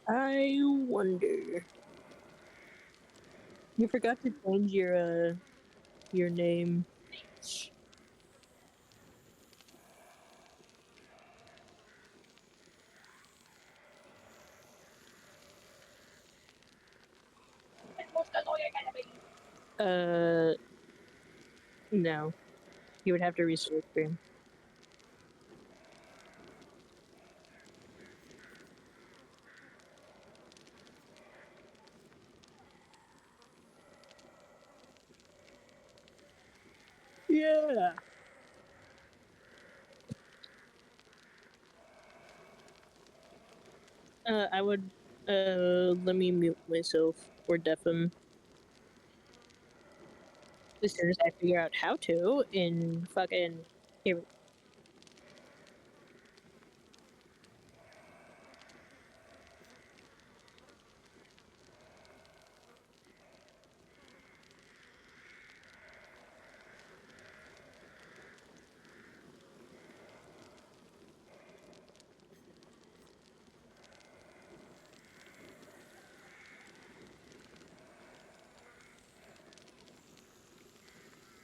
I wonder. You forgot to change your name. Uh, no. You would have to restart stream. Yeah. I would. Let me mute myself or deafen as soon as I figure out how to. In fucking here.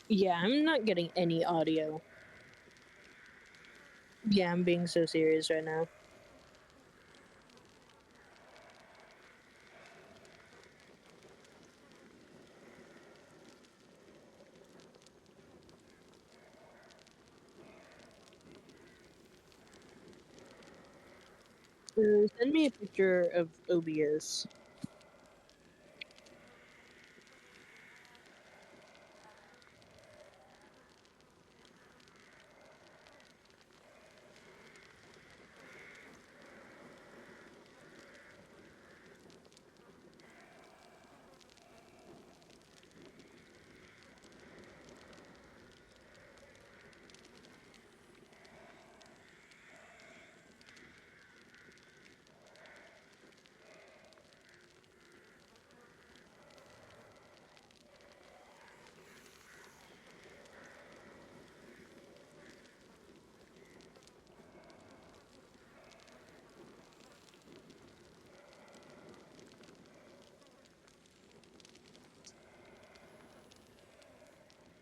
Yeah, I'm not getting any audio. Yeah, I'm being so serious right now. Send me a picture of OBS.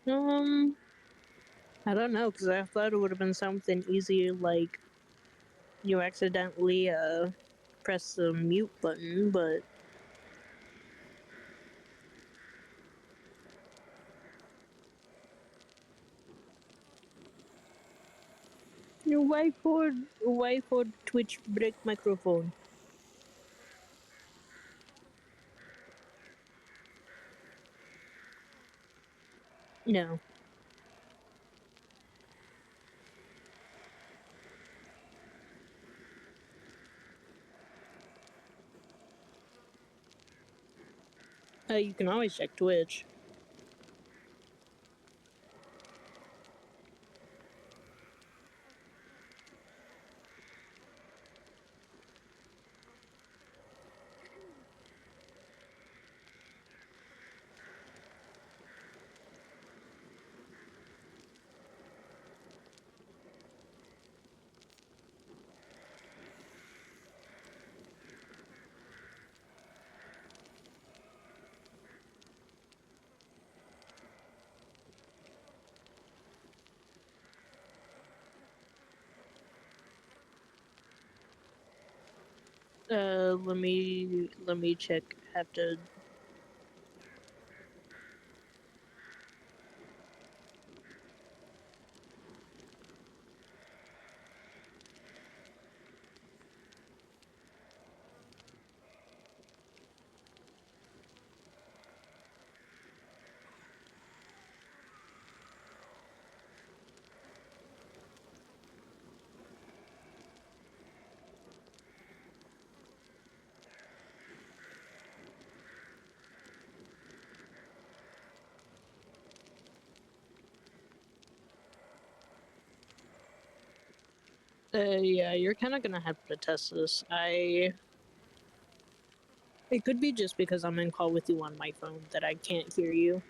Um, I don't know, because I thought it would have been something easy, like you accidentally press the mute button, but your why for Twitch break microphone? No. You can always check Twitch. Let me check. Have to. Yeah, you're kind of gonna have to test this. It could be just because I'm in call with you on my phone that I can't hear you.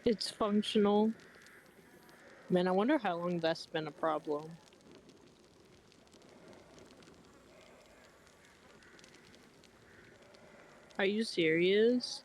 It's functional. Man, I wonder how long that's been a problem. Are you serious?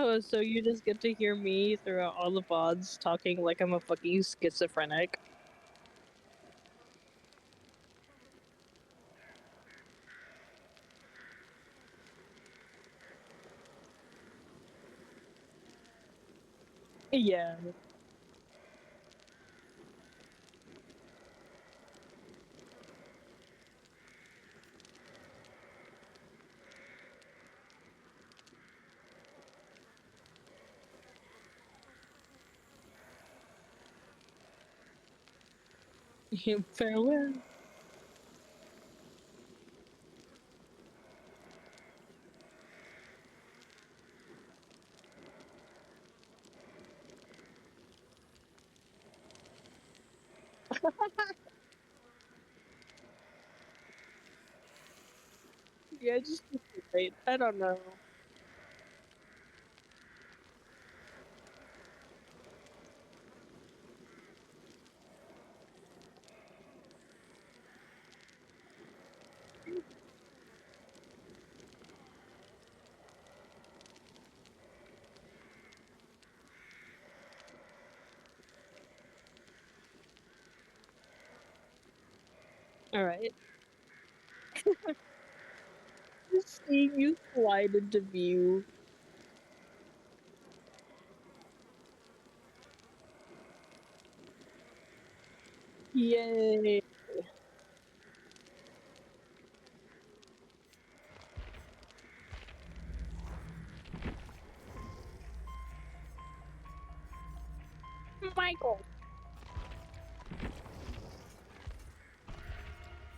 Oh, so you just get to hear me throughout all the VODs talking like I'm a fucking schizophrenic. Yeah. Farewell. Yeah, just wait. I don't know. Alright. Just seeing you slide into view. Yay. Michael.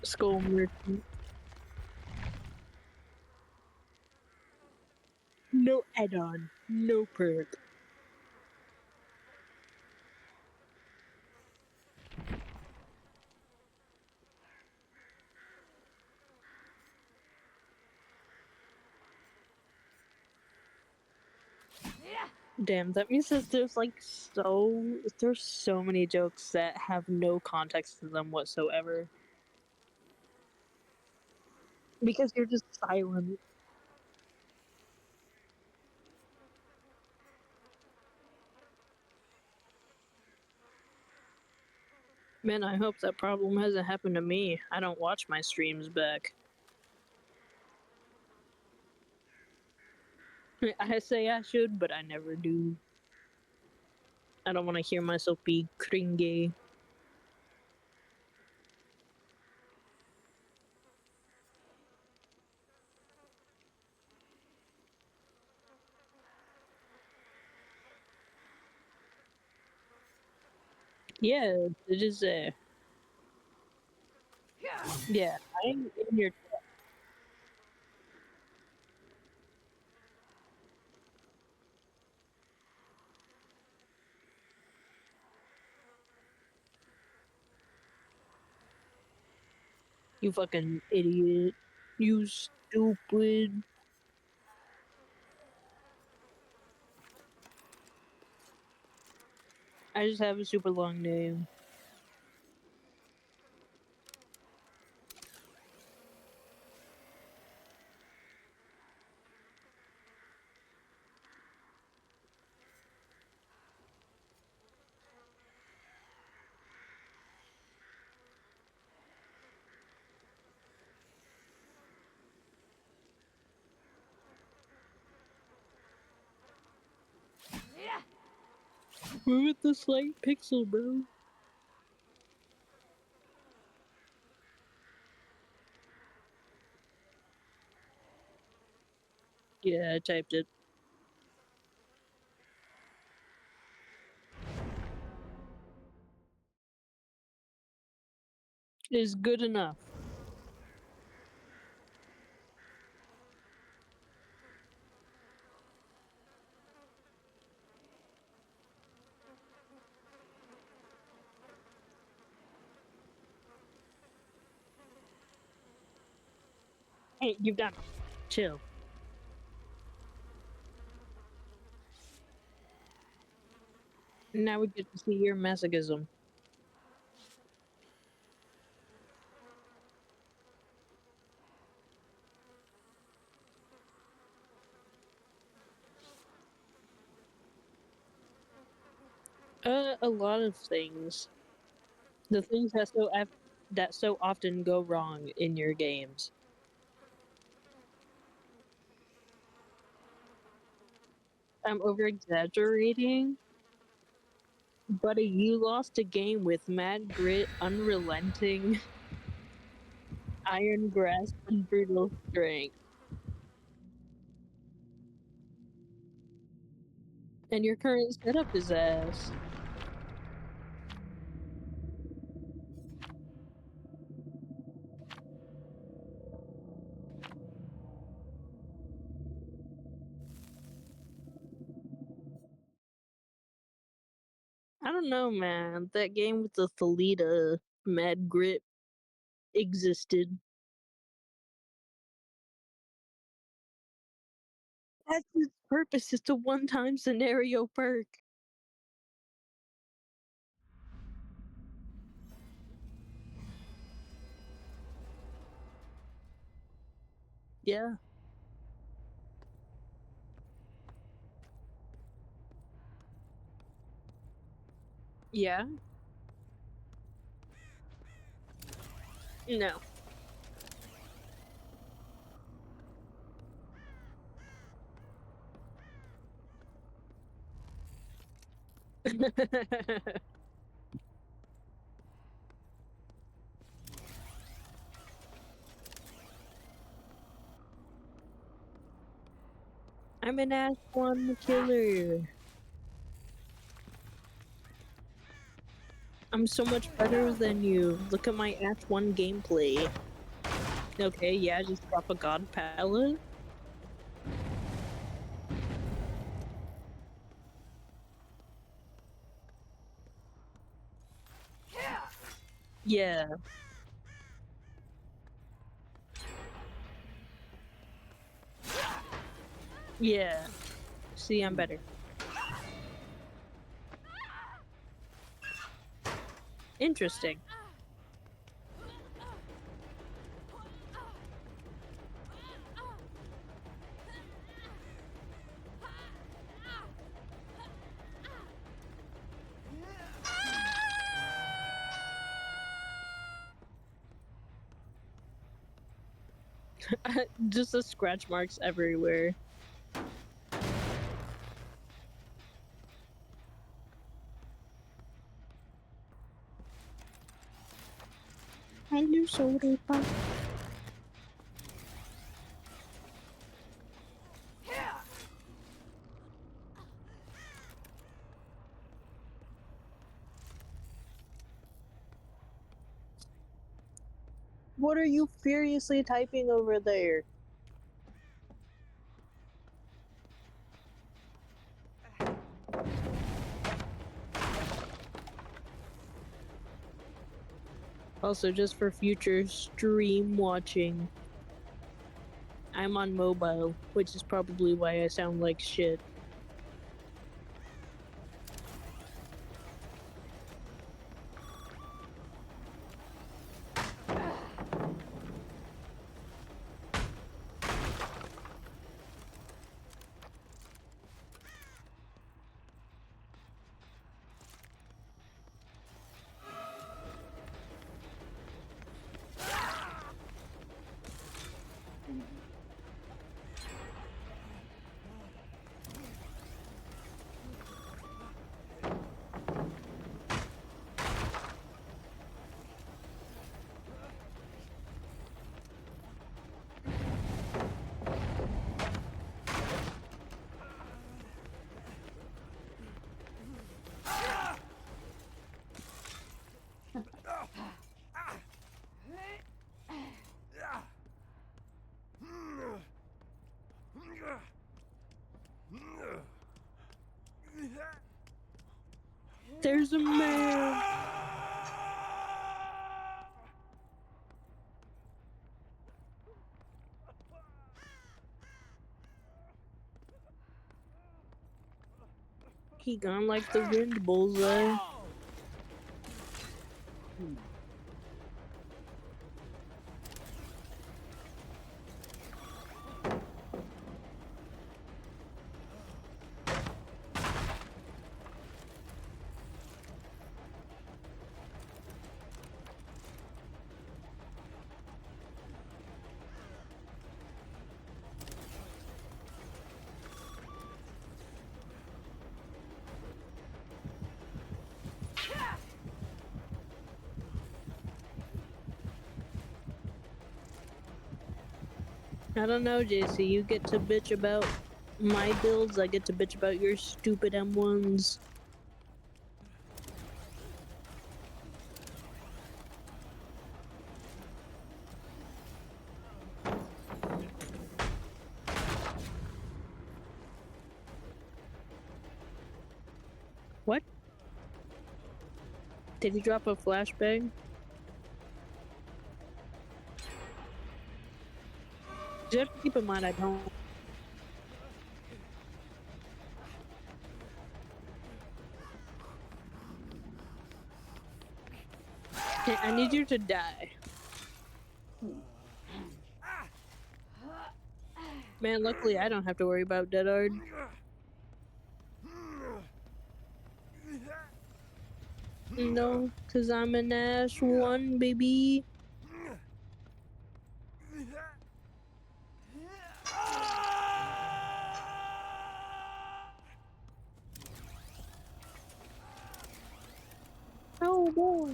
School merchant. No add-on. No perk. Damn, that means that there's so many jokes that have no context to them whatsoever. Because you're just silent. Man, I hope that problem hasn't happened to me. I don't watch my streams back. I say I should, but I never do. I don't want to hear myself be cringy. Yeah, it is. Yeah, I'm in your. You fucking idiot. You stupid. I just have a super long name. Move it the slight pixel, bro. Yeah, I typed it. Is good enough. Hey, you've done. Chill. Now we get to see your masochism. A lot of things. The things that so often go wrong in your games. I'm over exaggerating, but you lost a game with mad grit, unrelenting, iron grasp, and brutal strength. And your current setup is ass. I don't know, man. That game with the Thalita mad grit existed. That's its purpose. It's a one-time scenario perk. Yeah. Yeah. No. I'm an Ash One killer. I'm so much better than you. Look at my Ash One gameplay. Okay, yeah, just drop a god palette. Yeah, yeah. See, I'm better. Interesting. Just the scratch marks everywhere. Hello, sorry, pop. What are you furiously typing over there? Also, just for future stream watching, I'm on mobile, which is probably why I sound like shit. There's a man. He gone like the wind, bullseye. I don't know, JC. You get to bitch about my builds, I get to bitch about your stupid M1s. What? Did he drop a flashbang? You have to keep in mind I don't. Hey, I need you to die. Man, luckily I don't have to worry about Deadard. No, cause I'm an Ash 1, baby. Oh boy.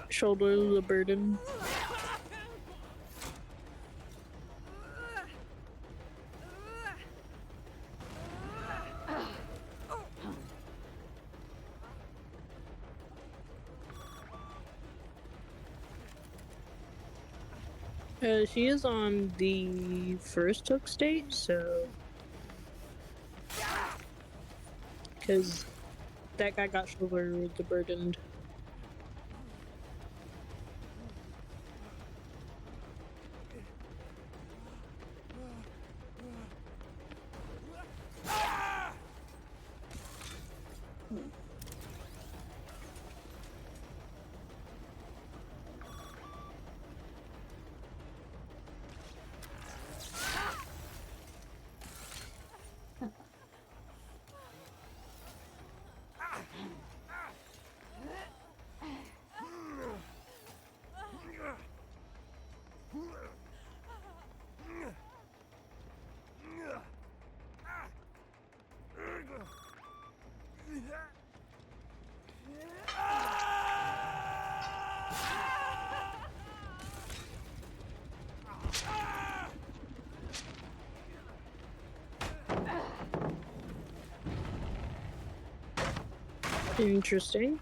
Shoulder the burden. She is on the first hook state, so. Because that guy got shoulder the burdened. Interesting.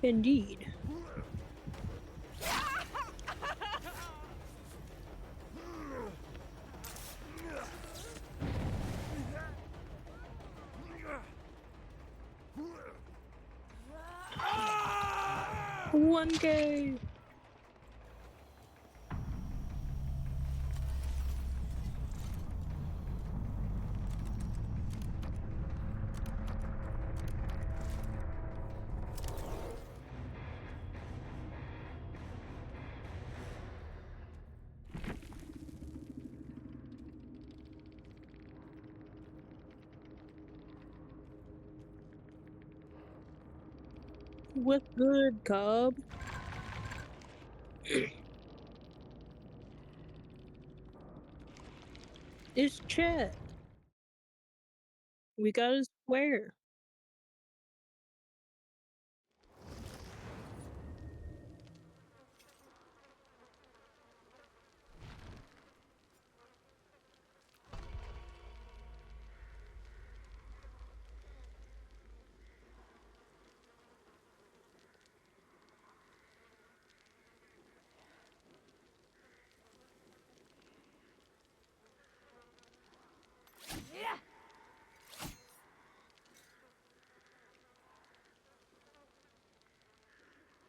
Indeed. $1K. What's good, Cobb? It's Chet. We got a square.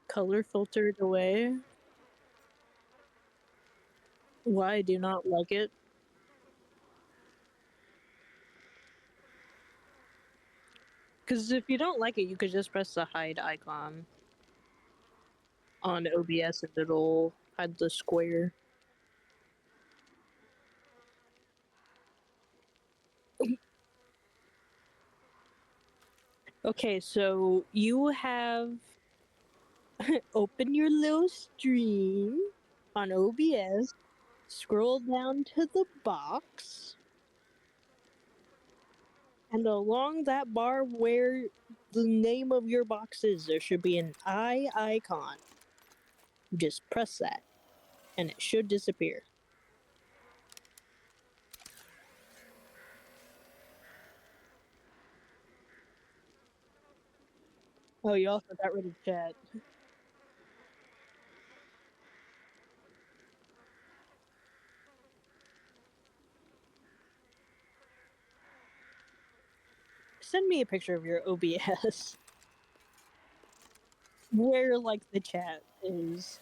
Color filtered away. Why do you not like it? Because if you don't like it, you could just press the hide icon on OBS and it'll hide the square. Okay, so you have open your little stream on OBS, scroll down to the box, and along that bar where the name of your box is, there should be an eye icon. Just press that, and it should disappear. Oh, you also got rid of chat. Send me a picture of your OBS. Where, like, the chat is.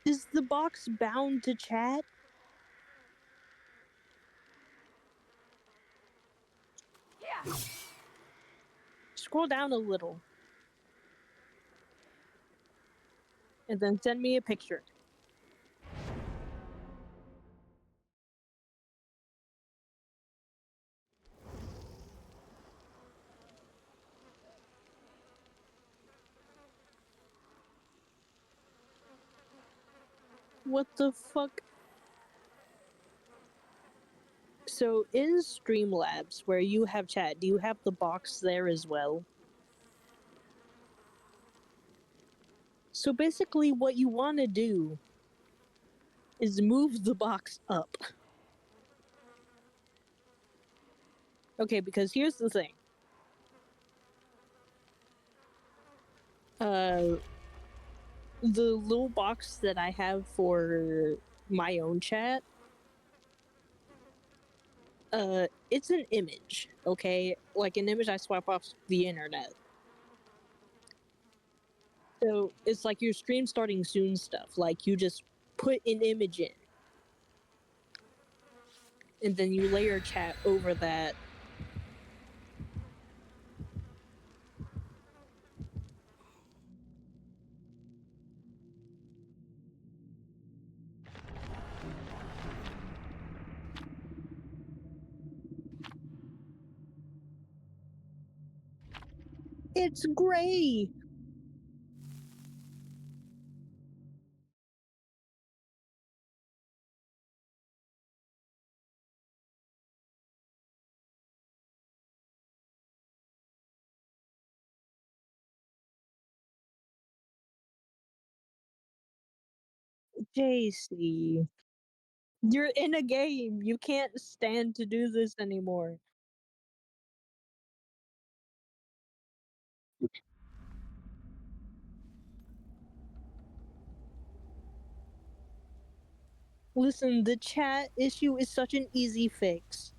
Is the box bound to chat? Yeah. Scroll down a little. And then send me a picture. What the fuck? So in Streamlabs, where you have chat, do you have the box there as well? So basically what you want to do is move the box up. Okay, because here's the thing. The little box that I have for my own chat, it's an image, okay? Like an image I swipe off the internet. So it's like your stream starting soon stuff. Like you just put an image in, and then you layer chat over that. It's gray. JC, you're in a game. You can't stand to do this anymore. Listen, the chat issue is such an easy fix.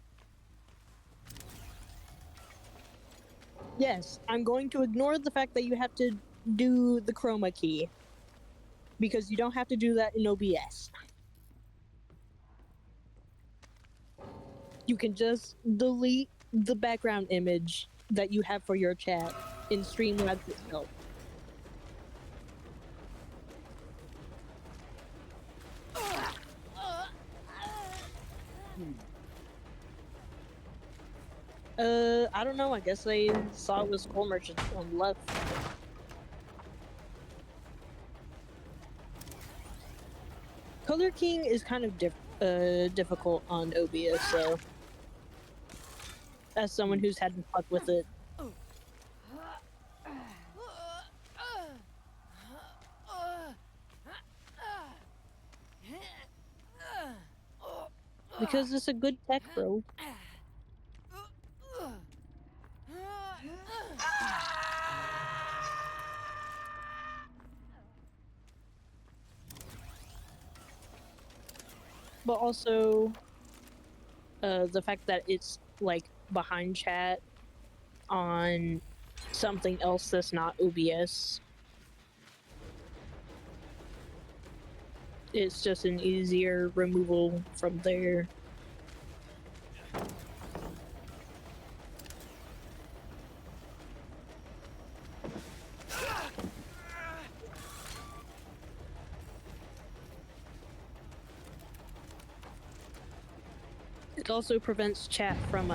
Yes, I'm going to ignore the fact that you have to do the chroma key, because you don't have to do that in OBS. You can just delete the background image that you have for your chat in Streamlabs itself. I don't know. I guess they saw it was coal merchants and left. Color King is kind of difficult on OBS, so as someone who's had to fuck with it. Because it's a good tech, bro. but also the fact that it's like behind chat on something else that's not OBS. It's just an easier removal from there. It also prevents chat from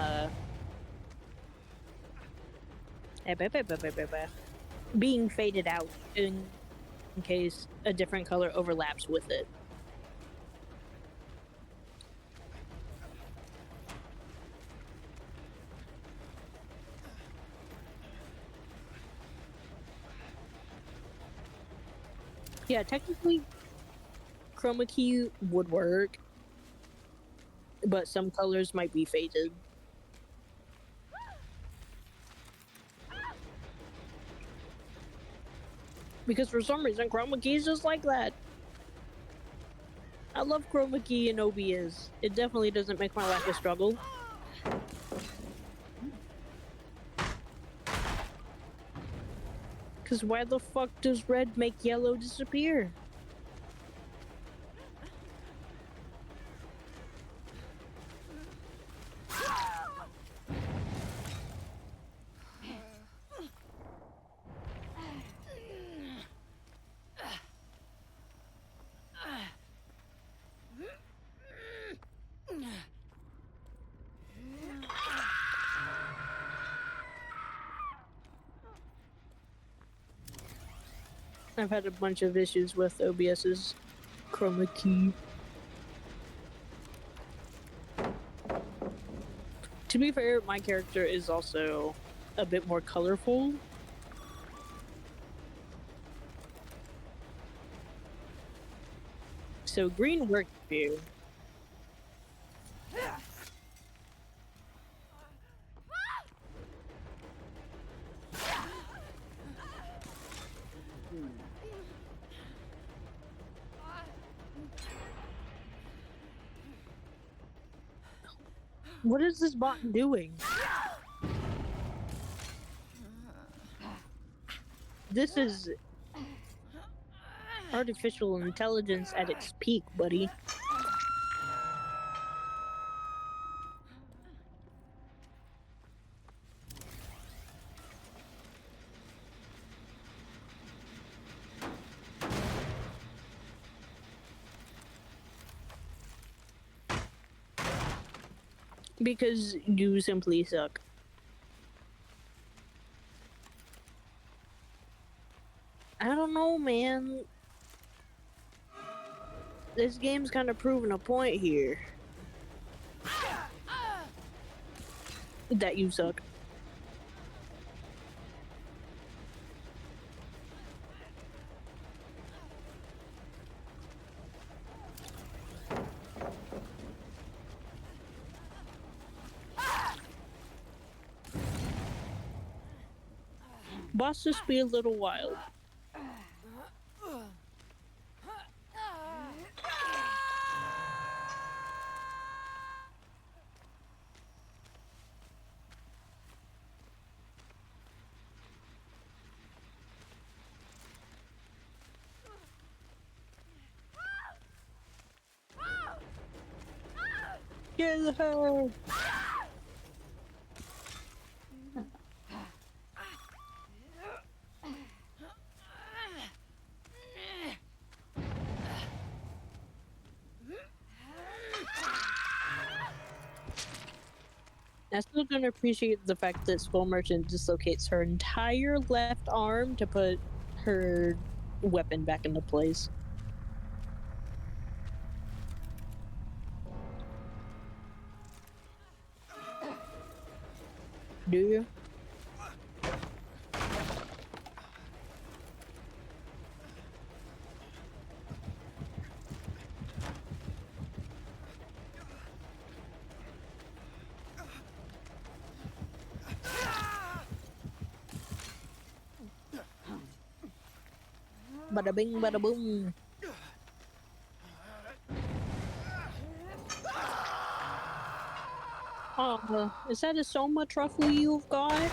being faded out in case a different color overlaps with it. Yeah, technically, chroma key would work, but some colors might be faded. Because for some reason, chroma key is just like that. I love chroma key in OBS. It definitely doesn't make my life a struggle. Because why the fuck does red make yellow disappear? I've had a bunch of issues with OBS's chroma key. To be fair, my character is also a bit more colorful. So green works for you. What is this bot doing? This is artificial intelligence at its peak, buddy. Because you simply suck. I don't know, man. This game's kind of proving a point here. That you suck. Boss just be a little wild. Kill her! I'm still gonna appreciate the fact that Skull Merchant dislocates her entire left arm to put her weapon back into place. Do you? Bada bing, bada boom. Is that so much roughly you've got?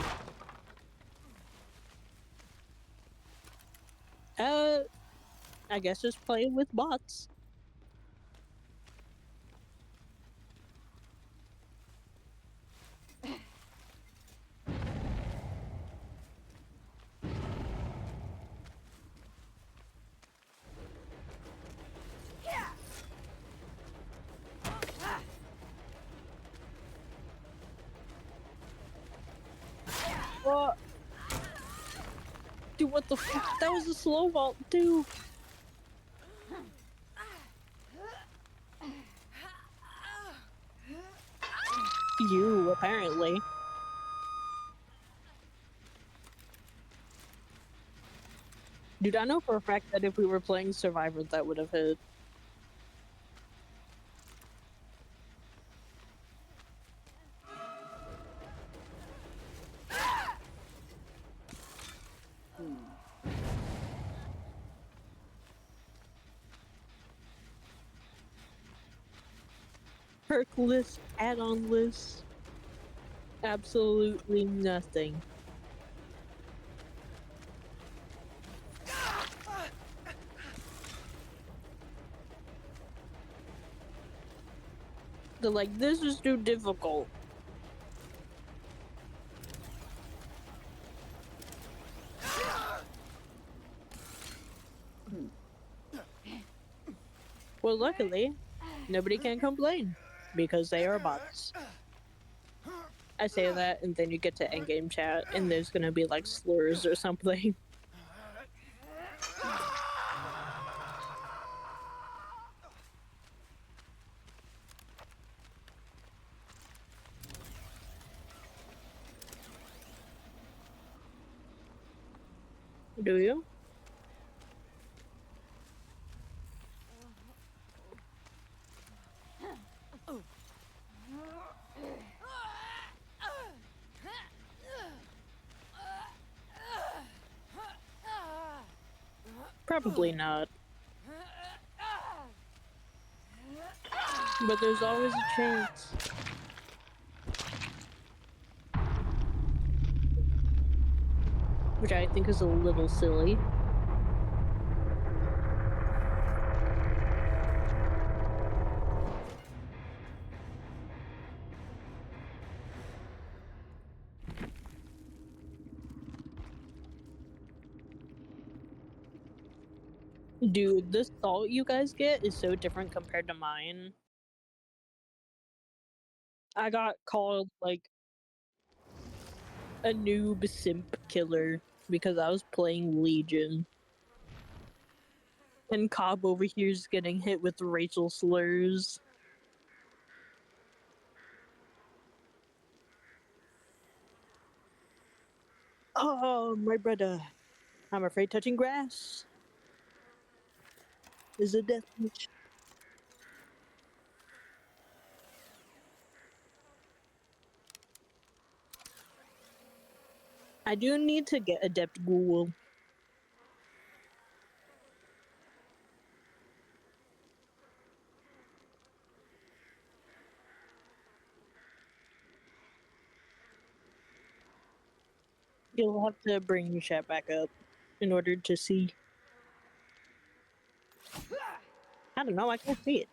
I guess just play with bots. What? Dude, what the fuck? That was a slow vault, too. You, apparently. Dude, I know for a fact that if we were playing Survivor, that would have hit. Perk list, add-on list, absolutely nothing. They're like, this is too difficult. Well, luckily, nobody can complain because they are bots. I say that, and then you get to endgame chat, and there's gonna be like slurs or something. Do you? Probably not. But there's always a chance. Which I think is a little silly. Dude, the salt you guys get is so different compared to mine. I got called like a noob simp killer because I was playing Legion. And Cobb over here is getting hit with racial slurs. Oh, my brother. I'm afraid touching grass is a death wish. I do need to get Adept Ghoul. You'll have to bring your chat back up in order to see. I don't know, I can't see it.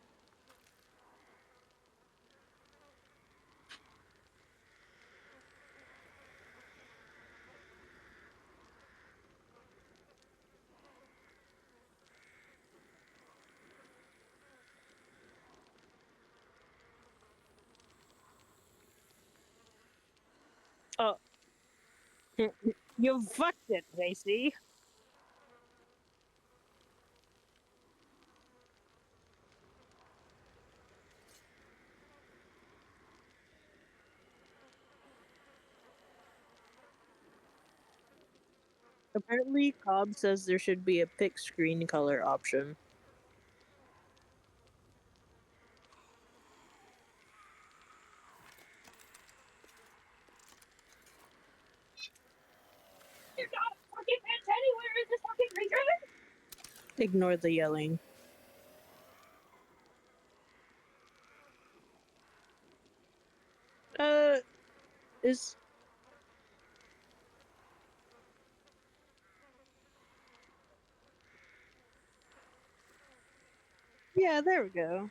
Oh, you fucked it, JC. Apparently, Cobb says there should be a pick screen color option. There's not fucking vents anywhere in this fucking region. Ignore the yelling. noise. Yeah, there we go.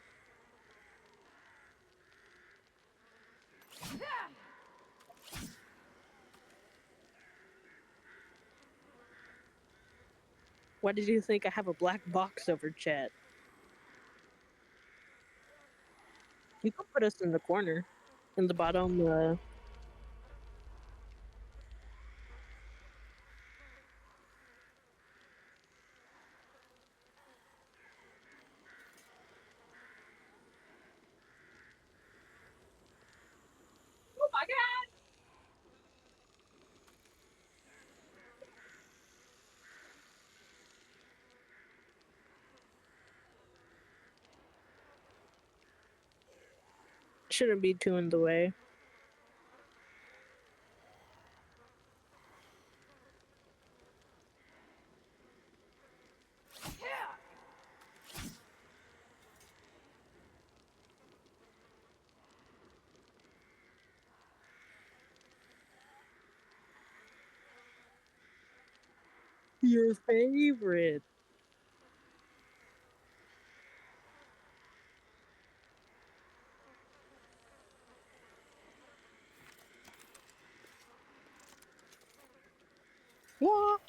Why did you think I have a black box over chat? You can put us in the corner, in the bottom. Oh my god! Shouldn't be too in the way. Your favorite. What?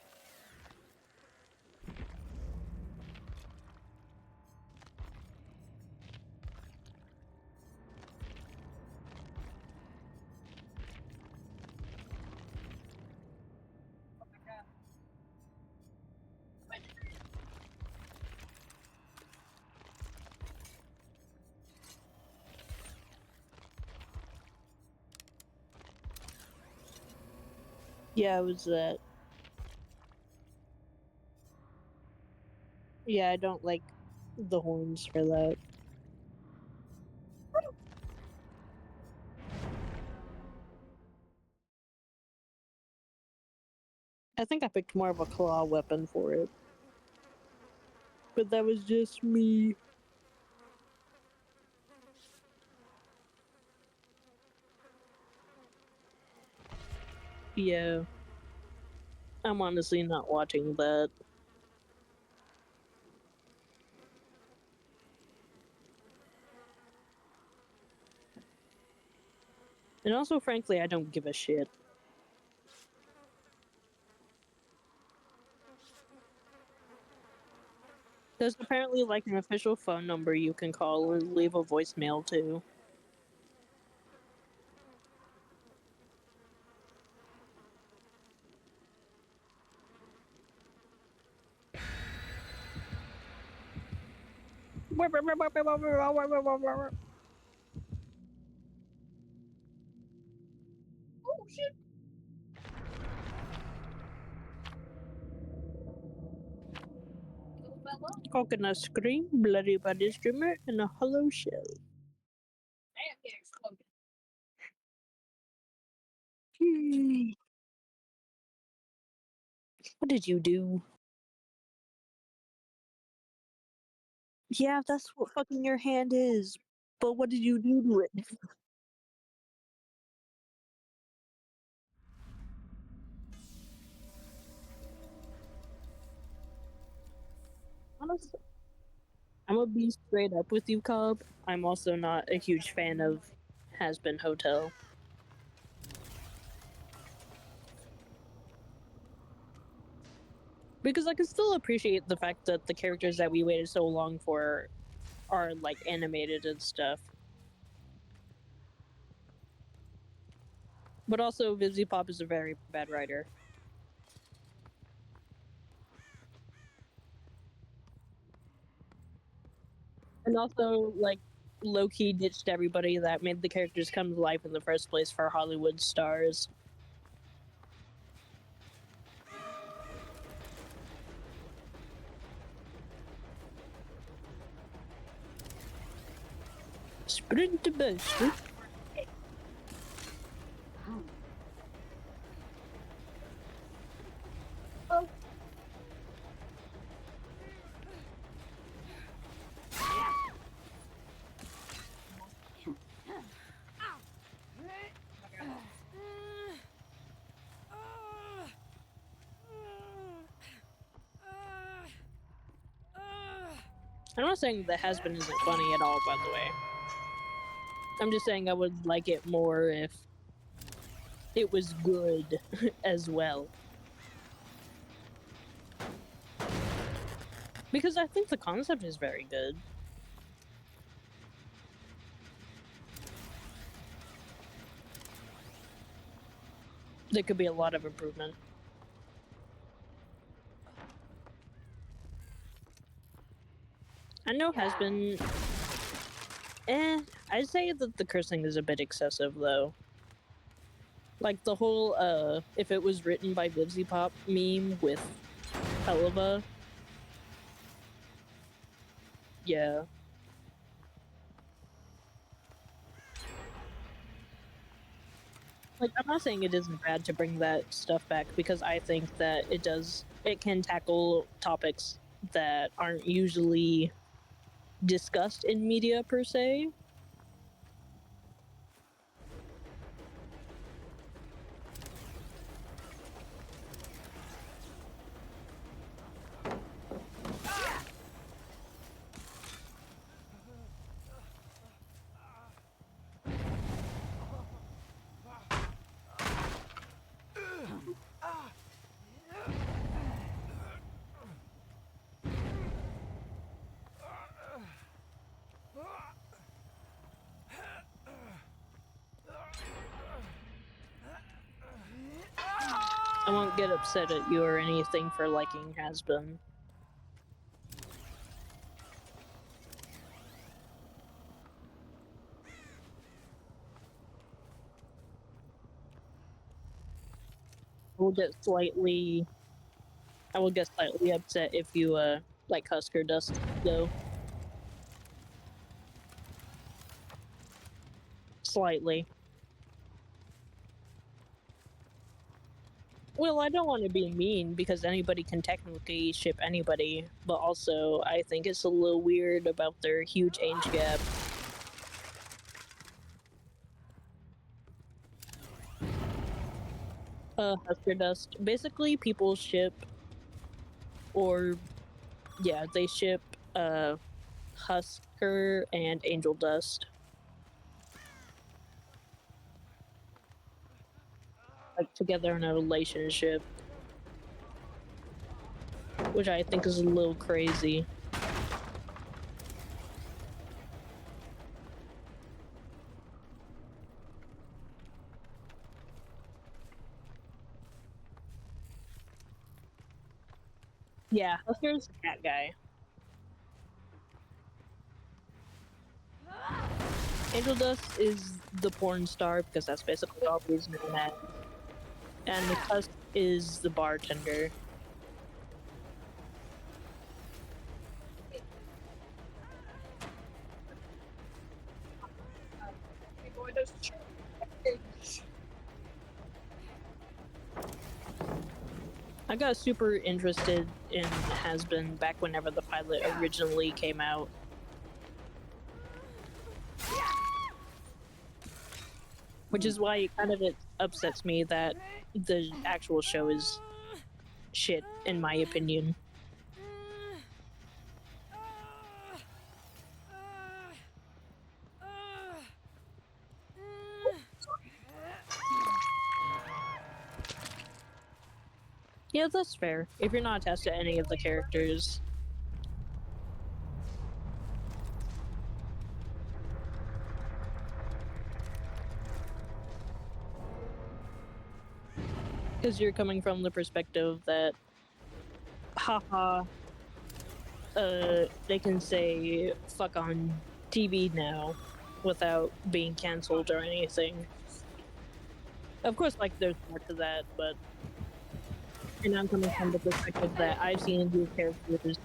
Yeah, it was that. Yeah, I don't like the horns for that. I think I picked more of a claw weapon for it. But that was just me. Yeah. I'm honestly not watching that. And also, frankly, I don't give a shit. There's apparently like an official phone number you can call and leave a voicemail to. Oh shit! Little fella. Coconut scream, bloody body streamer, and a hollow shell. Damn, get exploded. What did you do? Yeah, that's what fucking your hand is. But what did you do to it? Honestly, I'm gonna be straight up with you, Cobb. I'm also not a huge fan of Has Been Hotel. Because I can still appreciate the fact that the characters that we waited so long for are like animated and stuff. But also, Vizzy Pop is a very bad writer. And also, like, low key ditched everybody that made the characters come to life in the first place for Hollywood stars. Sprint to boost. Oh. I'm not saying the has-been isn't funny at all, by the way. I'm just saying I would like it more if it was good as well. Because I think the concept is very good. There could be a lot of improvement. I know has-been... I'd say that the cursing is a bit excessive, though. Like, the whole, if it was written by Vivzy Pop meme with Helva. Yeah. Like, I'm not saying it isn't bad to bring that stuff back, because I think that it can tackle topics that aren't usually discussed in media, per se. I won't get upset at you or anything for liking has-been. I will get slightly upset if you like Husker Dust, though. Slightly. Well, I don't want to be mean, because anybody can technically ship anybody, but also I think it's a little weird about their huge age gap. Husker Dust. Basically, people ship, or yeah, they ship Husker and Angel Dust. Like, together in a relationship. Which I think is a little crazy. Yeah, Husker's the cat guy. Angel Dust is the porn star, because that's basically all he's known as. And the Husk is the bartender. I got super interested in has-been back whenever the pilot originally came out. Which is why it kind of upsets me that the actual show is shit, in my opinion. Yeah, that's fair. If you're not attached to any of the characters. Because you're coming from the perspective that, haha, they can say fuck on TV now without being cancelled or anything. Of course, like, there's more to that, but... And I'm coming from the perspective that I've seen these characters.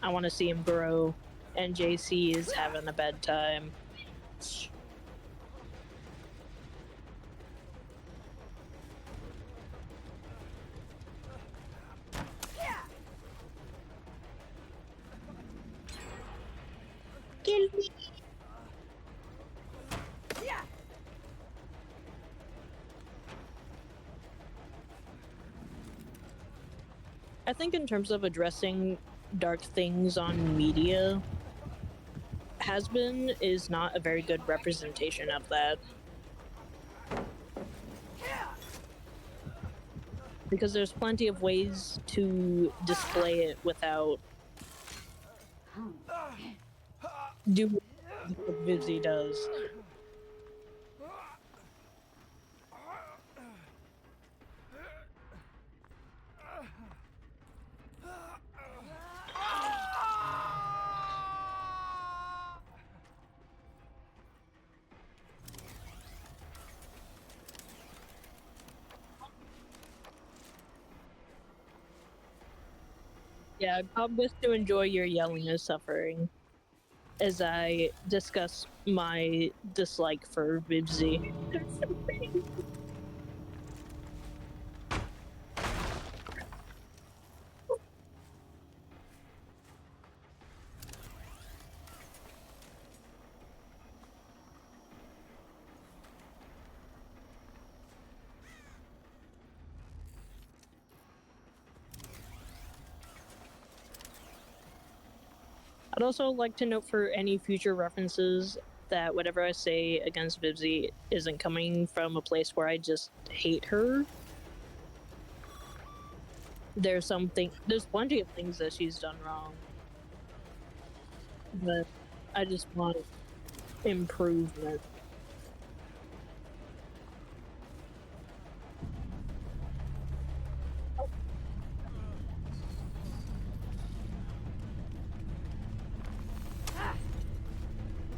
I want to see him grow, and JC is having a bad time. Kill me! I think in terms of addressing dark things on media, Has-Been is not a very good representation of that. Because there's plenty of ways to display it without doing what Vivzy does. Yeah, God wish to enjoy your yelling and suffering as I discuss my dislike for Vivzy. They're so pretty. I'd also like to note for any future references that whatever I say against Vivzy isn't coming from a place where I just hate her. There's plenty of things that she's done wrong, but I just want improvement.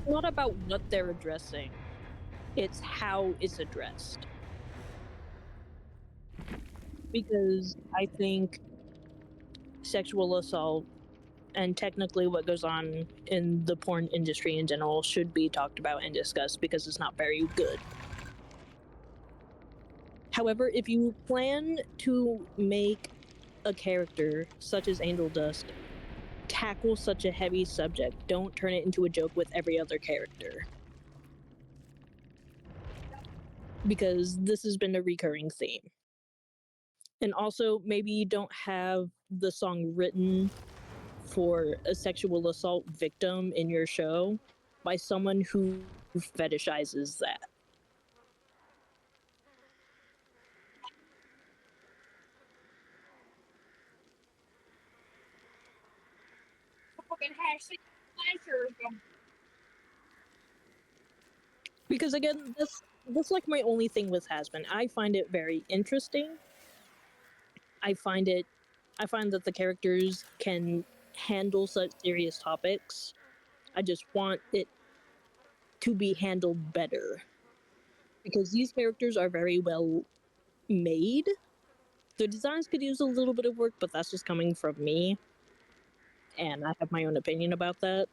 It's not about what they're addressing, it's how it's addressed. Because I think sexual assault and technically what goes on in the porn industry in general should be talked about and discussed because it's not very good. However, if you plan to make a character such as Angel Dust tackle such a heavy subject, don't turn it into a joke with every other character. Because this has been a recurring theme. And also, maybe you don't have the song written for a sexual assault victim in your show by someone who fetishizes that. Fucking hashtag pleasure. Because again, that's like my only thing with Has-Been. I find it very interesting. I find that the characters can handle such serious topics. I just want it to be handled better. Because these characters are very well made. The designs could use a little bit of work, but that's just coming from me. And I have my own opinion about that.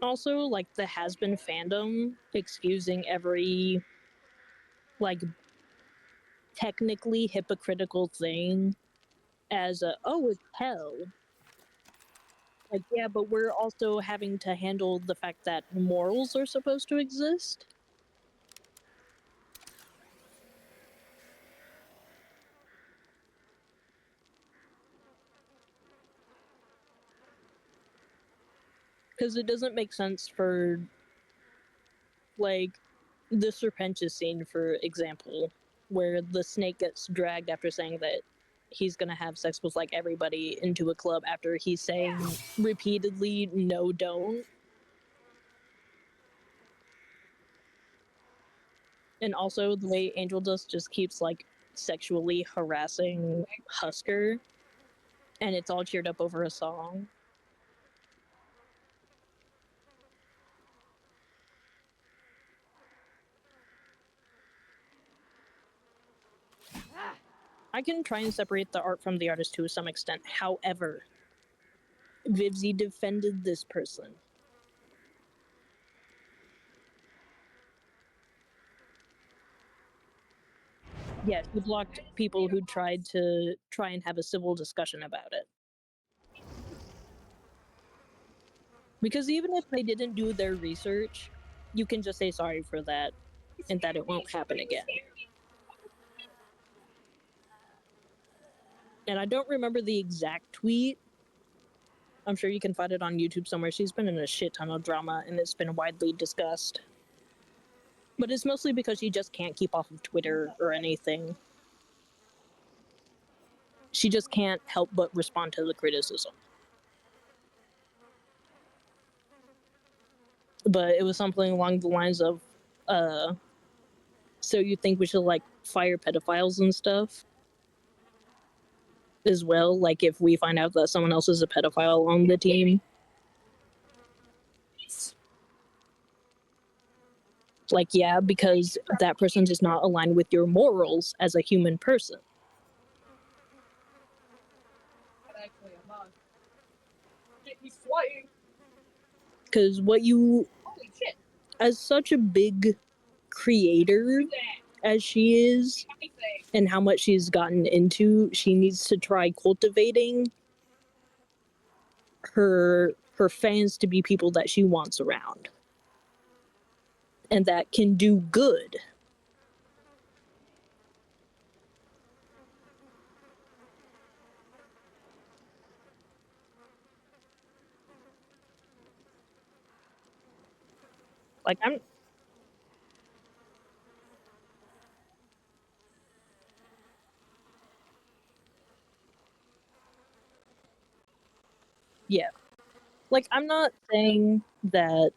Also, like the Has-Been fandom excusing every like technically hypocritical thing as a it's hell. Like, yeah, but we're also having to handle the fact that morals are supposed to exist. Because it doesn't make sense for, like, the Serpentious scene, for example, where the snake gets dragged after saying that he's gonna have sex with, like, everybody into a club after he's saying repeatedly, no, don't. And also the way Angel Dust just keeps, like, sexually harassing Husker, and it's all cheered up over a song. I can try and separate the art from the artist to some extent. However, Vivzy defended this person. Yeah, she blocked people who tried to have a civil discussion about it. Because even if they didn't do their research, you can just say sorry for that and that it won't happen again. And I don't remember the exact tweet. I'm sure you can find it on YouTube somewhere. She's been in a shit ton of drama and it's been widely discussed. But it's mostly because she just can't keep off of Twitter or anything. She just can't help but respond to the criticism. But it was something along the lines of, so you think we should like fire pedophiles and stuff as well? Like if we find out that someone else is a pedophile on the team? Like, yeah, because that person does not align with your morals as a human person. Because what you, as such a big creator as she is, and how much she's gotten into, she needs to try cultivating her fans to be people that she wants around and that can do good. Like I'm yeah. Like I'm not saying that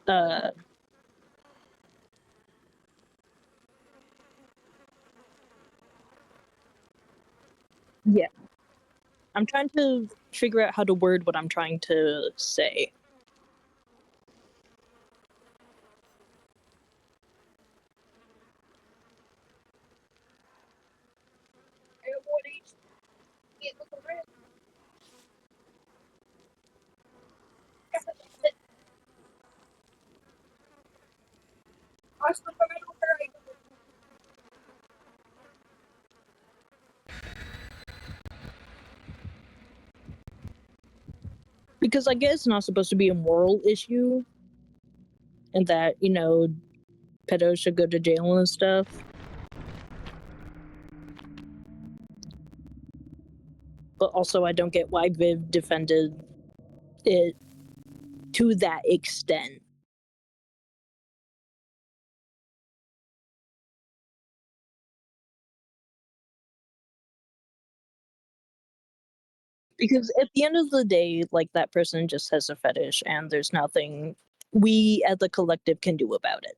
uh yeah. I'm trying to figure out how to word what I'm trying to say. Because I guess it's not supposed to be a moral issue and that, you know, pedos should go to jail and stuff. But also I don't get why Viv defended it to that extent. Because at the end of the day, like that person just has a fetish and there's nothing we as the collective can do about it.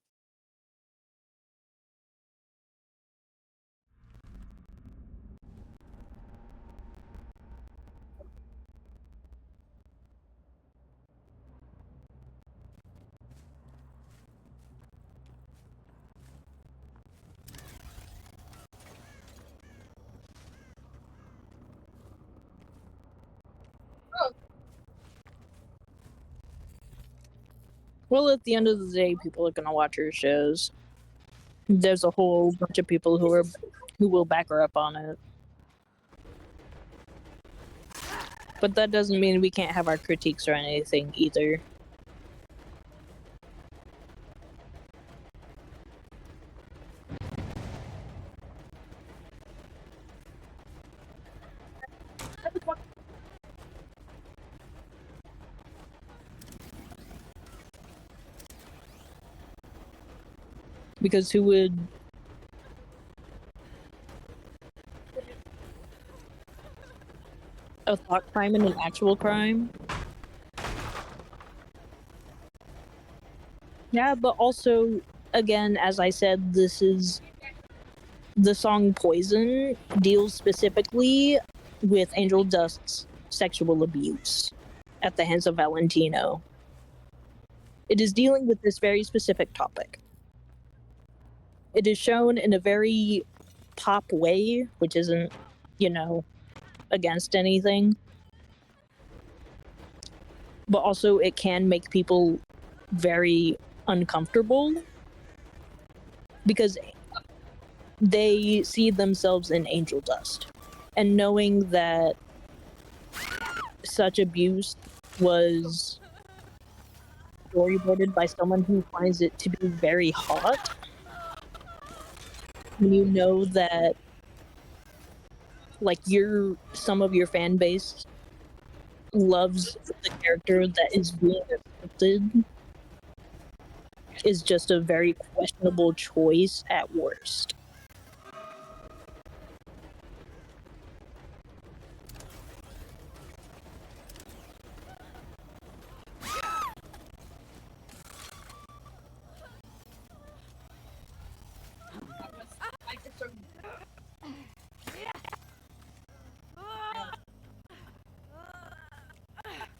Well, at the end of the day, people are gonna watch her shows. There's a whole bunch of people who will back her up on it. But that doesn't mean we can't have our critiques or anything either. Because who would a thought crime and an actual crime? Yeah, but also, again, as I said, this is the song Poison deals specifically with Angel Dust's sexual abuse at the hands of Valentino. It is dealing with this very specific topic. It is shown in a very pop way, which isn't, you know, against anything. But also, it can make people very uncomfortable because they see themselves in angel dust. And knowing that such abuse was storyboarded by someone who finds it to be very hot, when you know that like some of your fan base loves the character that is being assaulted, is just a very questionable choice at worst.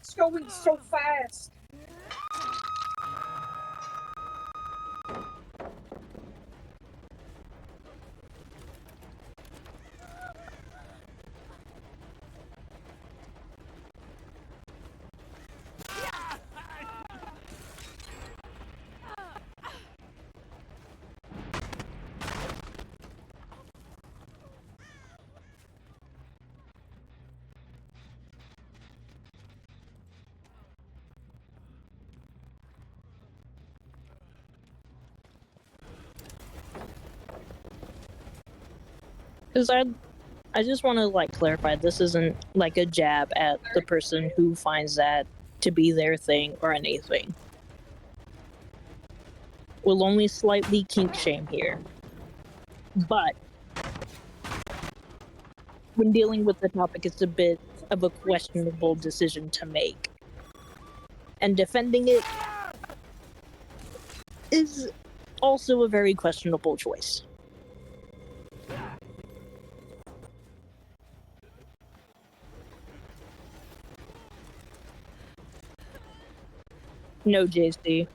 It's going so fast. Because I just want to like clarify, this isn't like a jab at the person who finds that to be their thing or anything. We'll only slightly kink shame here. But when dealing with the topic, it's a bit of a questionable decision to make. And defending it is also a very questionable choice. No, JC.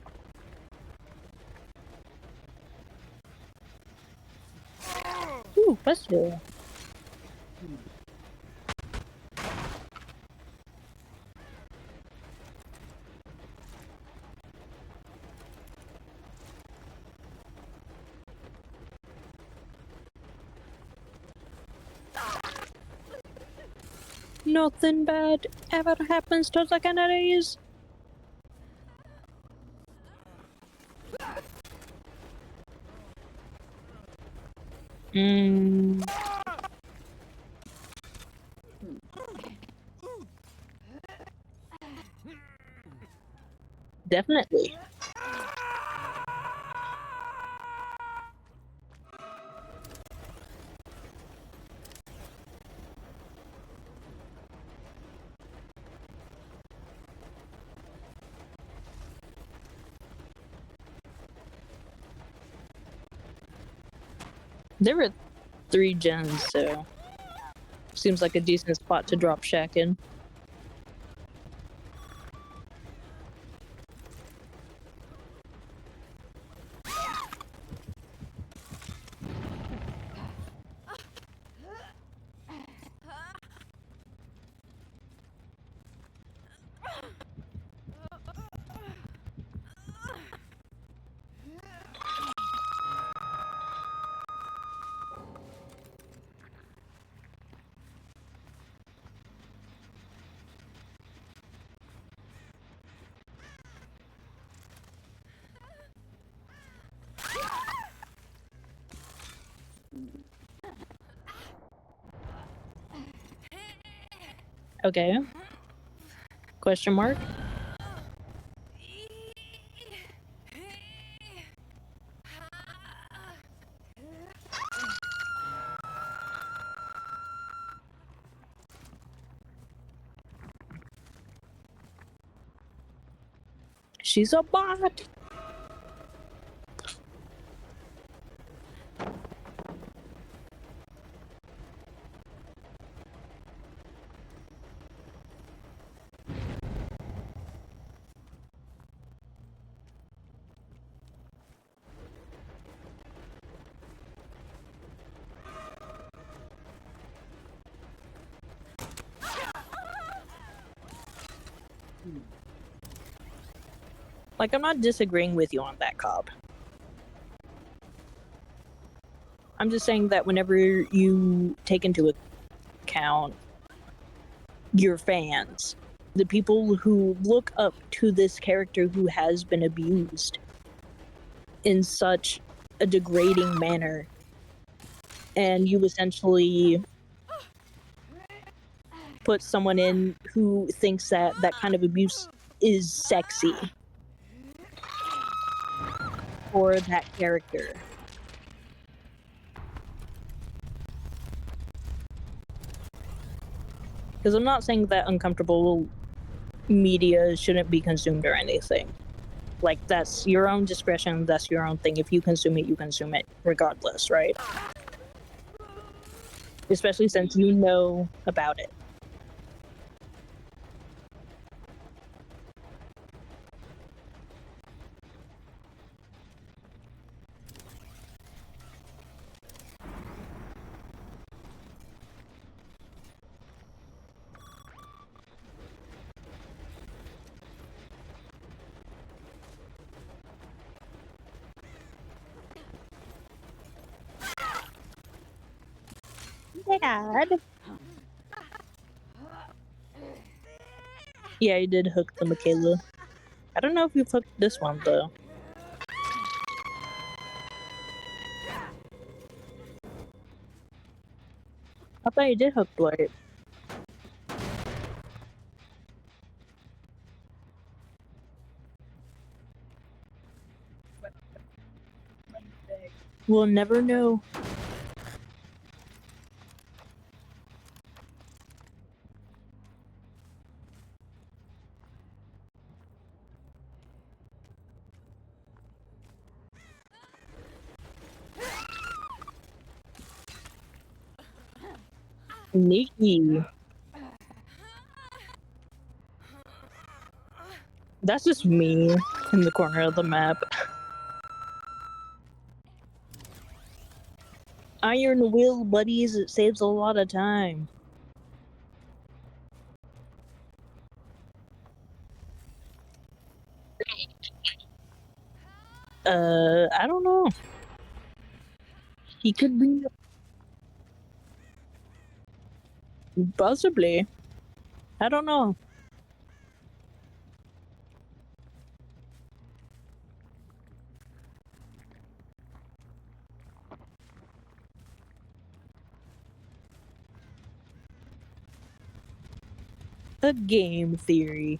Ooh, question. Nothing bad ever happens to the Kennedys. Definitely. There were 3 gens, so seems like a decent spot to drop Shack in. Okay. Question mark? She's a bot! Like, I'm not disagreeing with you on that, Cobb. I'm just saying that whenever you take into account your fans, the people who look up to this character who has been abused in such a degrading manner, and you essentially put someone in who thinks that that kind of abuse is sexy for that character. Because I'm not saying that uncomfortable media shouldn't be consumed or anything. Like, that's your own discretion, that's your own thing. If you consume it, you consume it regardless, right? Especially since you know about it. Dad. Yeah, you did hook the Michaela. I don't know if you've hooked this one, though. I thought you did hook Dwight. We'll never know. Nikki. That's just me in the corner of the map. Iron Will, buddies, it saves a lot of time. I don't know. He could be... Possibly. I don't know. A game theory.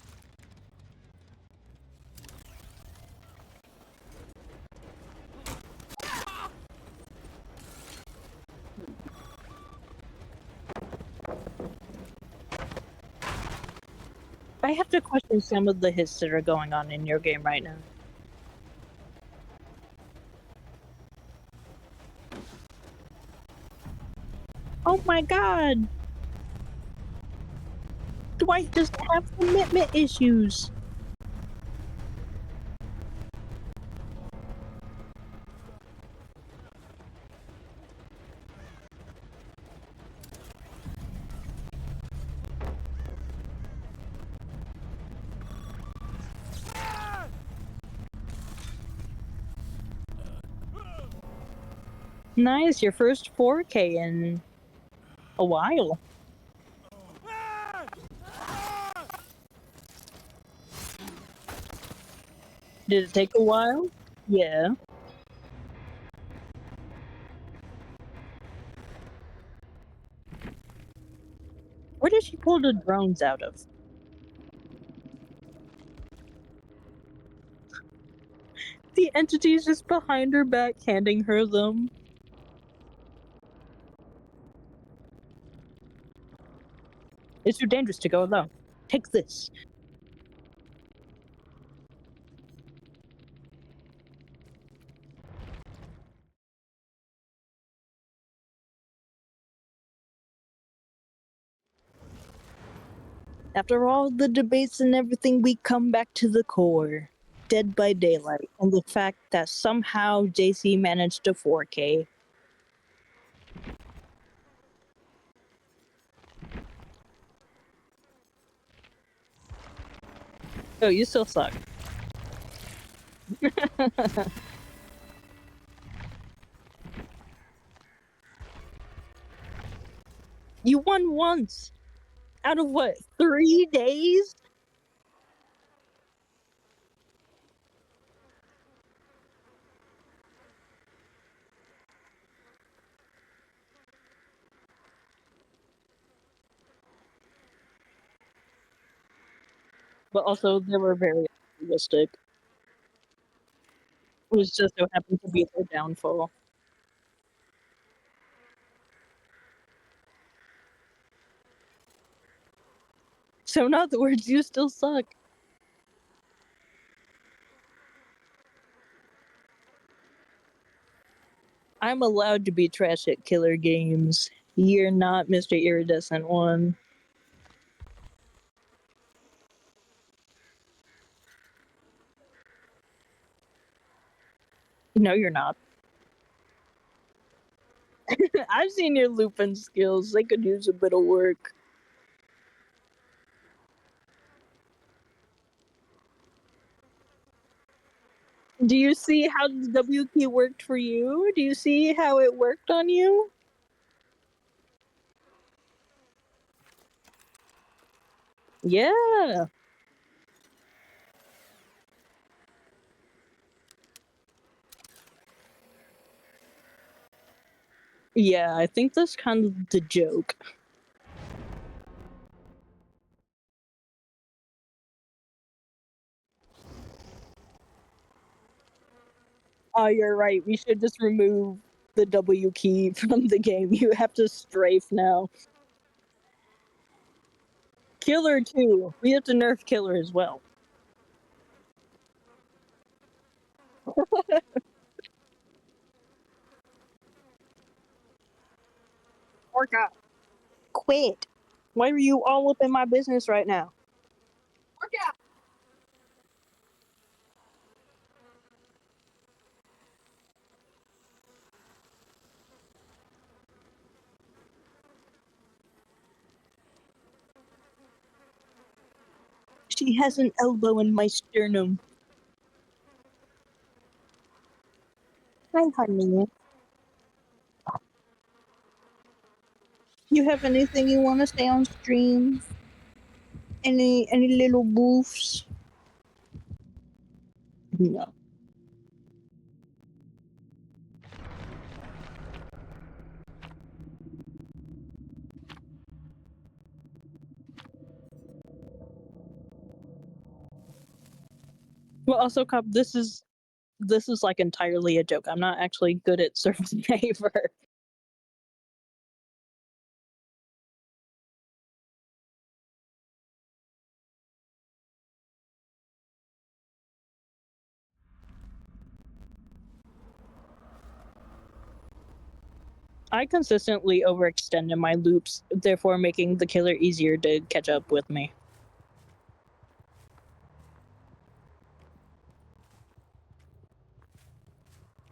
I have to question some of the hits that are going on in your game right now. Oh my god! Dwight doesn't have commitment issues. Nice, your first 4K in a while. Did it take a while? Yeah. Where did she pull the drones out of? The entity's just behind her back, handing her them. It's too dangerous to go alone. Take this. After all the debates and everything, we come back to the core. Dead by Daylight, and the fact that somehow JC managed a 4K. Oh, you still suck. You won once. Out of what, 3 days? But also, they were very realistic. It was just so happened to be their downfall. So in other words, you still suck. I'm allowed to be trash at killer games. You're not Mr. Iridescent One. No, you're not. I've seen your Lupin skills. They could use a bit of work. Do you see how the W key worked for you? Do you see how it worked on you? Yeah. Yeah, I think that's kind of the joke. Oh, you're right. We should just remove the W key from the game. You have to strafe now. Killer too. We have to nerf Killer as well. Orca, quit. Why are you all up in my business right now? Orca. She has an elbow in my sternum. Hi, honey. You have anything you want to say on stream? Any little boofs? No. Well, also, Cop, this is like entirely a joke. I'm not actually good at Survivor. I consistently overextend in my loops, therefore making the killer easier to catch up with me.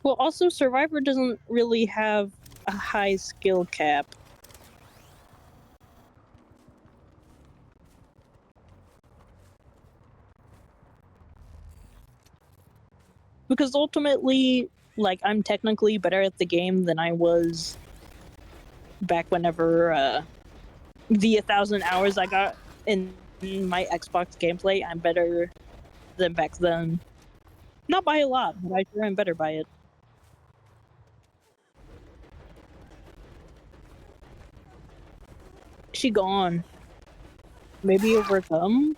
Well, also, Survivor doesn't really have a high skill cap. Because ultimately, like, I'm technically better at the game than I was back whenever the 1,000 hours I got in my Xbox gameplay. I'm better than back then. Not by a lot, but I sure am better by it. She gone. Maybe overcome?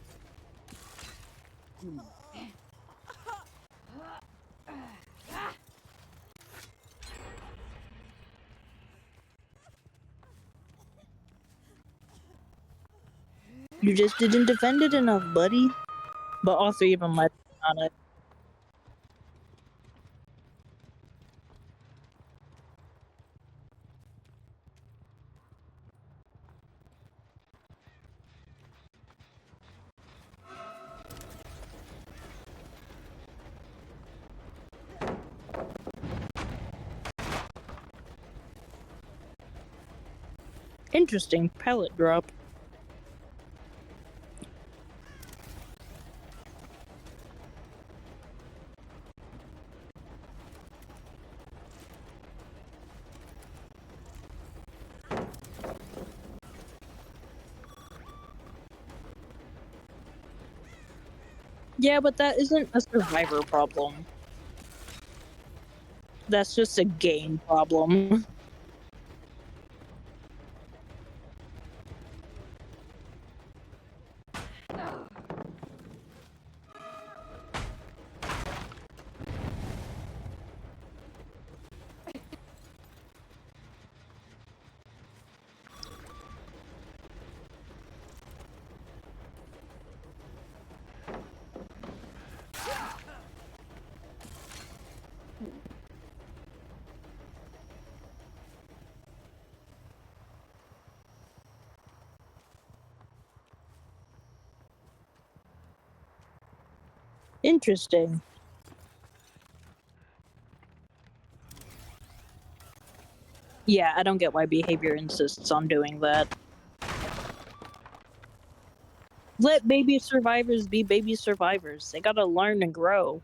You just didn't defend it enough, buddy. But also even less on it. Interesting pallet drop. Yeah, but that isn't a survivor problem. That's just a game problem. Interesting. Yeah, I don't get why behavior insists on doing that. Let baby survivors be baby survivors. They gotta learn and grow.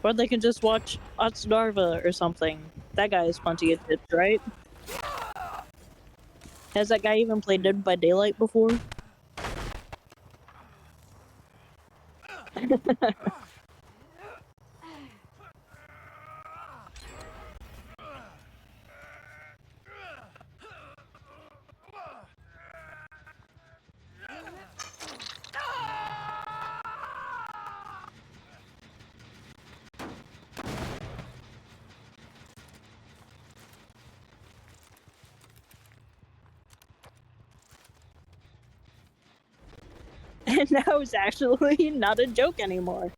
Or they can just watch Otsdarva or something. That guy has plenty of tips, right? Has that guy even played Dead by Daylight before? And now it's actually not a joke anymore.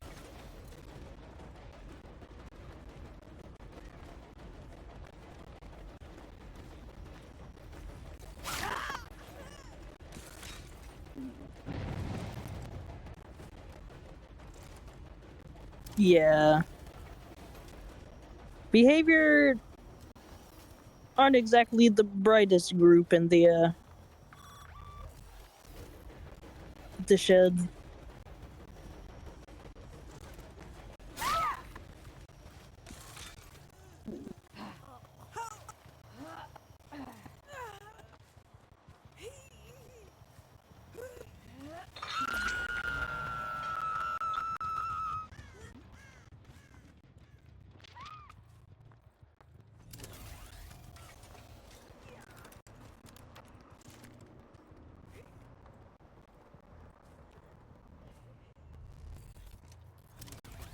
Yeah. Behavior aren't exactly the brightest group in the shed.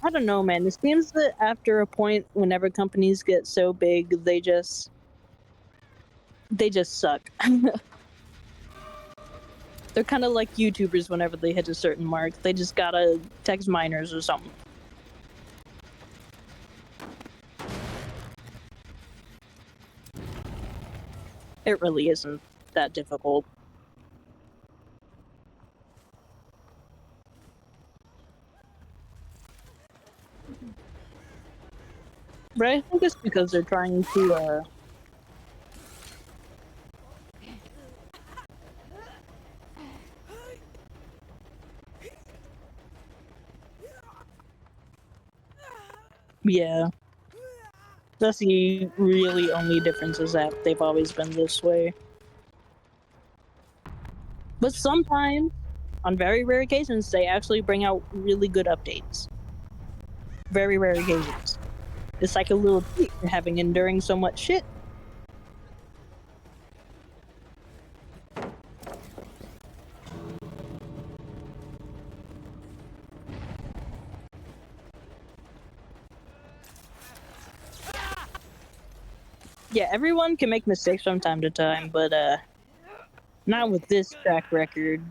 I don't know, man. It seems that after a point, whenever companies get so big, they just suck. They're kind of like YouTubers whenever they hit a certain mark. They just gotta text minors or something. It really isn't that difficult. But I think it's because they're trying to, yeah. That's the really only difference is that they've always been this way. But sometimes, on very rare occasions, they actually bring out really good updates. Very rare occasions. It's like a little treat for having enduring so much shit. Yeah, everyone can make mistakes from time to time, but not with this track record.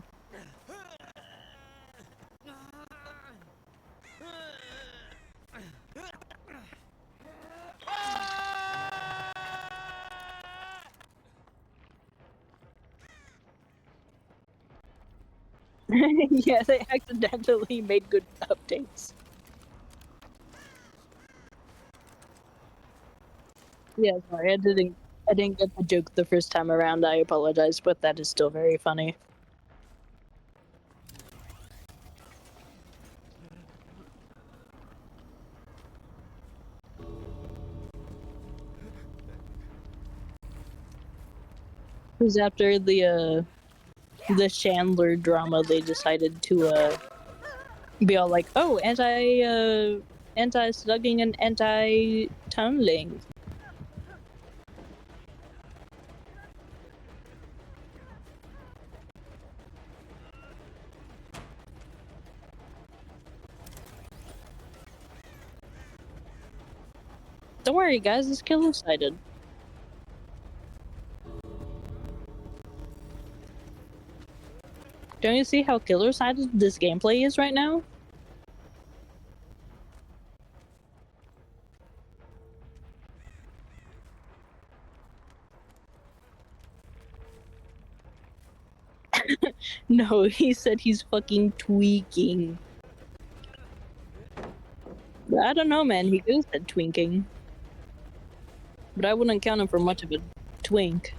Yeah, they accidentally made good updates. Yeah, sorry, I didn't get the joke the first time around. I apologize, but that is still very funny. Who's after the the Chandler drama, they decided to be all like, oh, anti-slugging and anti-tunneling. Don't worry, guys, this killer sighted. Don't you see how killer-sided this gameplay is right now? No, he said he's fucking tweaking. I don't know, man. He could have said twinking. But I wouldn't count him for much of a twink.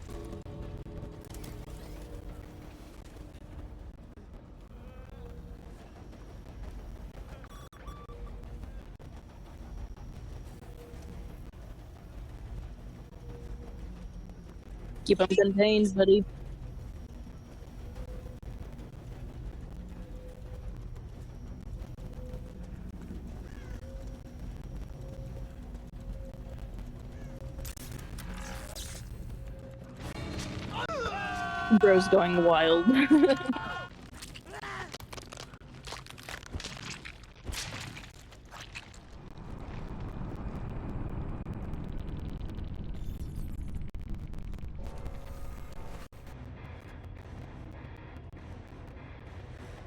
Keep him contained, buddy. Bro's going wild.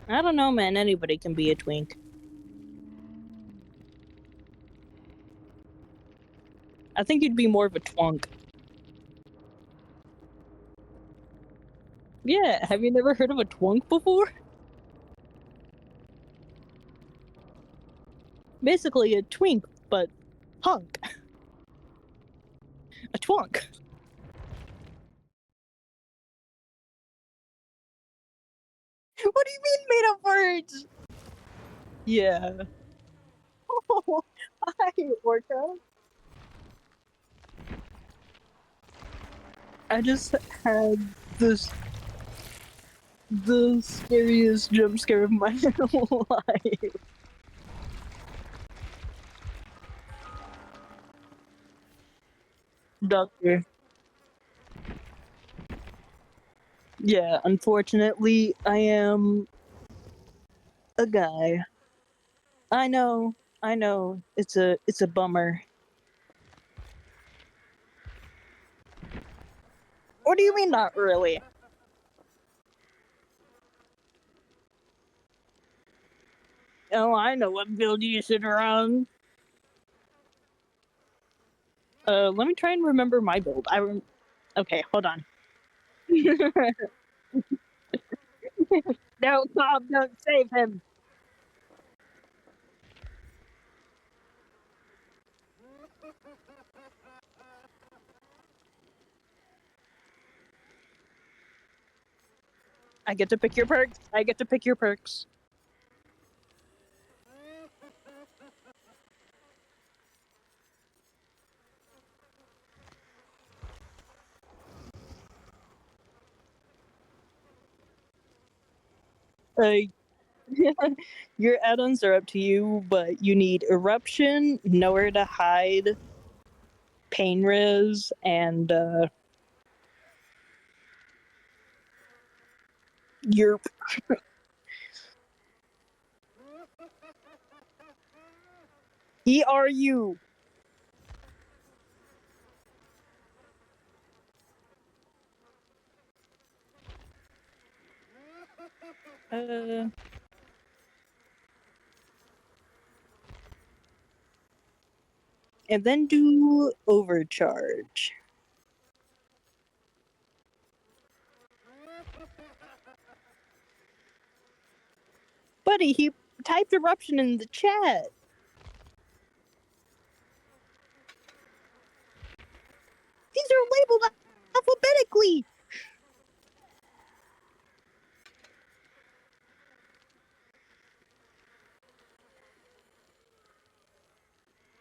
I don't know, man. Anybody can be a twink. I think you'd be more of a twunk. Yeah, have you never heard of a twunk before? Basically a twink, but hunk. A twunk. What do you mean made up words? Yeah. Hi, Orca. I just had the scariest jump scare of my life. Doctor. Yeah, unfortunately, I am a guy. I know, it's a bummer. What do you mean not really? Oh, I know what build you should run. Let me try and remember my build. Okay, hold on. No, Bob, don't save him. I get to pick your perks. I get to pick your perks. Uh, your add-ons are up to you, but you need eruption, nowhere to hide, pain res, and your. ERU. Uh, and then do overcharge. Buddy, he typed eruption in the chat. These are labeled alphabetically.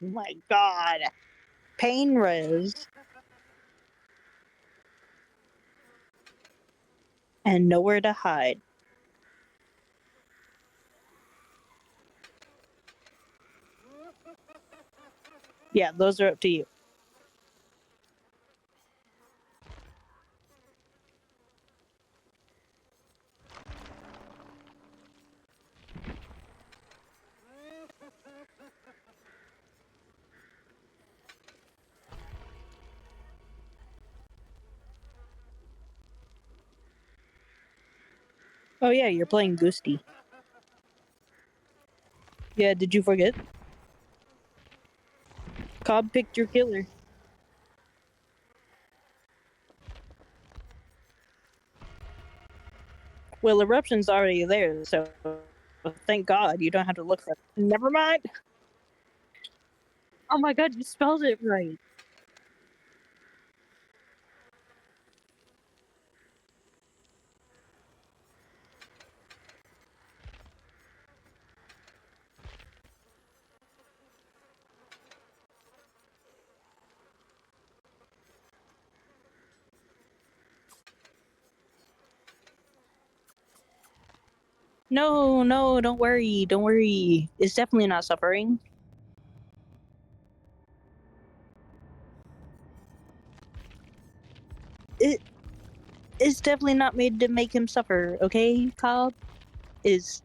My god. Pain res. and nowhere to hide. Yeah, those are up to you. Oh yeah, you're playing Goosty. Yeah, did you forget? Cobb picked your killer. Well, Eruption's already there, so thank God you don't have to look for it. Never mind. Oh my God, you spelled it right. No, no, don't worry, don't worry. It's definitely not suffering. It is definitely not made to make him suffer. Okay, Cobb is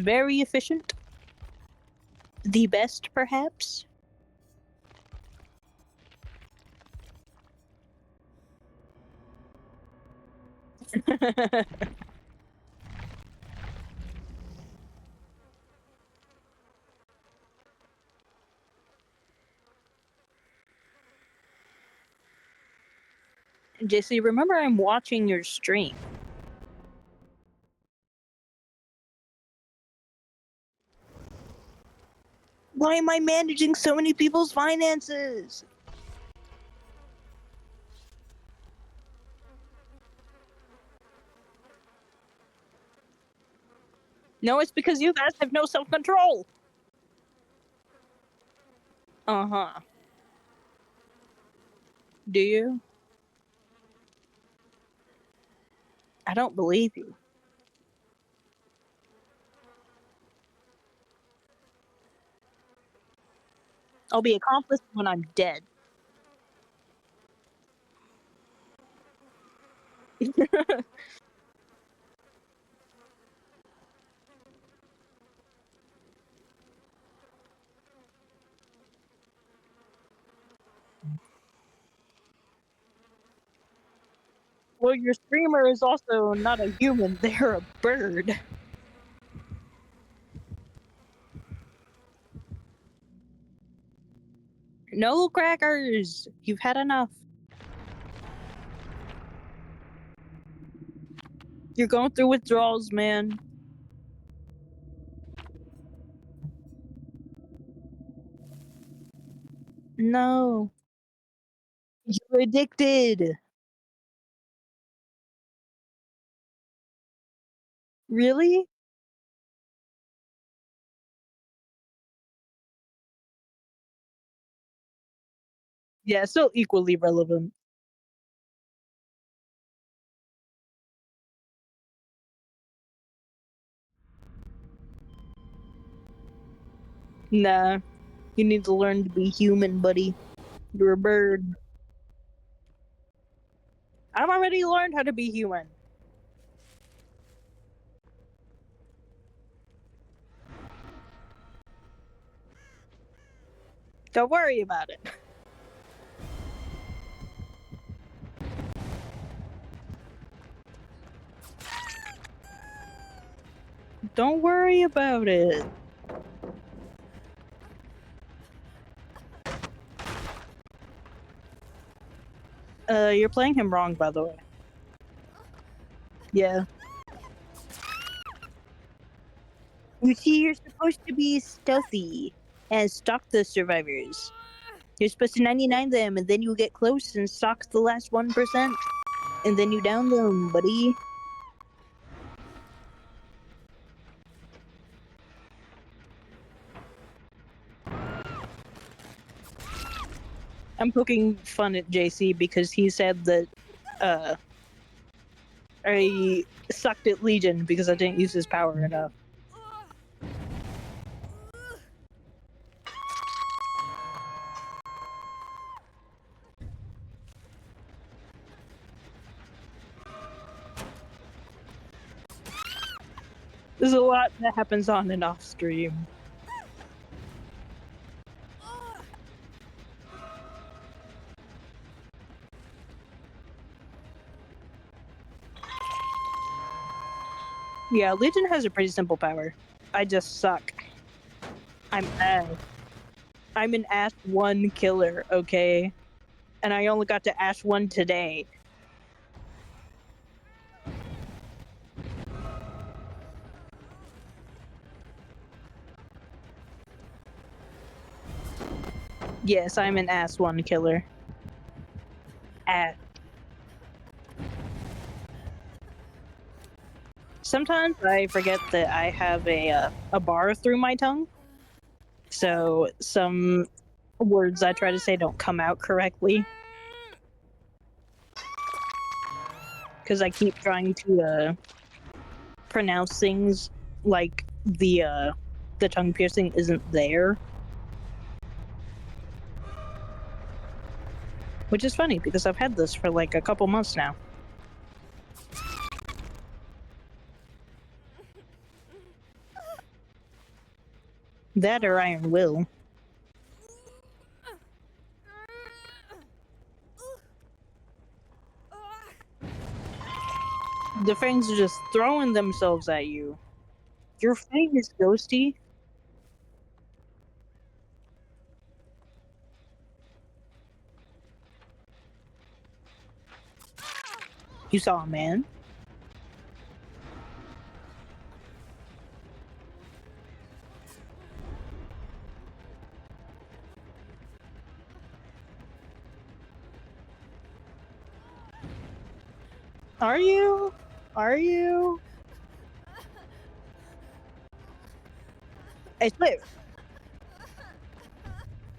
very efficient. The best, perhaps. JC, remember I'm watching your stream. Why am I managing so many people's finances? No, it's because you guys have no self-control. Uh-huh. Do you? I don't believe you. I'll be accomplice when I'm dead. Well, your streamer is also not a human, they're a bird. No crackers! You've had enough. You're going through withdrawals, man. No. You're addicted. Really? Yeah, still equally relevant. Nah. You need to learn to be human, buddy. You're a bird. I've already learned how to be human. Don't worry about it. Don't worry about it. You're playing him wrong, by the way. Yeah. You see, you're supposed to be stealthy and stalk the survivors. You're supposed to 99 them, and then you get close and stalk the last 1%, and then you down them, buddy. I'm poking fun at JC because he said that, I sucked at Legion because I didn't use his power enough. There's a lot that happens on and off stream. Yeah, Legion has a pretty simple power. I just suck. I'm ass. I'm an Ash 1 killer, okay? And I only got to Ash 1 today. Yes, I'm an Ash 1 killer. Ash. Sometimes I forget that I have a bar through my tongue. So some words I try to say don't come out correctly. Because I keep trying to pronounce things like the tongue piercing isn't there. Which is funny because I've had this for like a couple months now. That or Iron Will. The fangs are just throwing themselves at you. Your fang is ghosty. You saw a man. Are you? Are you? Hey, Split.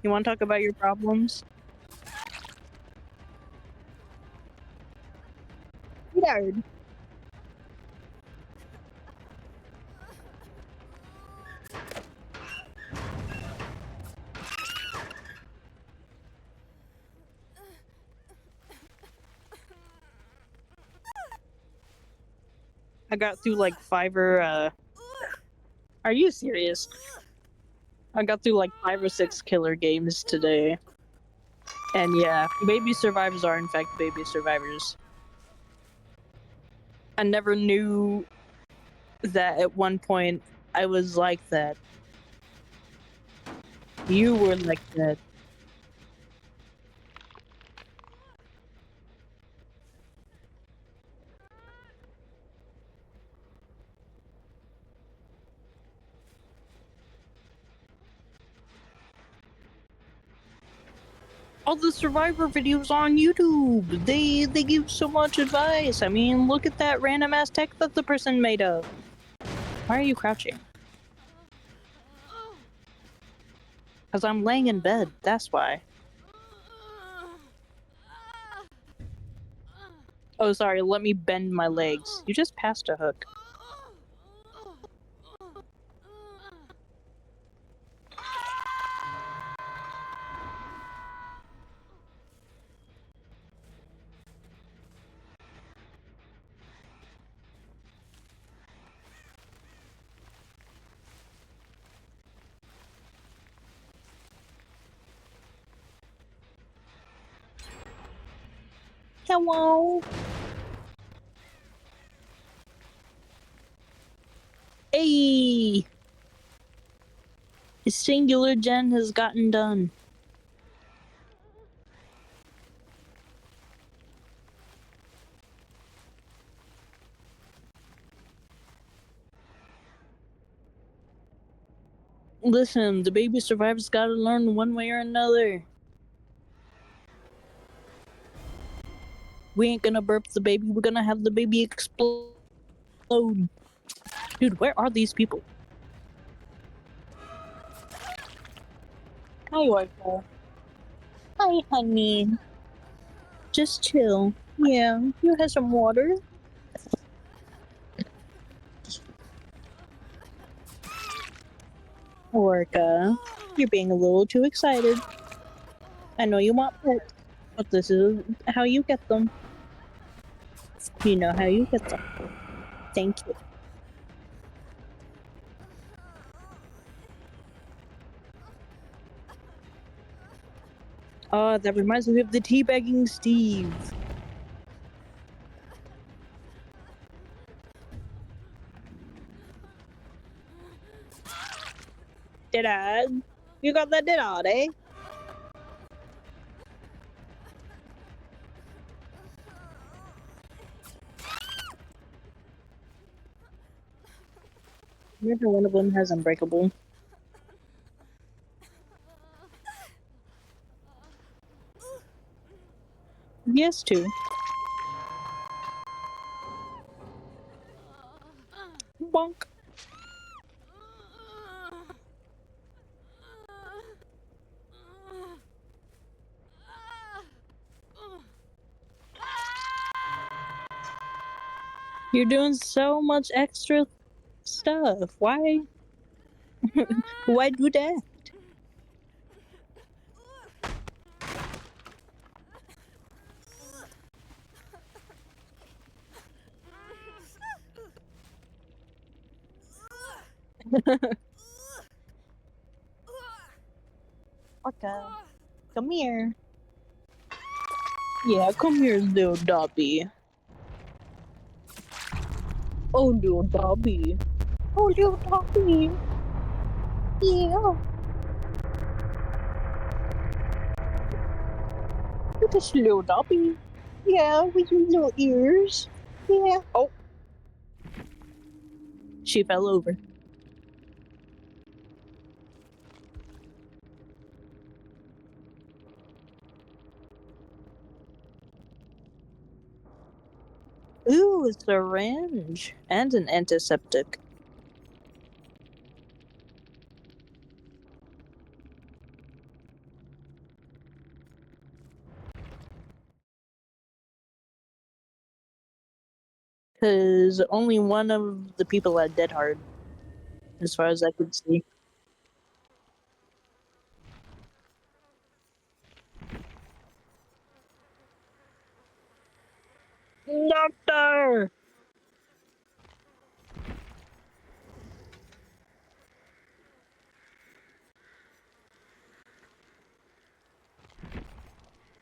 You want to talk about your problems? Sweetheart. I got through like Are you serious? I got through like 5 or 6 killer games today. And yeah, baby survivors are in fact baby survivors. I never knew that at one point I was like that. You were like that. All the survivor videos on YouTube, they give so much advice. I mean, look at that random ass tech that the person made up. Why are you crouching? Because I'm laying in bed, that's why. Oh, sorry, let me bend my legs. You just passed a hook. Hello. Hey! The singular gen has gotten done. Listen, the baby survivors gotta learn one way or another. We ain't gonna burp the baby, we're gonna have the baby explode. Dude, where are these people? Hi, Orca. Hi, honey. Just chill. Yeah, you have some water? Orca, you're being a little too excited. I know you want pets, but this is how you get them. You know how you get them. Thank you. Oh, that reminds me of the teabagging Steve. Did I? You got that did I, eh? Maybe one of them has Unbreakable. Yes, too. Bonk. You're doing so much extra stuff. Why? Why do that? Okay. Come here. Yeah, come here, little Dobby. Oh, little Dobby. Oh, little Dobby. Yeah. Look at little Dobby. Yeah, with your little ears. Yeah. Oh, she fell over. Ooh, a syringe and an antiseptic. Because only one of the people had dead hard, as far as I could see. Doctor!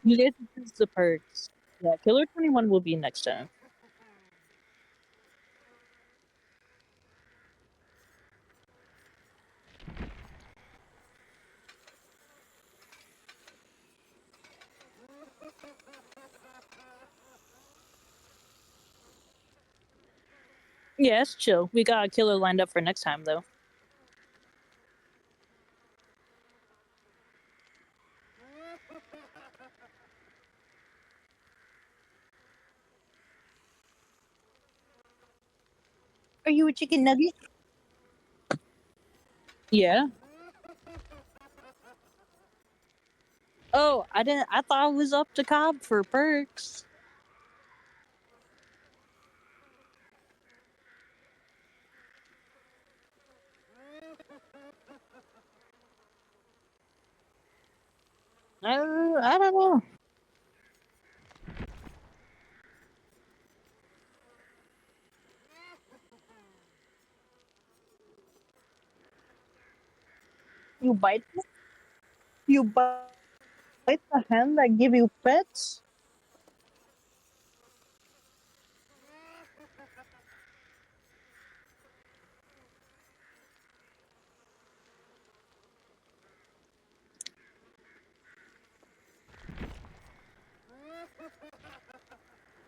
You get to choose the perks. Yeah, Killer 21 will be next time. Yeah, it's chill. We got a killer lined up for next time, though. Are you a chicken nugget? Yeah. Oh, I didn't. I thought it was up to Cobb for perks. I don't know. You bite? You bite the hand that give you pets?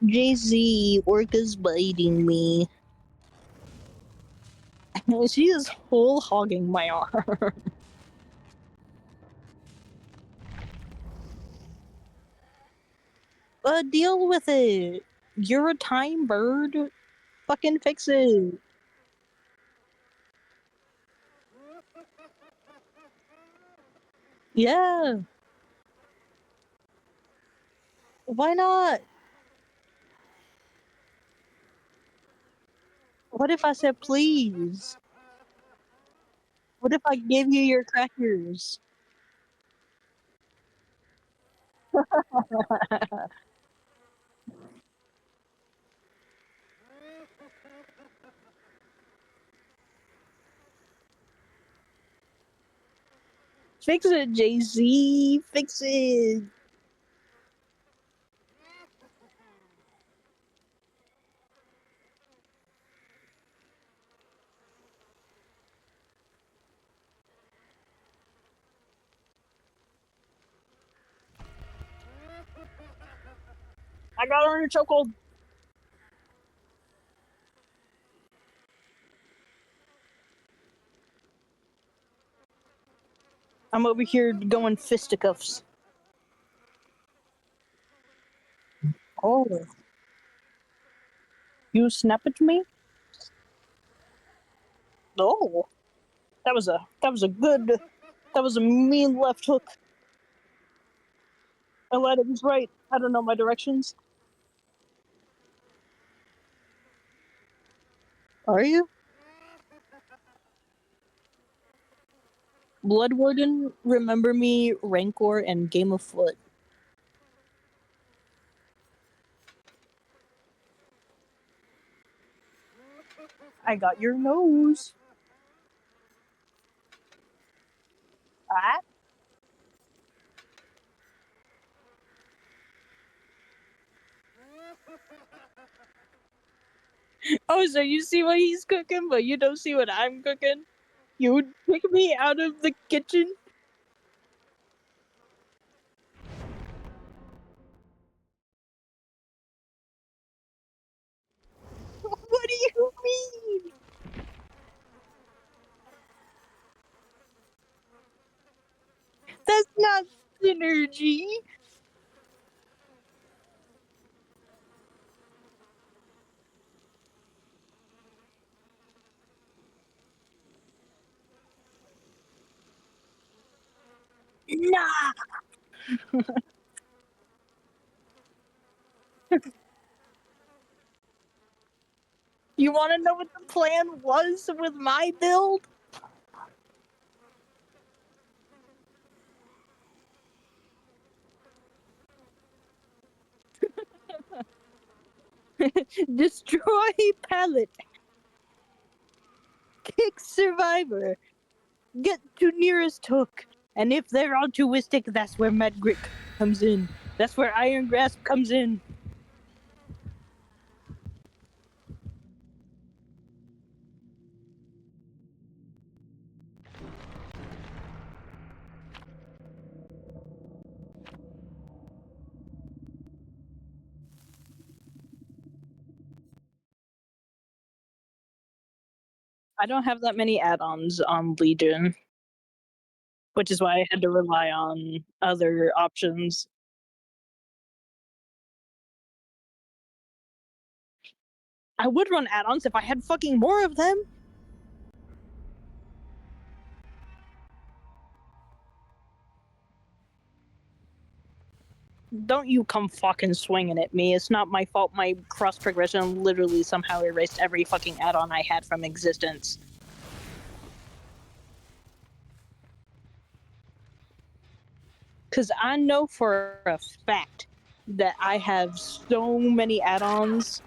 JZ, Orca's biting me. She is whole hogging my arm. Deal with it. You're a time bird. Fucking fix it. Yeah. Why not? What if I said please? What if I gave you your crackers? Fix it, Jay-Z. Fix it. I got her in a chokehold. I'm over here going fisticuffs. Oh. You snap at me? Oh. That was a good, that was a mean left hook. I lied, it was right. I don't know my directions. Are you? Blood Warden, Remember Me, Rancor, and Game of Foot. I got your nose. Ah? Oh, so you see what he's cooking, but you don't see what I'm cooking? You would kick me out of the kitchen? What do you mean? That's not synergy. Nah. You want to know what the plan was with my build? Destroy pallet. Kick survivor. Get to nearest hook. And if they're altruistic, that's where Mad Grit comes in. That's where Iron Grasp comes in. I don't have that many add-ons on Legion, which is why I had to rely on other options. I would run add-ons if I had fucking more of them. Don't you come fucking swinging at me. It's not my fault my cross progression literally somehow erased every fucking add-on I had from existence. Because I know for a fact that I have so many add-ons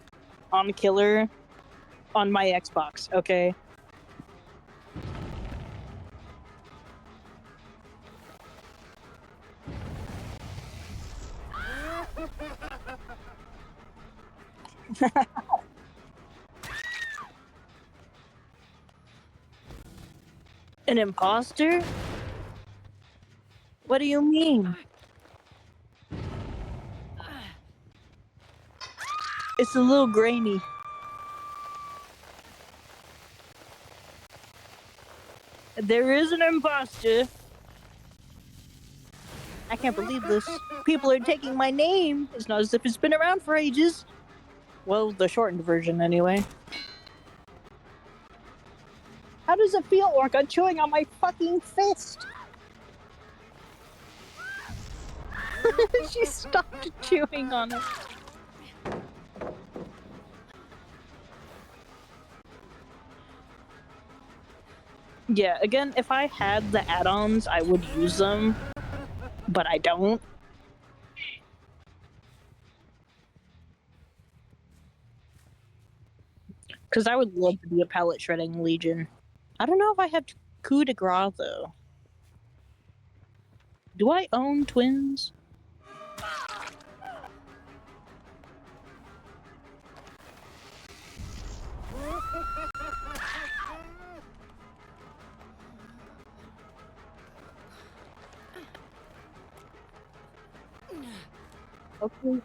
on Killer on my Xbox, okay? An imposter? What do you mean? It's a little grainy. There is an imposter. I can't believe this. People are taking my name. It's not as if it's been around for ages. Well, the shortened version, anyway. How does it feel, Orca, chewing on my fucking fist? She stopped chewing on it. Yeah, again, if I had the add-ons, I would use them, but I don't. Because I would love to be a pallet shredding legion. I don't know if I have coup de grace, though. Do I own twins? Okay.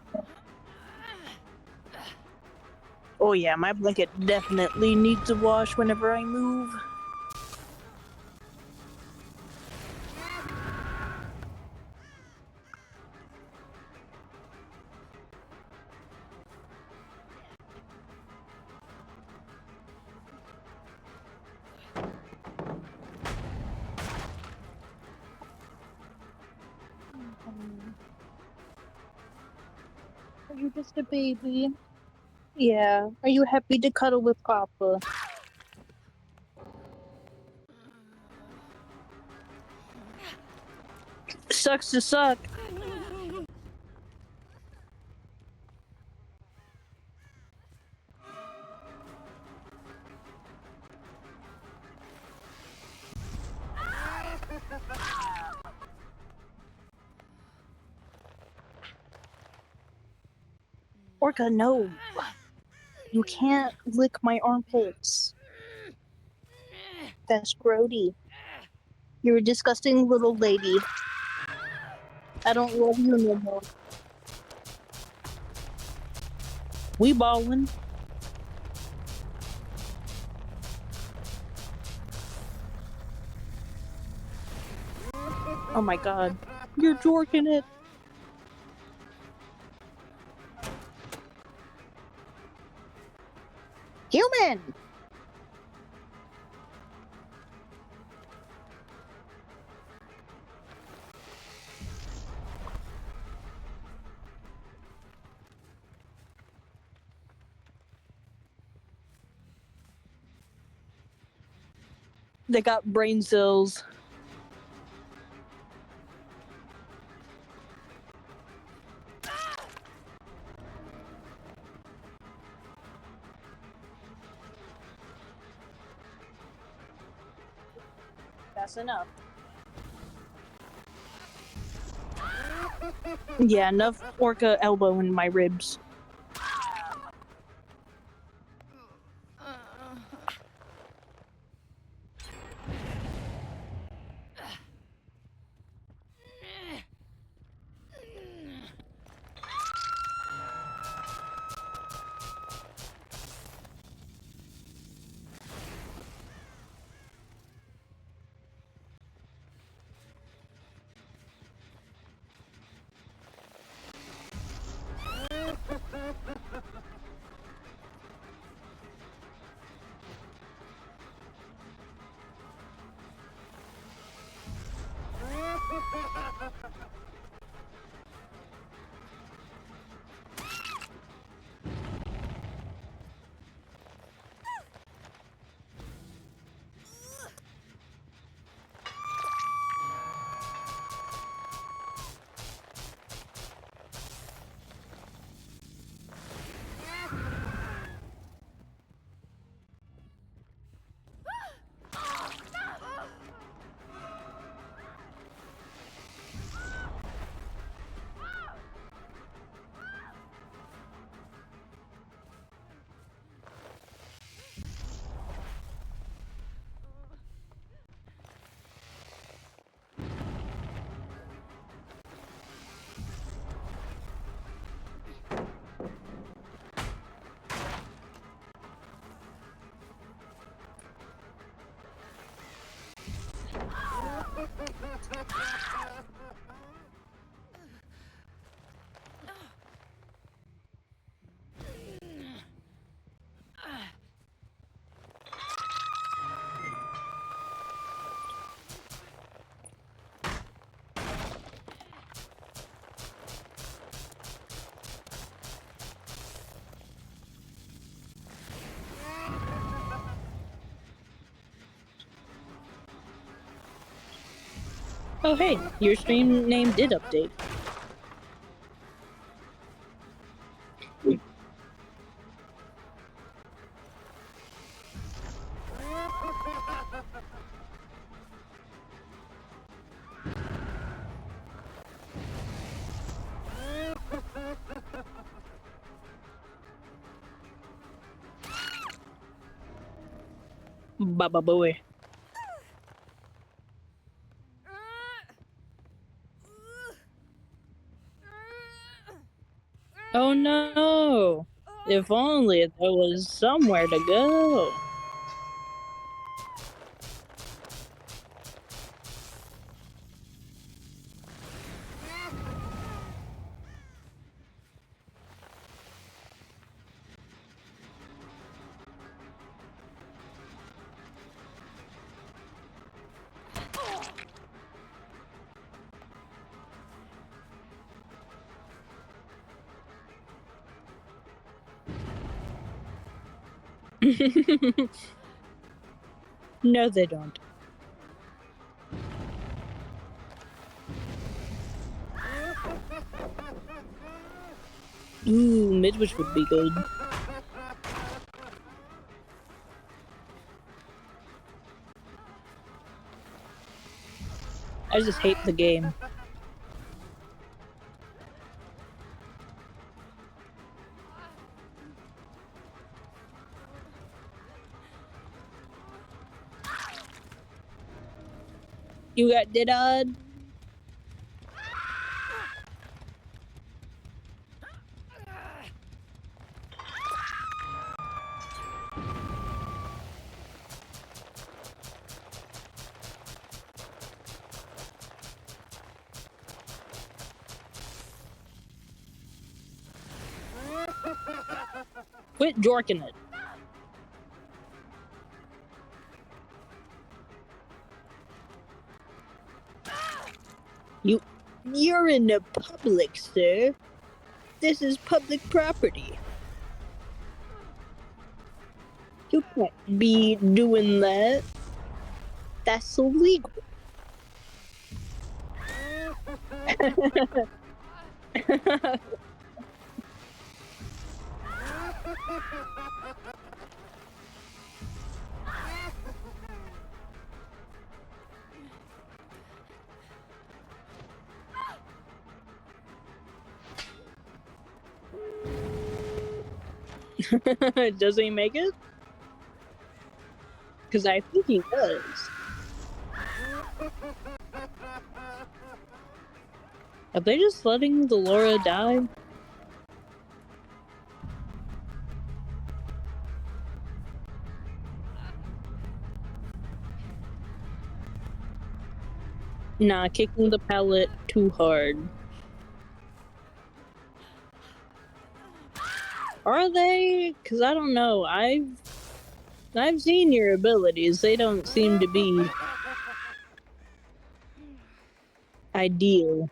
Oh yeah, my blanket definitely needs a wash whenever I move. Are you just a baby? Yeah. Are you happy to cuddle with Papa? Sucks to suck. Orca, no. You can't lick my armpits. That's grody. You're a disgusting little lady. I don't love you no more. We ballin'. Oh my god. You're jorking it. Human! They got brain cells. That's enough. Yeah, enough orca elbow in my ribs. Oh hey, your stream name did update. Baba boy. Oh no! If only there was somewhere to go. No, they don't. Ooh, Midwich would be good. I just hate the game. You got did. Quit jorking it. You're in the public, sir. This is public property. You can't be doing that. That's illegal. Does he make it? Because I think he does. Are they just letting the Laura die? Nah, kicking the pallet too hard. Are they? Because I don't know. I've seen your abilities. They don't seem to be ideal.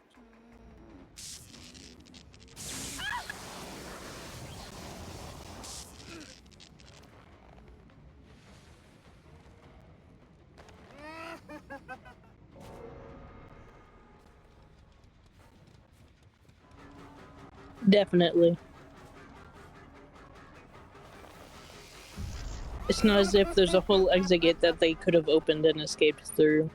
Definitely. It's not as if there's a whole exit gate that they could have opened and escaped through.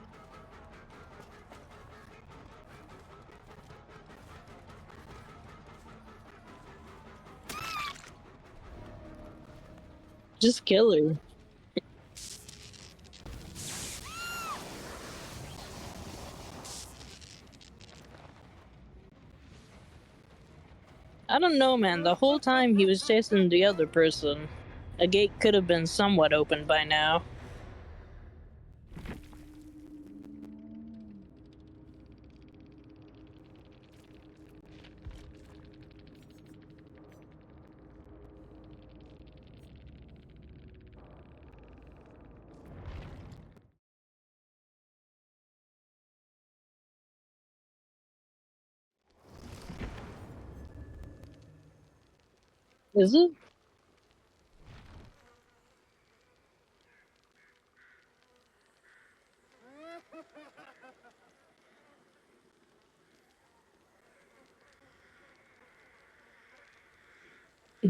Just kill her. I don't know, man. The whole time he was chasing the other person. A gate could have been somewhat open by now. Is it?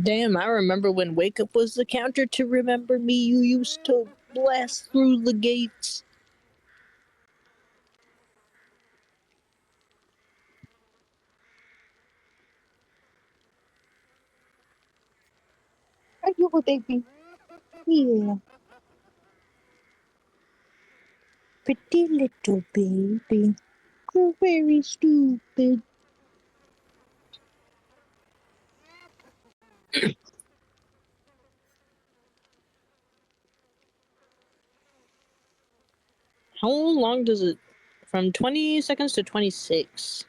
Damn, I remember when Wake Up was the counter to Remember Me. You used to blast through the gates. Are you a baby? Yeah. Pretty little baby. You're very stupid. How long does it? From 20 seconds to 26.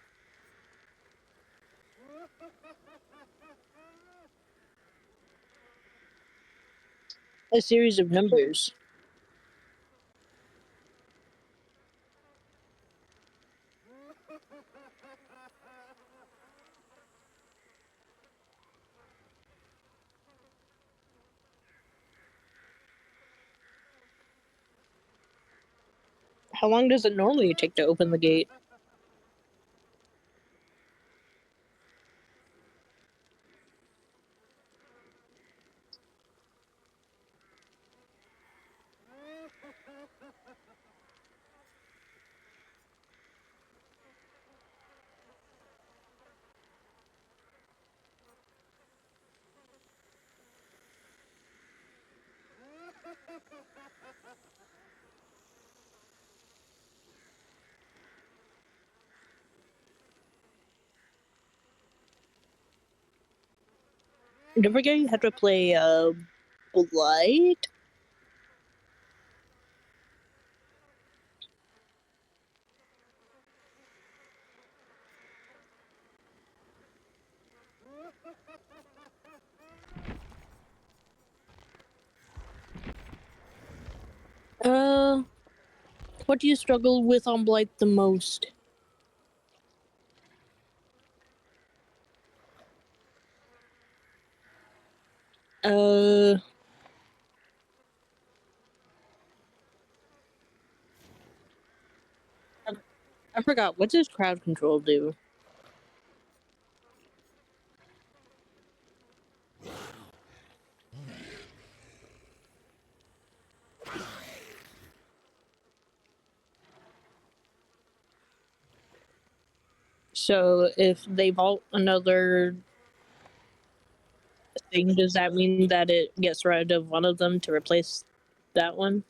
A series of numbers. How long does it normally take to open the gate? Don't forget you have to play Blight. Uh, what do you struggle with on Blight the most? Uh, I forgot. What does crowd control do? So if they vault another thing, does that mean that it gets rid of one of them to replace that one?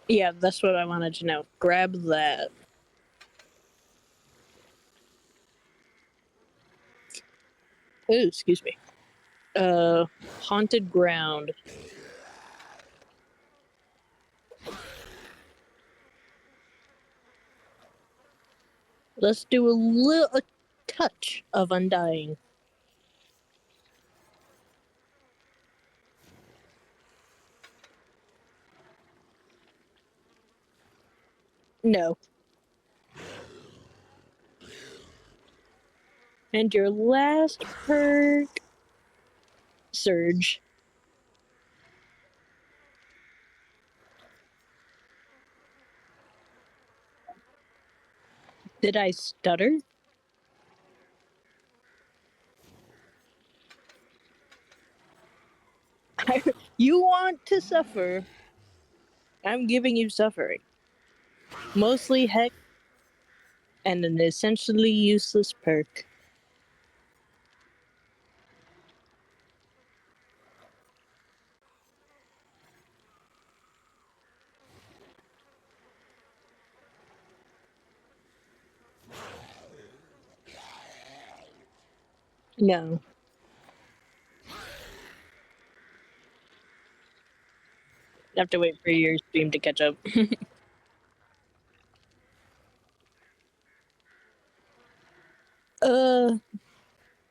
Yeah, that's what I wanted to know. Grab that. Oh, excuse me. Haunted ground. Let's do a touch of undying. No. And your last perk, surge. Did I stutter? You want to suffer. I'm giving you suffering. Mostly heck and an essentially useless perk. No. I have to wait for your stream to catch up. uh,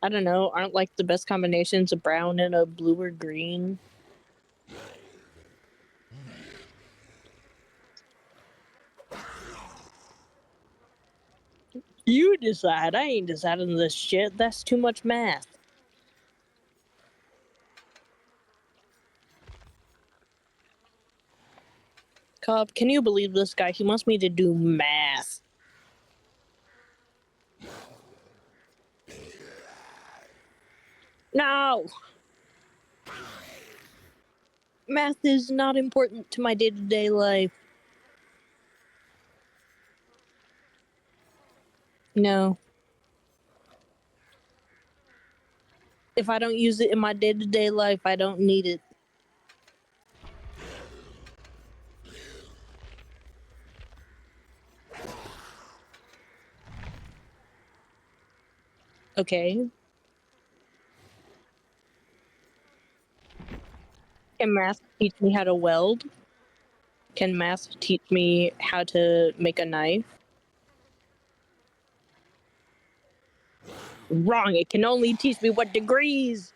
I don't know. Aren't like the best combinations a brown and a blue or green? You decide. I ain't deciding this shit. That's too much math. cop. Can you believe this guy? He wants me to do math. No! Math is not important to my day-to-day life. No. If I don't use it in my day-to-day life, I don't need it. Okay. Can math teach me how to weld? Can math teach me how to make a knife? Wrong. It can only teach me what degrees.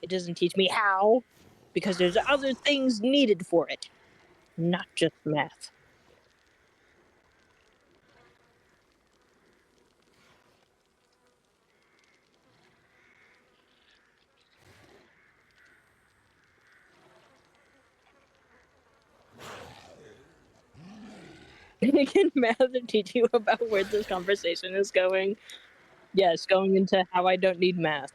It doesn't teach me how, because there's other things needed for it, not just math. Can math teach you about where this conversation is going? Yes, going into how I don't need math.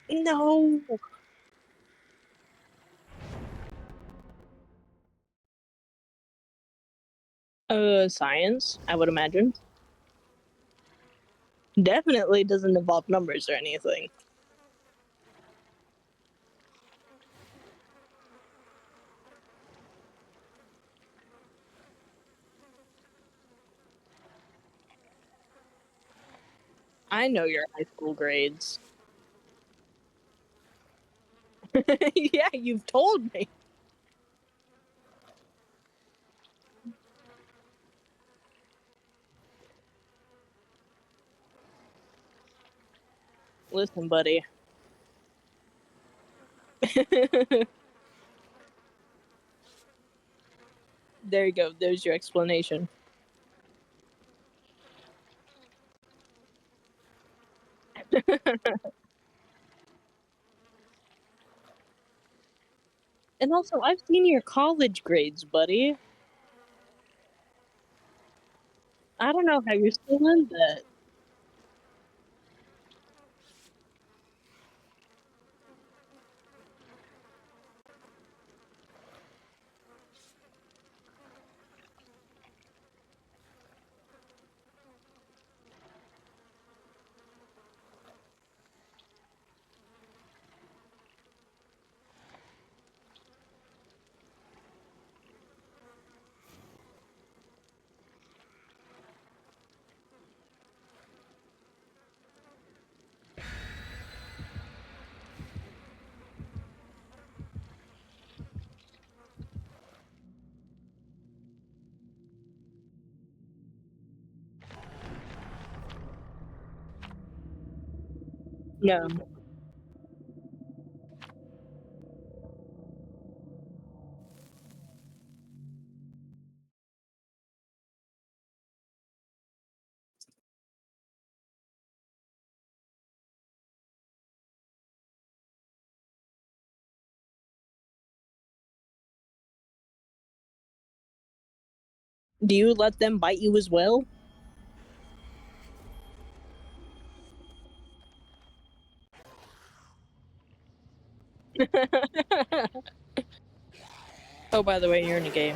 No. Science, I would imagine. Definitely doesn't involve numbers or anything. I know your high school grades. Yeah, you've told me. Listen, buddy. There you go. There's your explanation. And also, I've seen your college grades, buddy. I don't know how you're still in that. No. Do you let them bite you as well? Oh, by the way, you're in a game.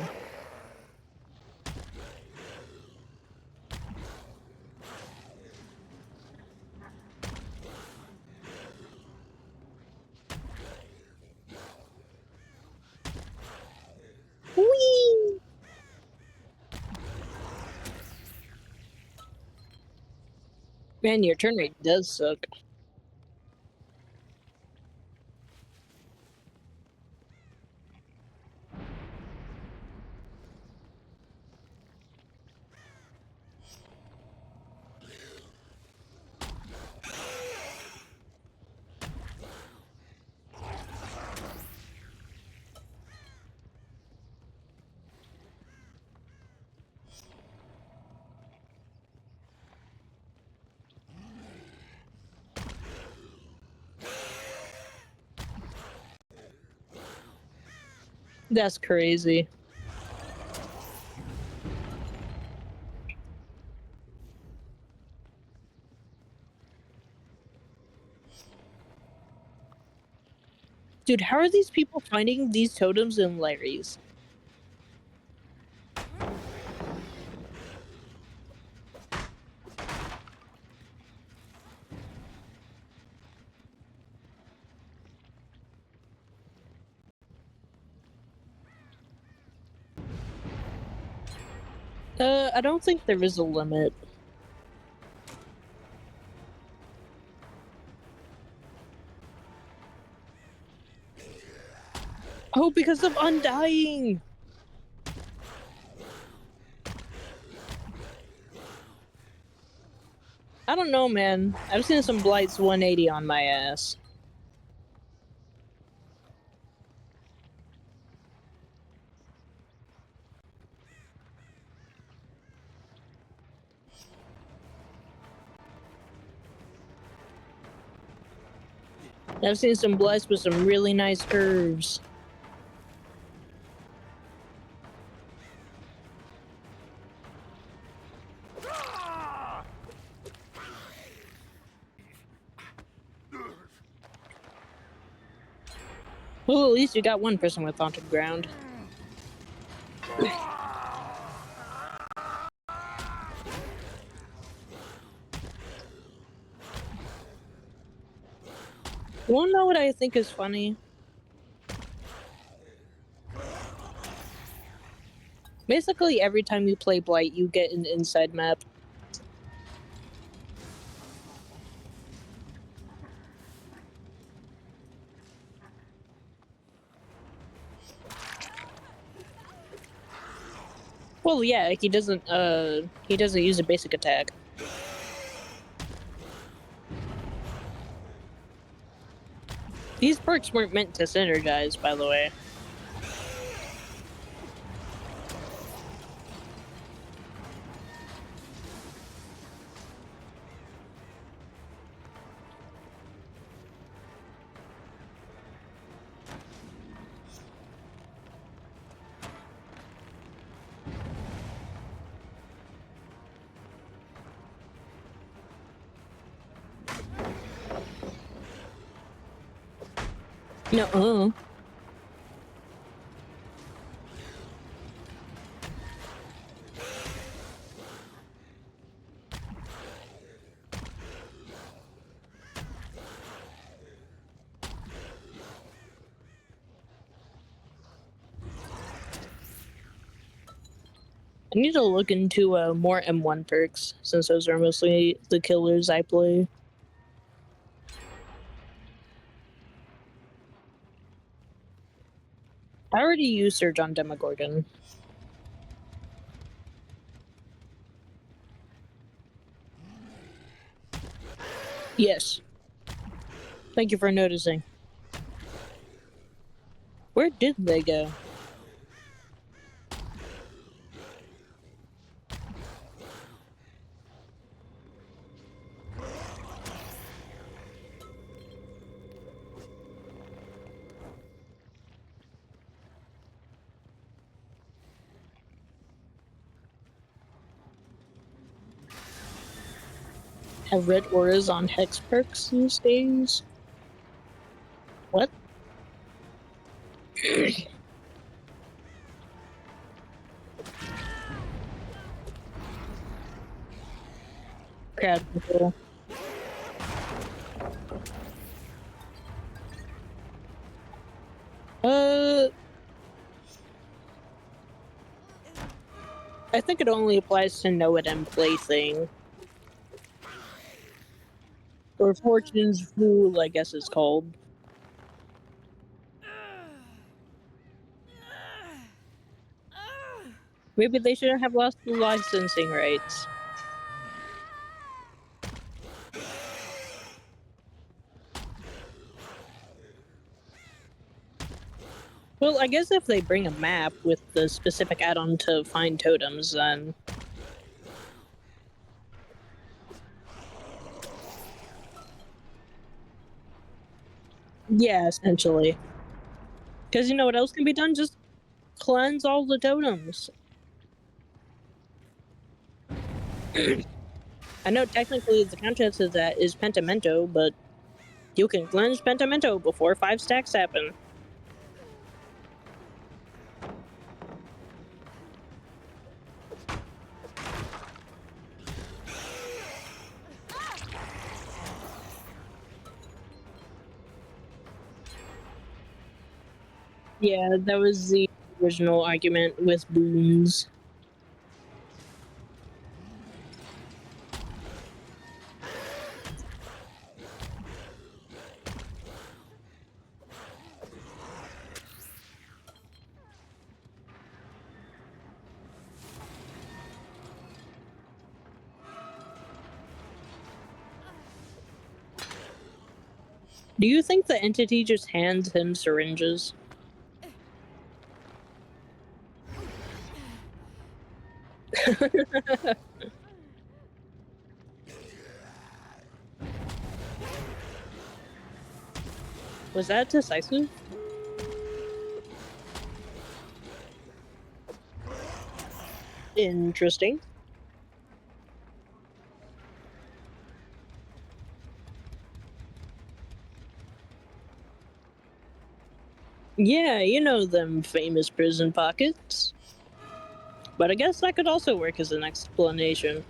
Whee! Man, your turn rate does suck. That's crazy. Dude, how are these people finding these totems in Larry's? I don't think there is a limit. Oh, because of Undying! I don't know, man. I've seen some Blights 180 on my ass. I've seen some Blights with some really nice curves. Well, at least you got one person with Haunted Ground. You wanna know what I think is funny? Basically, every time you play Blight, you get an inside map. Well, yeah, he doesn't use a basic attack. These perks weren't meant to synergize, by the way. No, I need to look into more M1 perks, since those are mostly the killers I play. I already used Surge on Demogorgon. Yes. Thank you for noticing. Where did they go? Have red auras on hex perks these days? What? Crowd control. I think it only applies to Know It and Plaything. Or Fortune's Fool, I guess it's called. Maybe they shouldn't have lost the licensing rights. Well, I guess if they bring a map with the specific add-on to find totems, then... yeah, essentially. Because you know what else can be done? Just cleanse all the totems. I know technically the counter to that is Pentimento, but you can cleanse Pentimento before 5 stacks happen. Yeah, that was the original argument with boons. Do you think the entity just hands him syringes? Was that decisive? Interesting. Yeah, you know them famous prison pockets. But I guess that could also work as an explanation.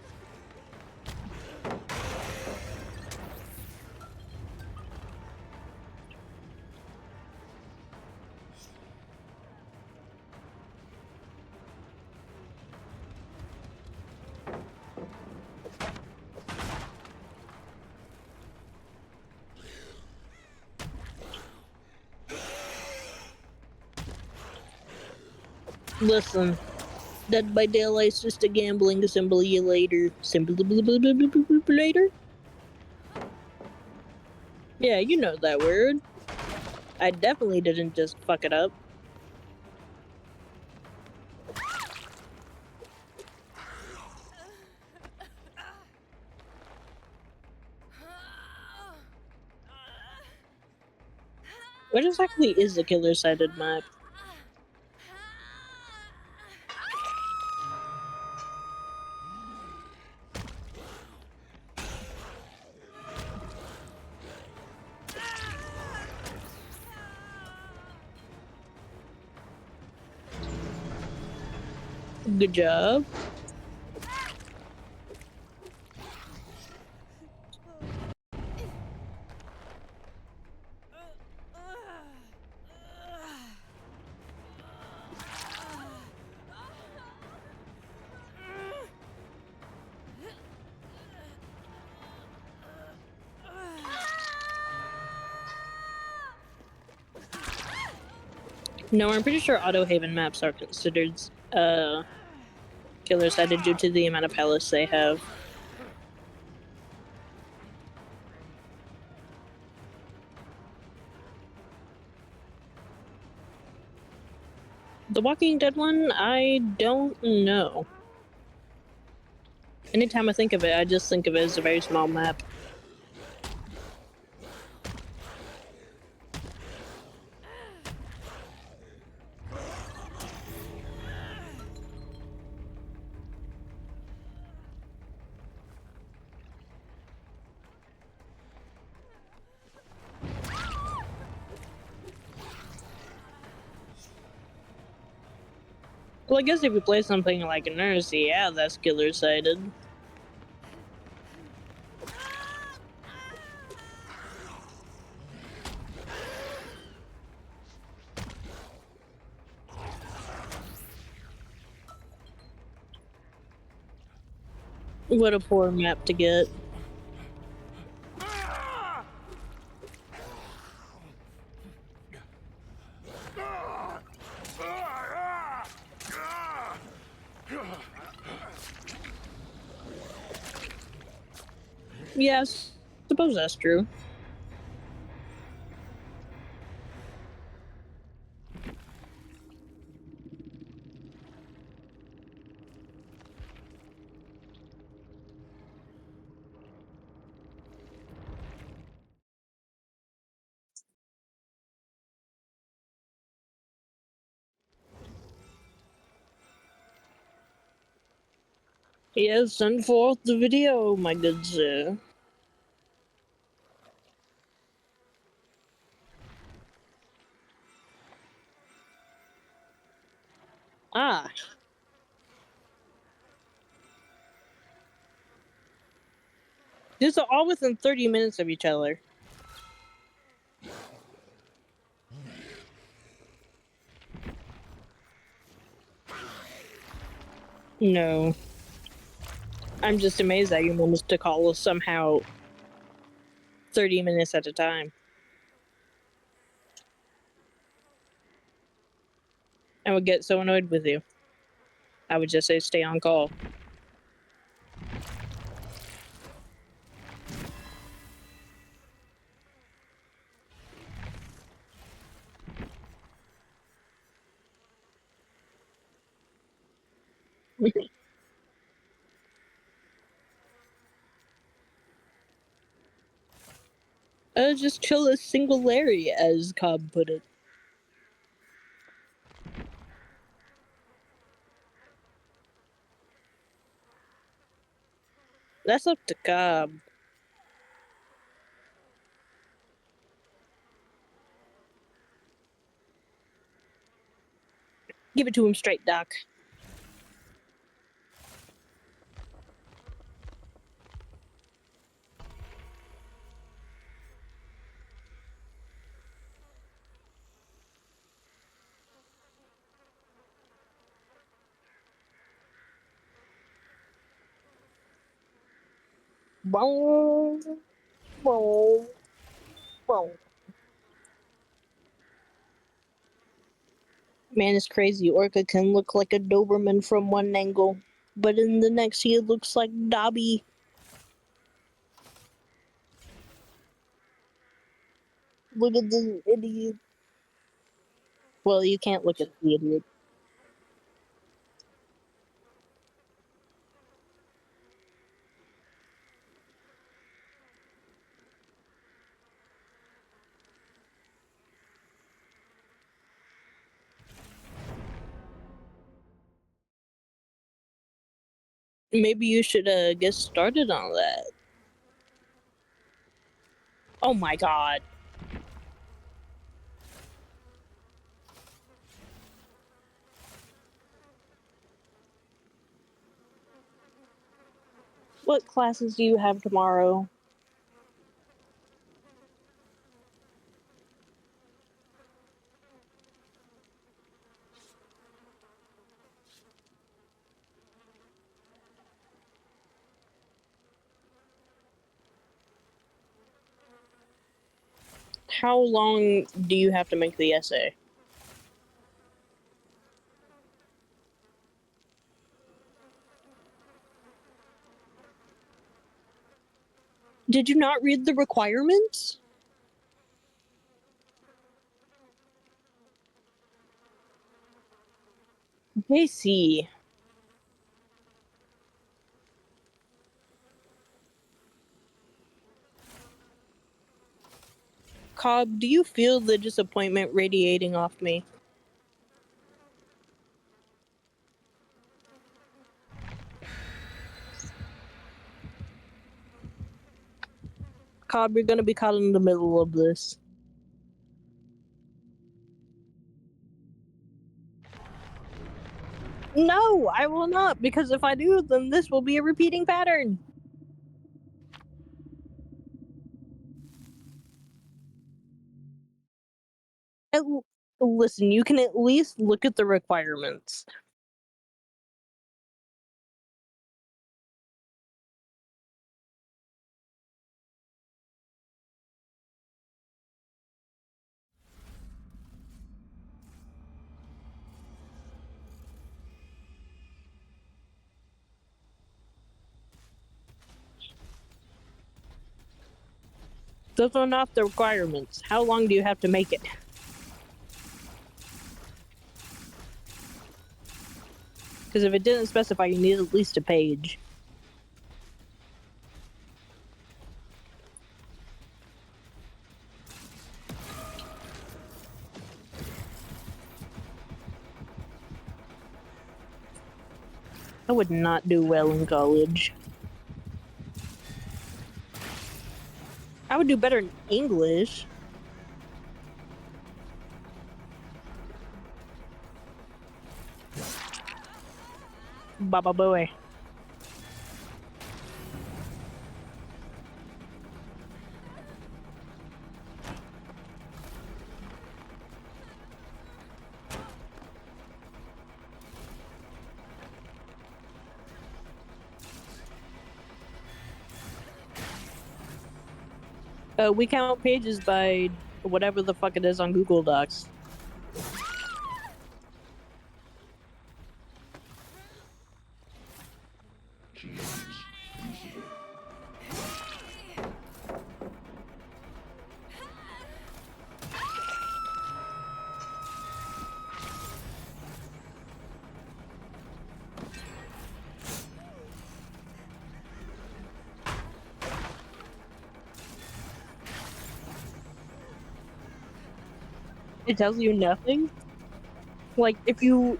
Listen, Dead by Daylight's just a gambling simulator. Simulator? Yeah, you know that word. I definitely didn't just fuck it up. What exactly is the killer-sided map? Good job. No, I'm pretty sure Auto-Haven maps are considered killer-sided due to the amount of palace they have. The Walking Dead one, I don't know. Anytime I think of it, I just think of it as a very small map. Well, I guess if you play something like a nurse, yeah, that's killer-sided. What a poor map to get. Yes, suppose that's true. Yes, send forth the video, my good sir. Ah. These are all within 30 minutes of each other. No. I'm just amazed that you managed to call us somehow 30 minutes at a time. I would get so annoyed with you. I would just say stay on call. Just chill as single Larry, as Cobb put it. That's up to Cobb. Give it to him straight, Doc. Boom, boom, boom. Man, it's crazy. Orca can look like a Doberman from one angle, but in the next he looks like Dobby. Look at this idiot. Well, you can't look at the idiot. Maybe you should get started on that. Oh my god. What classes do you have tomorrow? How long do you have to make the essay? Did you not read the requirements? I see. Cobb, do you feel the disappointment radiating off me? Cobb, you're gonna be caught in the middle of this. No, I will not, because if I do, then this will be a repeating pattern. Listen, you can at least look at the requirements. Those are not the requirements. How long do you have to make it? Because if it didn't specify, you need at least a page. I would not do well in college. I would do better in English. Baba boy. We count pages by whatever the fuck it is on Google Docs. It tells you nothing. Like, if you...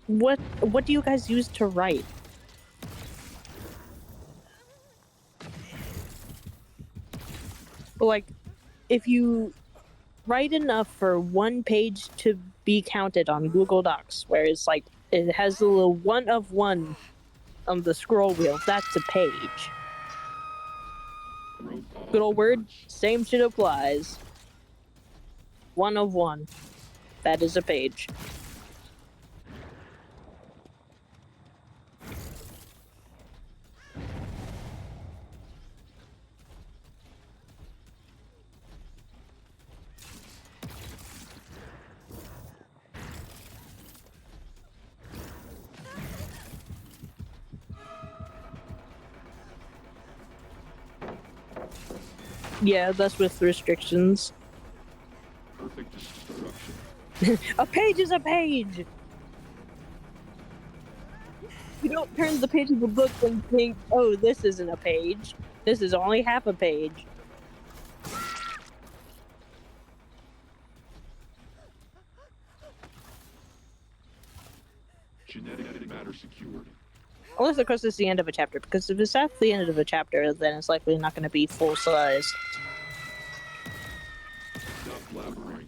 What do you guys use to write? Like, if you write enough for one page to be counted on Google Docs, where it's like, it has a little 1 of 1 on the scroll wheel, that's a page. Good old word, same shit applies. 1 of 1. That is a page. Yeah, that's with restrictions. Perfect destruction. A page is a page! You don't turn the page of the book and think, oh, this isn't a page. This is only half a page. Genetic matter secured. Unless, of course, it's the end of a chapter, because if it's at the end of a chapter, then it's likely not going to be full size. Stop blabbering.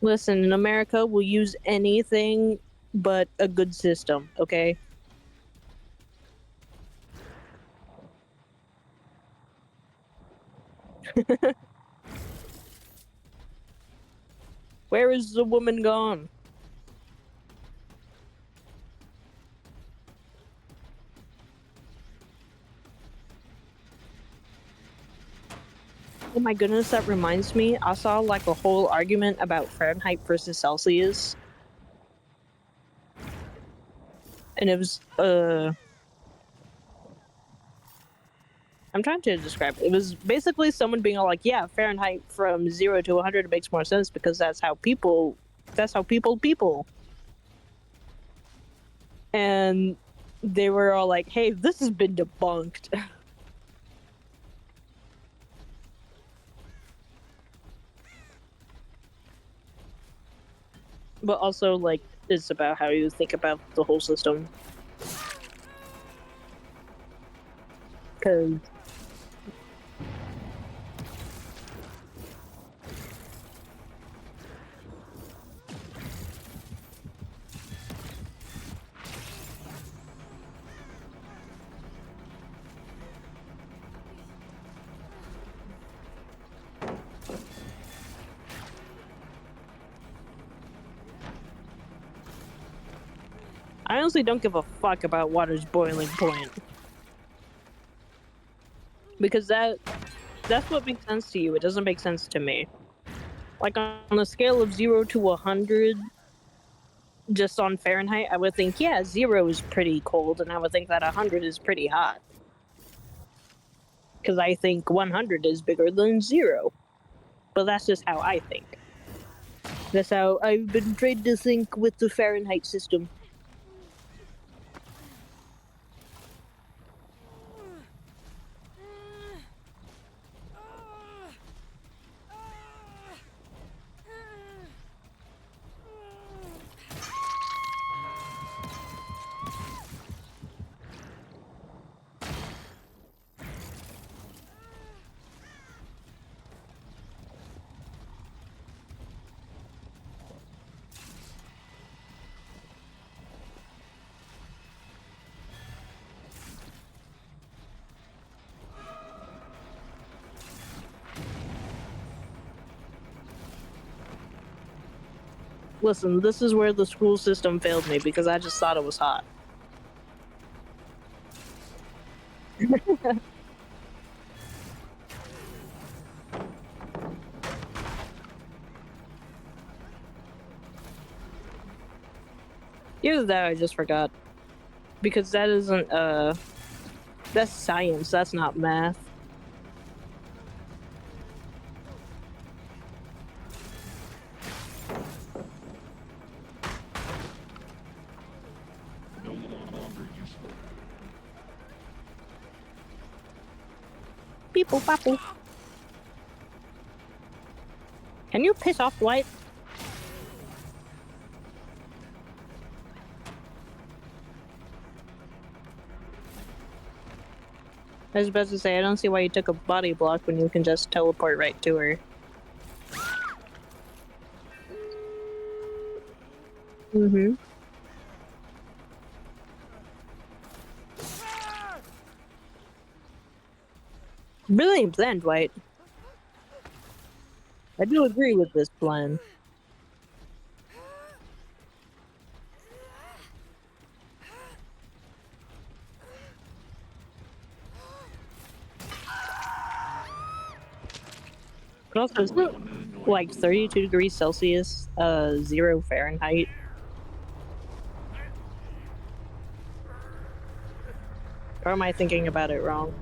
Listen, in America, we'll use anything but a good system, okay? Where is the woman gone? Oh my goodness, that reminds me. I saw like a whole argument about Fahrenheit versus Celsius. And it was, I'm trying to describe it. It was basically someone being all like, yeah, Fahrenheit from 0 to 100 makes more sense because that's how people. And they were all like, hey, this has been debunked. But also, like, it's about how you think about the whole system. Because I honestly don't give a fuck about water's boiling point. Because that's what makes sense to you. It doesn't make sense to me. Like, on a scale of 0 to 100, just on Fahrenheit, I would think, yeah, 0 is pretty cold, and I would think that 100 is pretty hot. Because I think 100 is bigger than 0. But that's just how I think. That's how I've been trained to think with the Fahrenheit system. Listen, this is where the school system failed me because I just thought it was hot. Either that, I just forgot because that isn't that's science. That's not math. No longer useful. People, papu. Can you piss off, Dwight? I was about to say, I don't see why you took a body block when you can just teleport right to her. Mm-hmm. Brilliant plan, Dwight. I do agree with this plan. But also, isn't it like 32 degrees Celsius, 0 Fahrenheit? Or am I thinking about it wrong?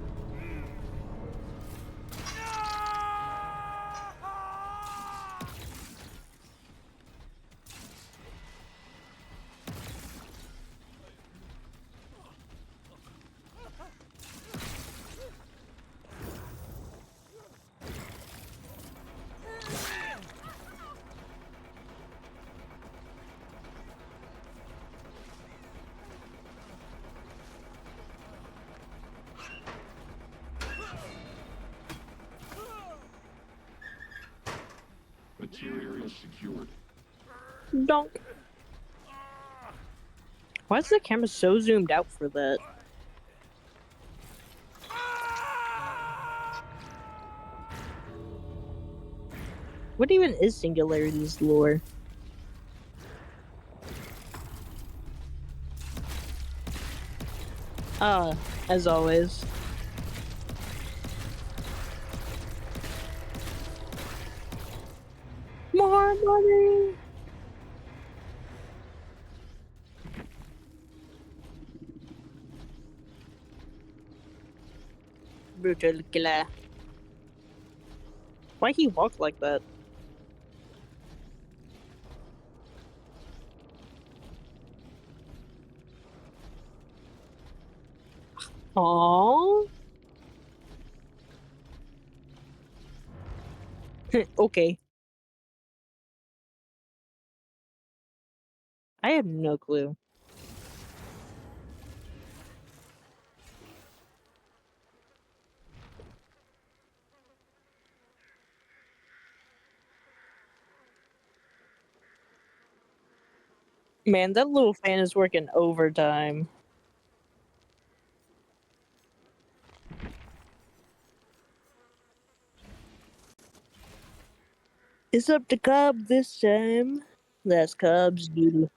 Material secured. Donk. Why is the camera so zoomed out for that? What even is Singularity's lore? As always. More money! Brutal killer. Why he walk like that? Aww. Okay. I have no clue. Man, that little fan is working overtime. It's up to Cobb this time. That's Cobb's duty.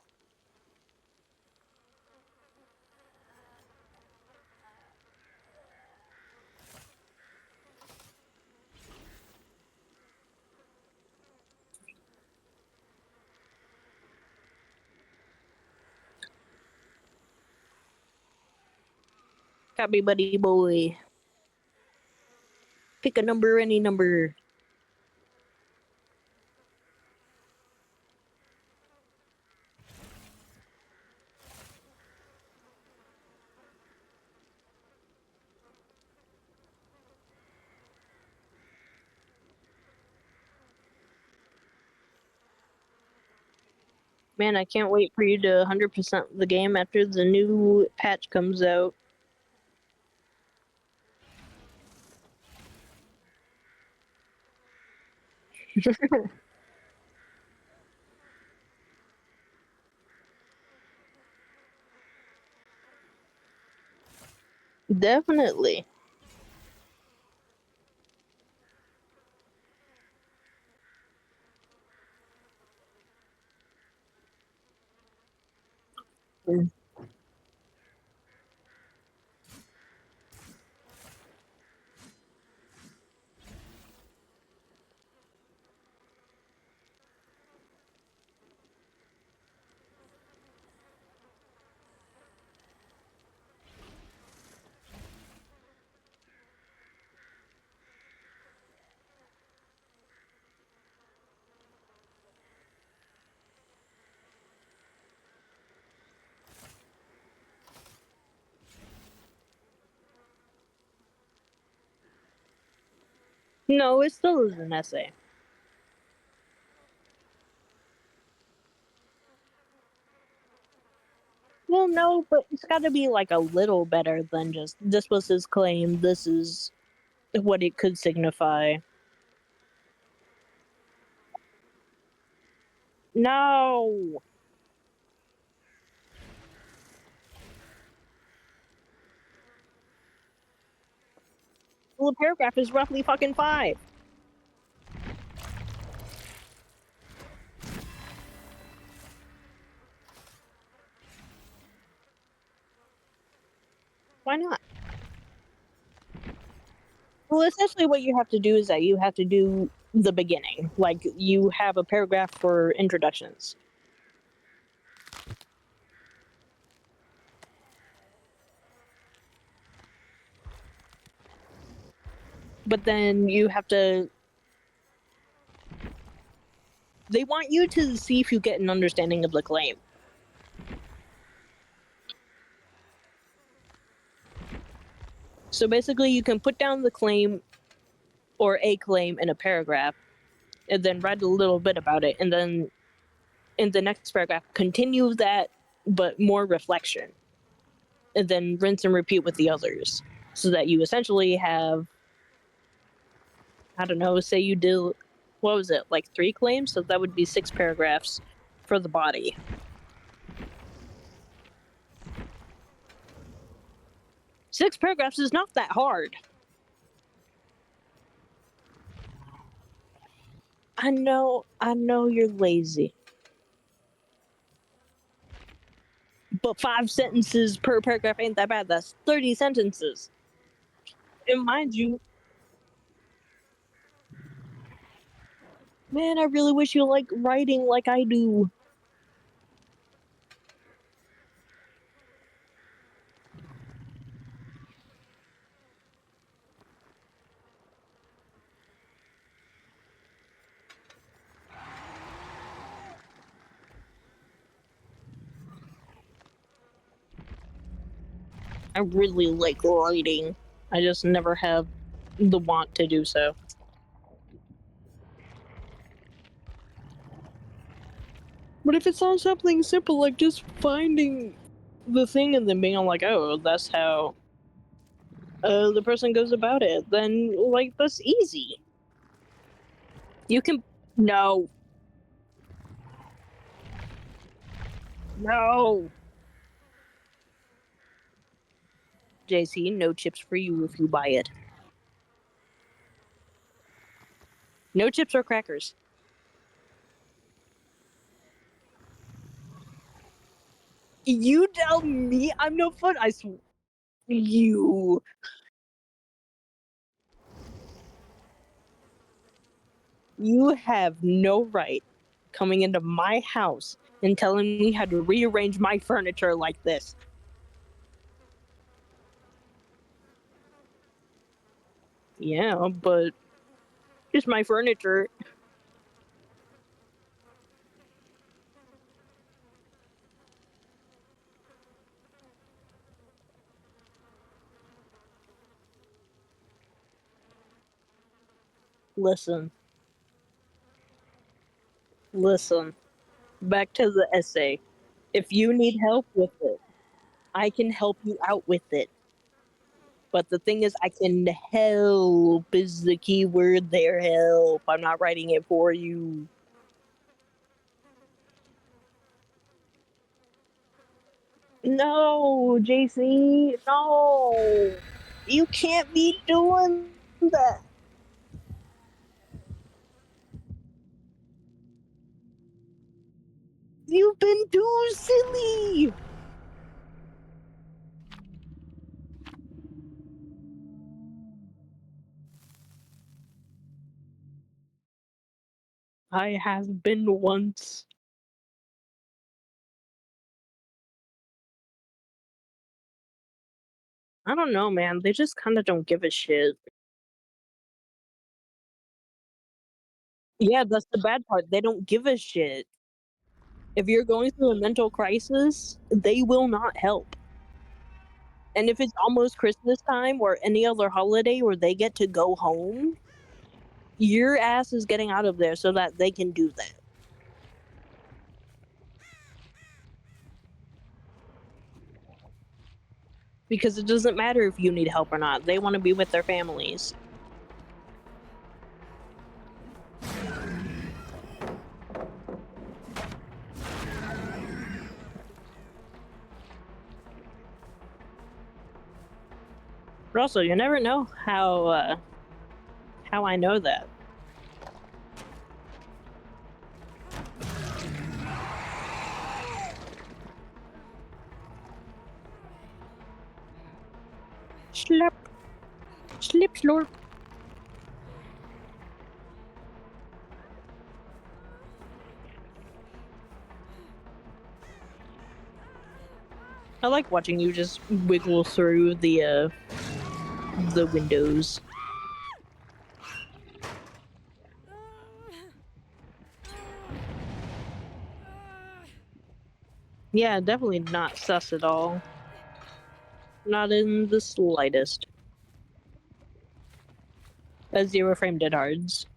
Copy, buddy boy. Pick a number, any number. Man, I can't wait for you to 100% the game after the new patch comes out. Definitely. No, it still is an essay. Well, no, but it's got to be like a little better than just this was his claim, this is what it could signify. No! Well, the paragraph is roughly fucking 5. Why not? Well, essentially, what you have to do is that you have to do the beginning. Like, you have a paragraph for introductions. But then you have to. They want you to see if you get an understanding of the claim. So basically, you can put down the claim or a claim in a paragraph and then write a little bit about it, and then in the next paragraph, continue that but more reflection, and then rinse and repeat with the others so that you essentially have, I don't know, say you do, what was it, like 3 claims? So that would be 6 paragraphs for the body. Six paragraphs is not that hard. I know you're lazy. But 5 sentences per paragraph ain't that bad. That's 30 sentences. And mind you, man, I really wish you like writing like I do. I really like writing. I just never have the want to do so. But if it's on something simple like just finding the thing and then being like, oh, that's how the person goes about it, then like that's easy. You can no, no. JC, no chips for you if you buy it. No chips or crackers. You tell me I'm no fun. I swear. You. You have no right coming into my house and telling me how to rearrange my furniture like this. Yeah, but it's my furniture. Listen, listen. Back to the essay. If you need help with it, I can help you out with it. But the thing is, I can help is the key word there, help. I'm not writing it for you. No, JC, no. You can't be doing that. You've been too silly. I have been once. I don't know, man. They just kind of don't give a shit. Yeah, that's the bad part. They don't give a shit. If you're going through a mental crisis, they will not help. And if it's almost Christmas time or any other holiday where they get to go home, Your ass is getting out of there so that they can do that. Because it doesn't matter if you need help or not. They want to be with their families. But also, you never know how I know that. Slip. Slip, slurp. I like watching you just wiggle through the windows. Yeah, definitely not sus at all. Not in the slightest. A zero frame dead hards.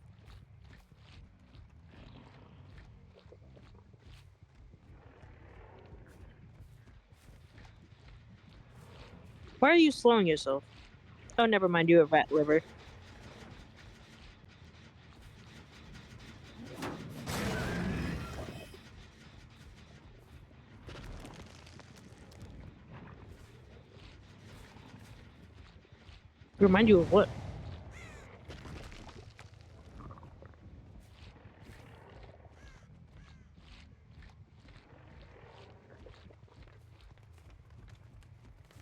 Why are you slowing yourself? Oh, never mind, you have rat liver. Remind you of what?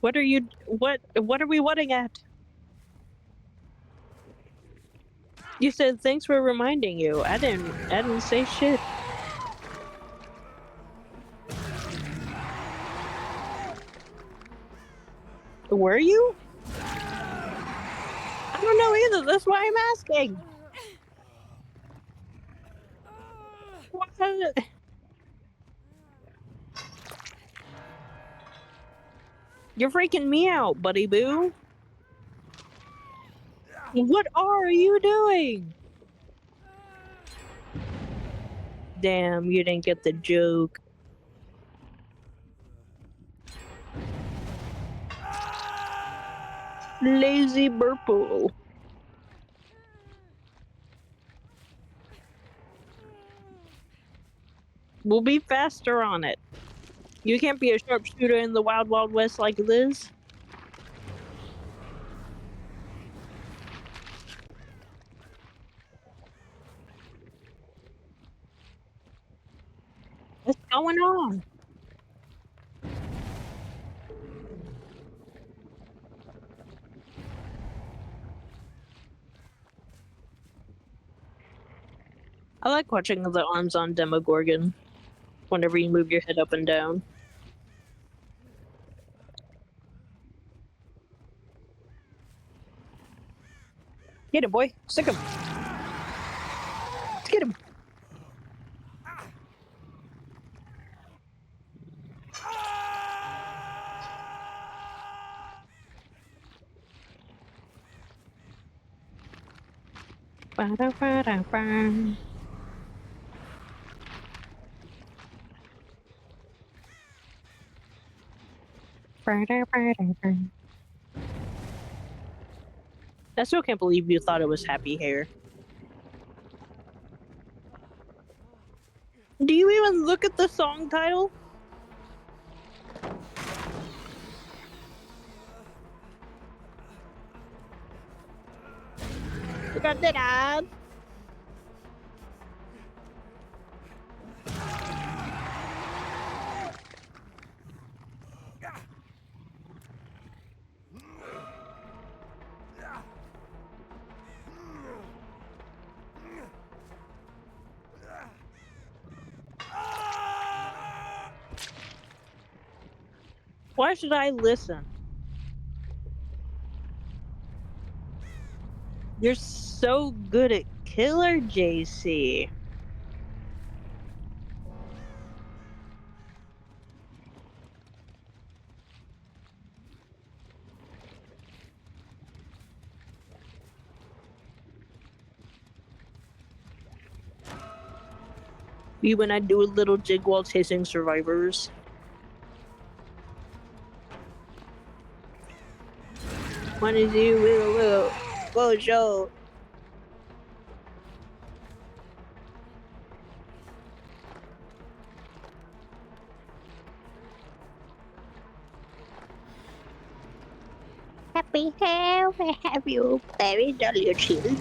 What are you? What are we whatting at? You said thanks for reminding you. I didn't say shit. Were you? I don't know either. That's why I'm asking. What? You're freaking me out, buddy boo. What are you doing? Damn, you didn't get the joke. Lazy Burple. We'll be faster on it. You can't be a sharpshooter in the Wild Wild West like this. What's going on? I like watching the arms on Demogorgon whenever you move your head up and down. Get him, boy. Stick him. Get him. Ba-da-ba-da-ba. Ba-da-ba-da-ba. I still can't believe you thought it was happy hair. Do you even look at the song title? You got that ad? Why should I listen? You're so good at Killer JC. Me when I do a little jig while chasing survivors. One is you, wiggle, wiggle. Whoa, show. Happy have you buried all your children?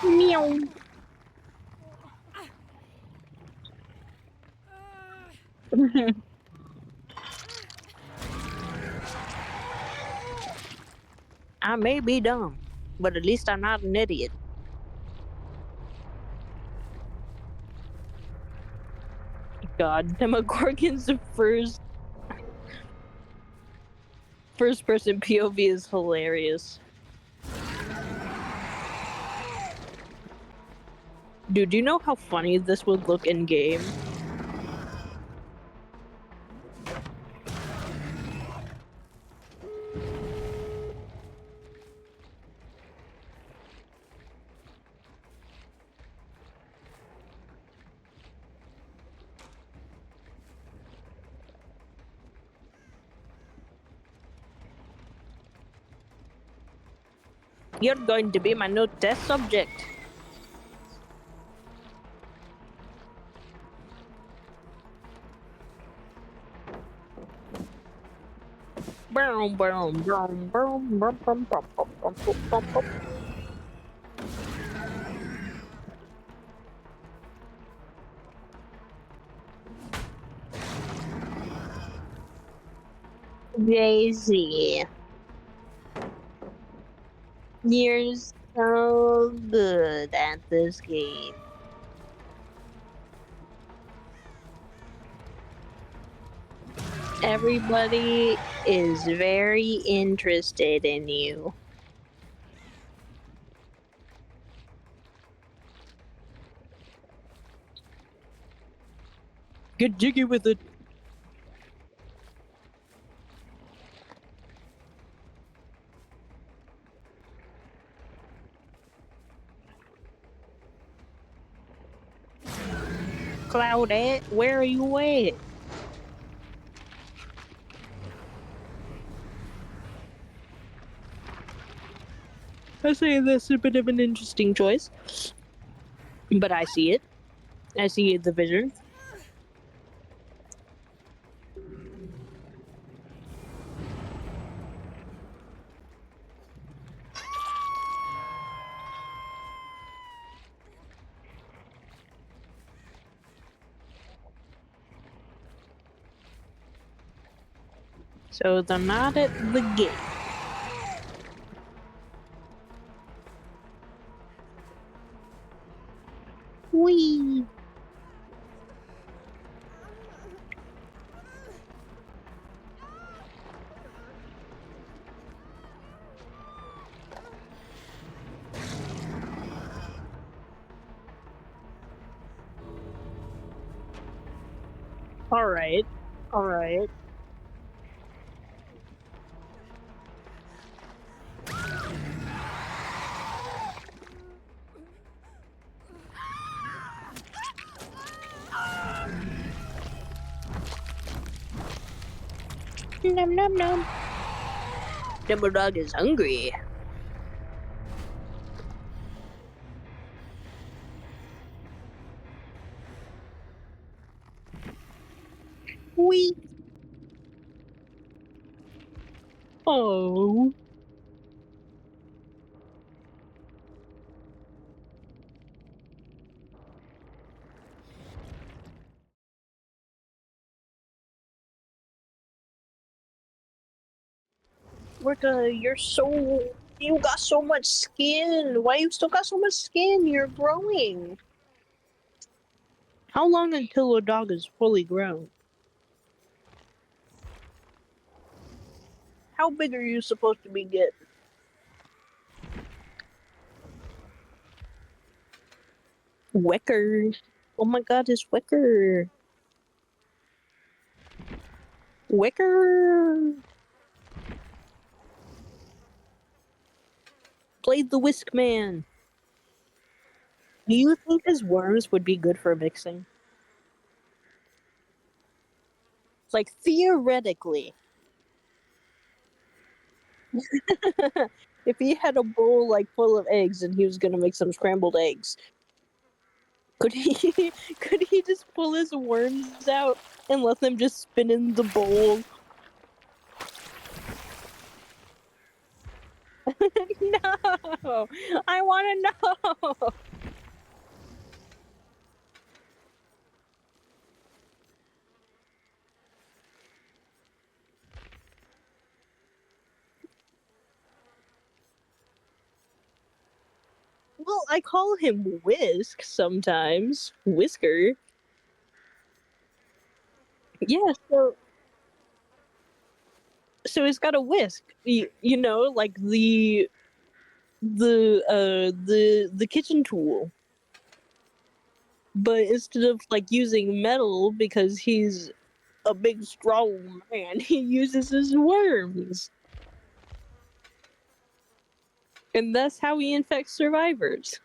Meow. I may be dumb, but at least I'm not an idiot. God, Demogorgon's first person POV is hilarious. Dude, do you know how funny this would look in game? You're going to be my new test subject. Boom, boom, boom, boom, boom, boom, boom, boom, boom, boom, boom. Jay-Z. You're so good at this game. Everybody is very interested in you. Get jiggy with it. Claudette, where are you at? I say this is a bit of an interesting choice, but I see it. I see the vision. So they're not at the gate. Whee! Alright. Alright. Nom nom nom. Double dog is hungry. Wee. Oh. Rika, you got so much skin. Why you still got so much skin? You're growing. How long until a dog is fully grown? How big are you supposed to be getting? Wicker. Oh my god, it's Wicker. Wicker. played the Whisk Man. Do you think his worms would be good for mixing? Like, theoretically. If he had a bowl, like, full of eggs and he was gonna make some scrambled eggs, could he could he just pull his worms out and let them just spin in the bowl? No! I wanna know! Well, I call him Whisk sometimes. Whisker. Yeah, so he's got a whisk. You know, like the kitchen tool. But instead of like using metal because he's a big strong man, he uses his worms. And that's how he infects survivors.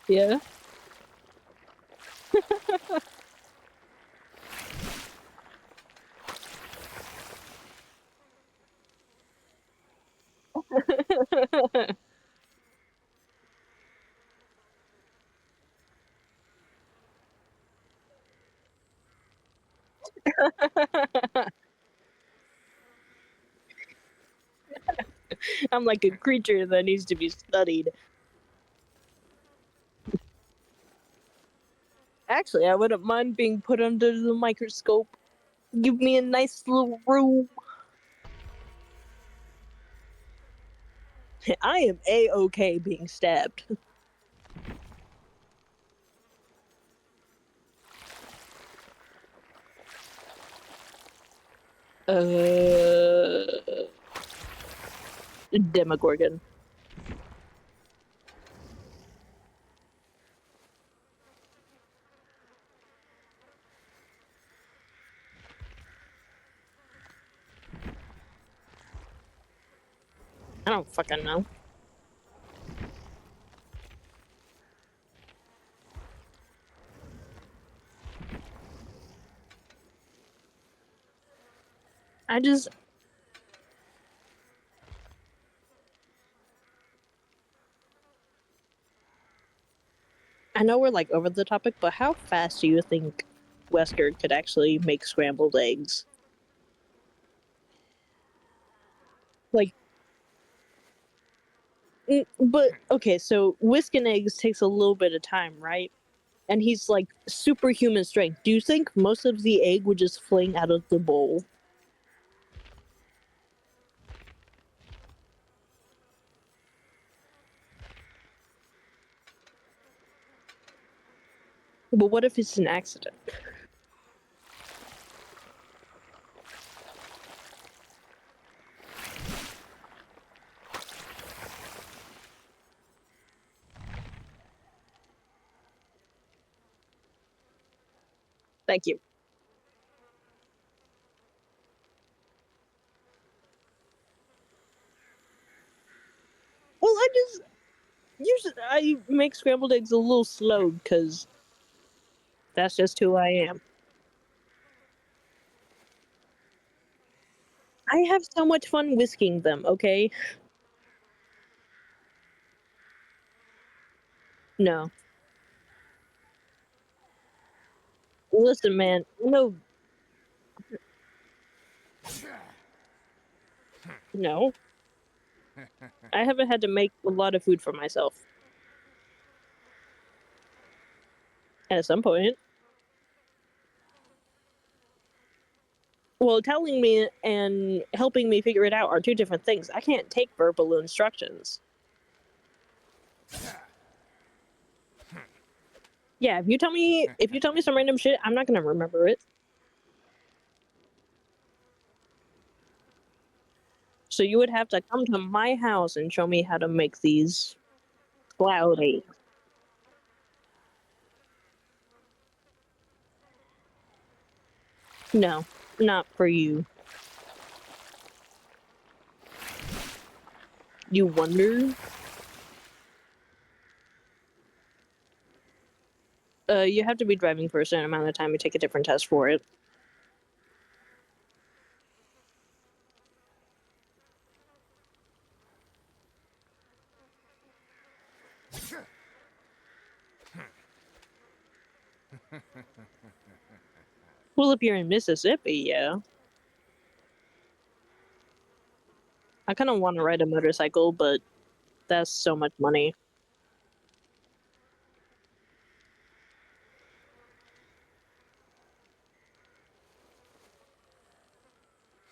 Yeah. I'm like a creature that needs to be studied. Actually, I wouldn't mind being put under the microscope. Give me a nice little room. I am A-okay being stabbed. Demogorgon. I don't fucking know. I just I know we're like over the topic, but how fast do you think Wesker could actually make scrambled eggs? Like, but okay, so whisking eggs takes a little bit of time, right? And he's like superhuman strength. Do you think most of the egg would just fling out of the bowl? But what if it's an accident? Thank you. Well, I just usually I make scrambled eggs a little slow because that's just who I am. I have so much fun whisking them. Okay, no, listen, man. No, no. I haven't had to make a lot of food for myself. At some point, well, telling me and helping me figure it out are two different things. I can't take verbal instructions. Yeah, if you tell me some random shit, I'm not gonna remember it. So you would have to come to my house and show me how to make these cloudy. No, not for you. You wonder? You have to be driving for a certain amount of time to take a different test for it. Well, if you're in Mississippi, yeah. I kind of want to ride a motorcycle, but that's so much money.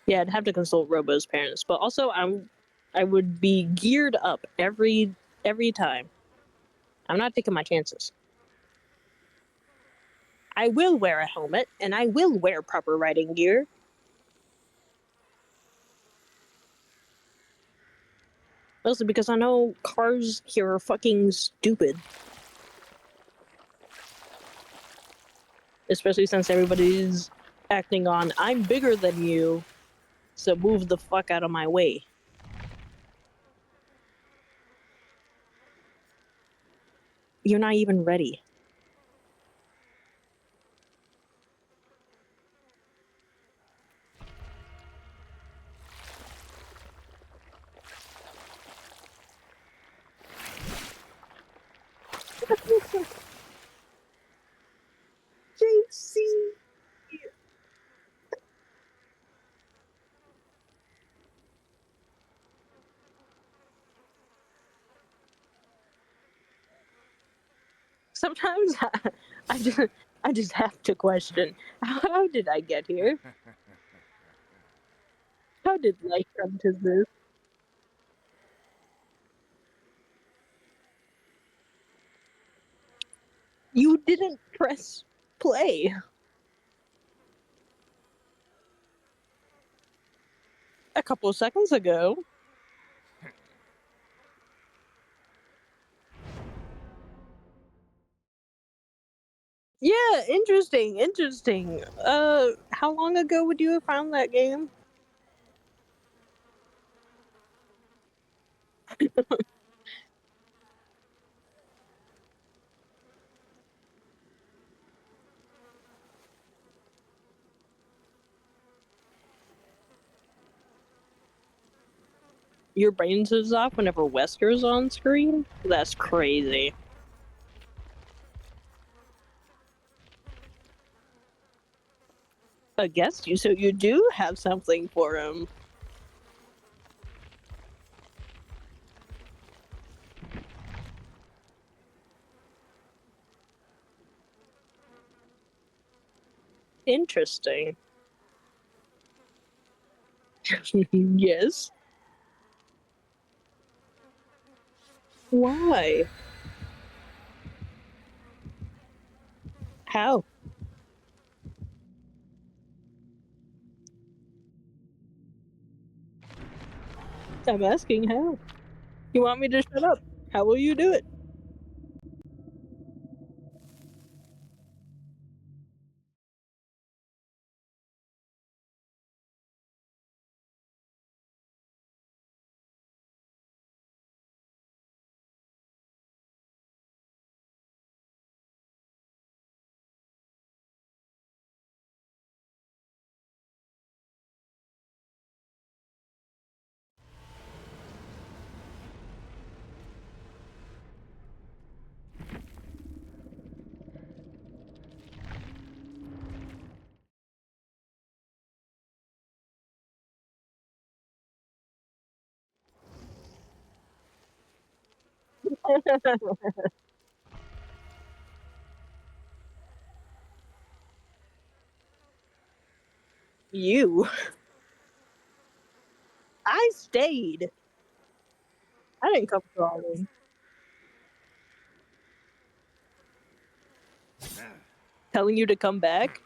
Yeah, I'd have to consult Robo's parents, but also I would be geared up every time. I'm not taking my chances. I will wear a helmet and I will wear proper riding gear. Mostly because I know cars here are fucking stupid. Especially since everybody's acting on, I'm bigger than you, so move the fuck out of my way. You're not even ready. JC! Sometimes I just I just have to question, how did I get here? How did life come to this? You didn't press play a couple of seconds ago. Yeah, interesting. How long ago would you have found that game? Your brain says off whenever Wesker's on screen? That's crazy. I guess you, so you do have something for him. Interesting. Yes. Why? How? I'm asking how. You want me to shut up? How will you do it? You. I stayed. I didn't come crawling. Telling you to come back?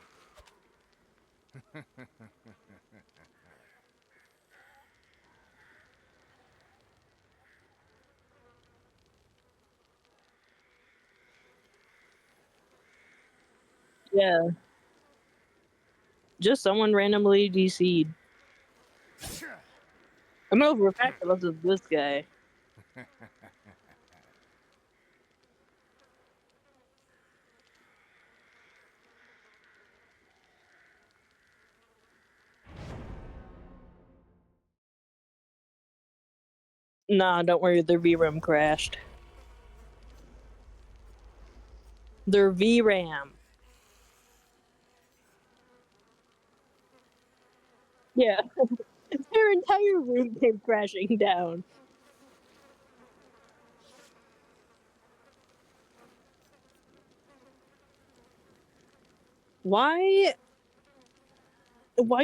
Yeah. Just someone randomly DC'd. I know for a fact that was this guy. Nah, don't worry, their VRAM crashed. Their VRAM. Yeah. Their entire room came crashing down. Why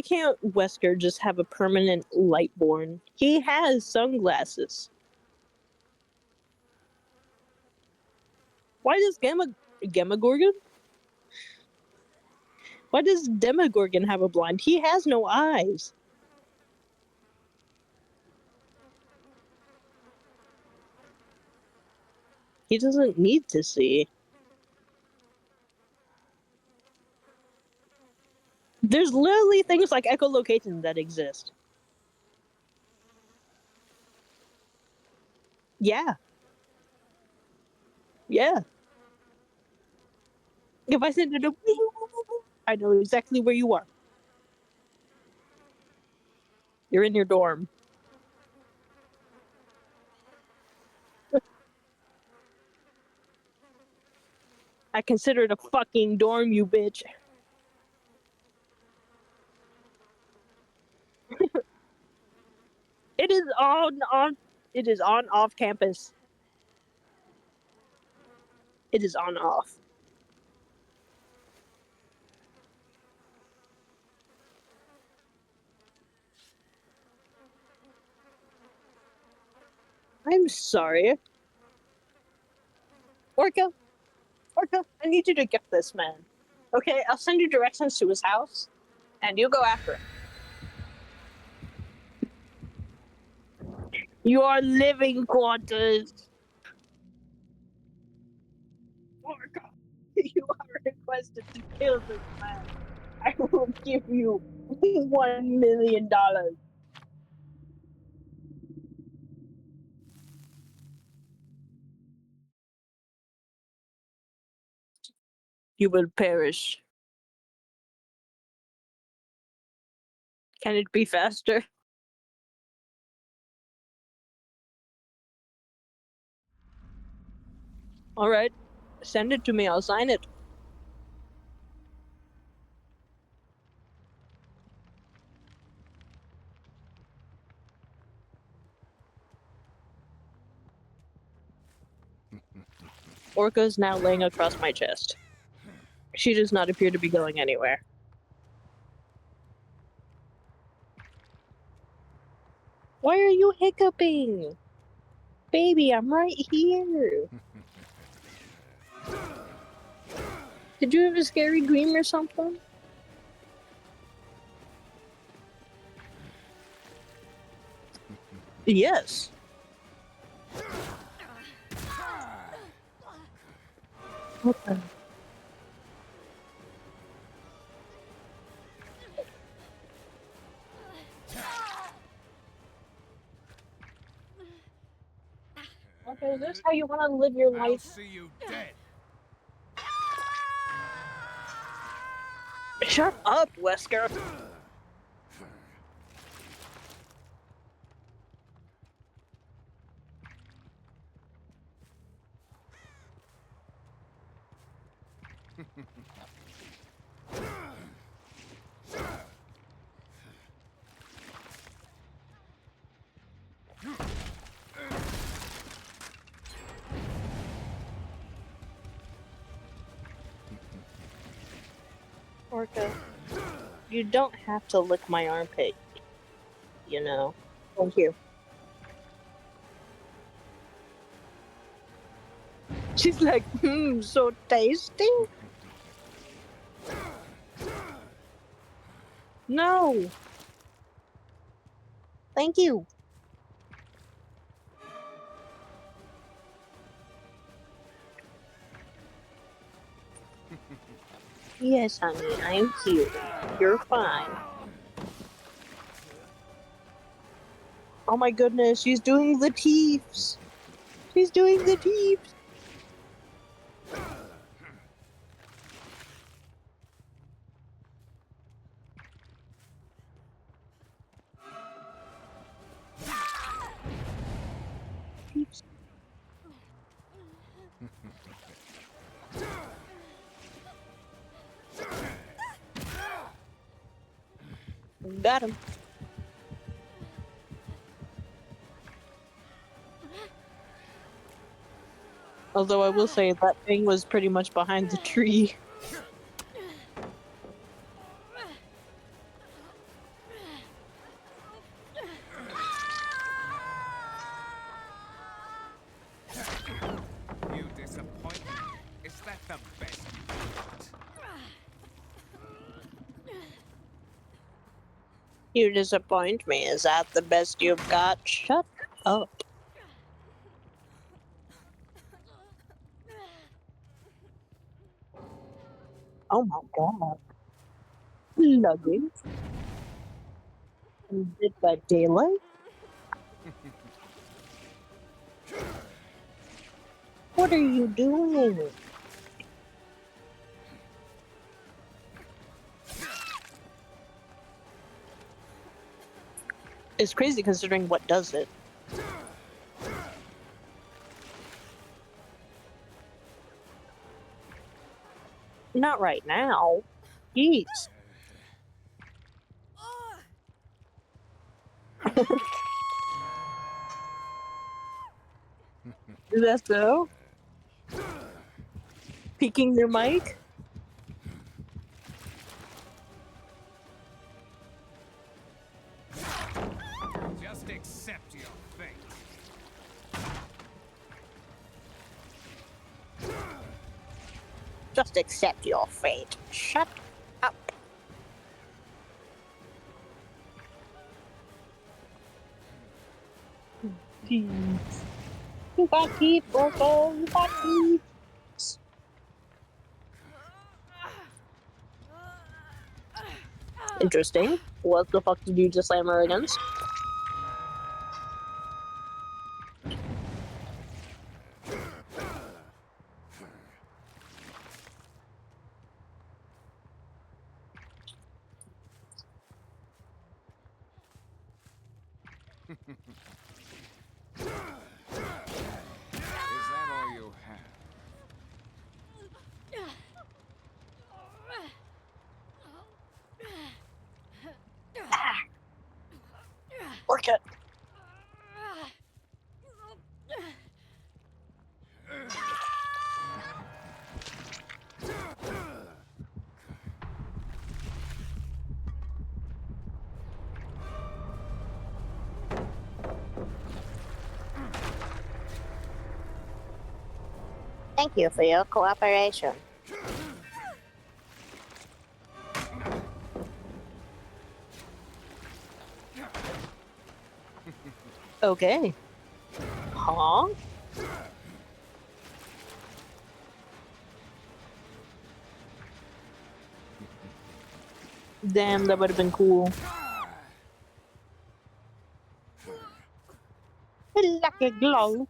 can't Wesker just have a permanent Lightborn? He has sunglasses. Why does Demogorgon? Why does Demogorgon have a blind? He has no eyes. He doesn't need to see. There's literally things like echolocation that exist. Yeah. Yeah. If I send it a I know exactly where you are. You're in your dorm. I consider it a fucking dorm, you bitch. It is on it is on off campus. It is on off. I'm sorry. Orca, I need you to get this man. Okay, I'll send you directions to his house, and you go after him. You are living quarters. Orca, you are requested to kill this man. I will give you $1 million. You will perish. Can it be faster? Alright. Send it to me, I'll sign it. Orca is now laying across my chest. She does not appear to be going anywhere. Why are you hiccuping? Baby, I'm right here. Did you have a scary dream or something? Yes. Okay. Okay, is this how you want to live your I'll life? see you dead. Shut up, Wesker. Orca, you don't have to lick my armpit, you know. Thank you. She's like, so tasty? No. Thank you. Yes, honey, I'm cute. You're fine. Oh my goodness, she's doing the teeths. She's doing the teeps. Teeps. Got him. Although I will say that thing was pretty much behind the tree. You disappoint me. Is that the best you've got? You disappoint me. Is that the best you've got? Shut up. Oh my god. Luggage. Is it by daylight? What are you doing? It's crazy considering what does it. Not right now. Jeez. Is that so? Peeking your mic? Just accept your fate. Just accept your fate. Shut up. Jeez. You got teeth, Orko. You got teeth. Interesting. What the fuck did you just slam her against? Is that all you have? Work it. Thank you for your cooperation. Okay. Huh? Damn, that would have been cool. Lucky glow.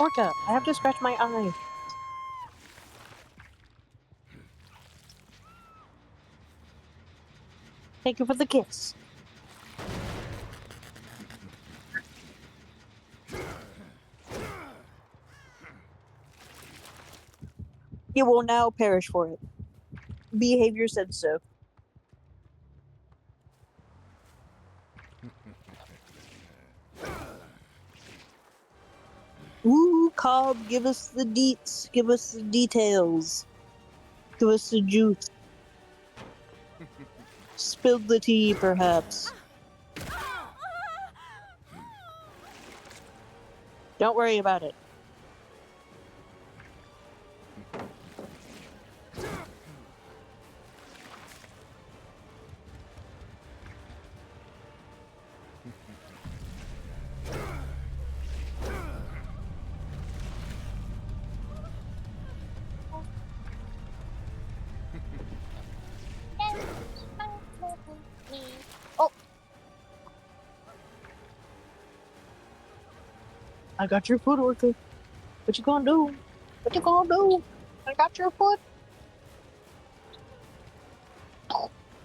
Orca, I have to scratch my eye. Thank you for the kiss. You will now perish for it. Behavior said so. Ooh, Cobb, give us the deets. Give us the details. Give us the juice. Spill the tea, perhaps. Don't worry about it. Oh. I got your foot, Orca. What you gonna do? What you gonna do? I got your foot.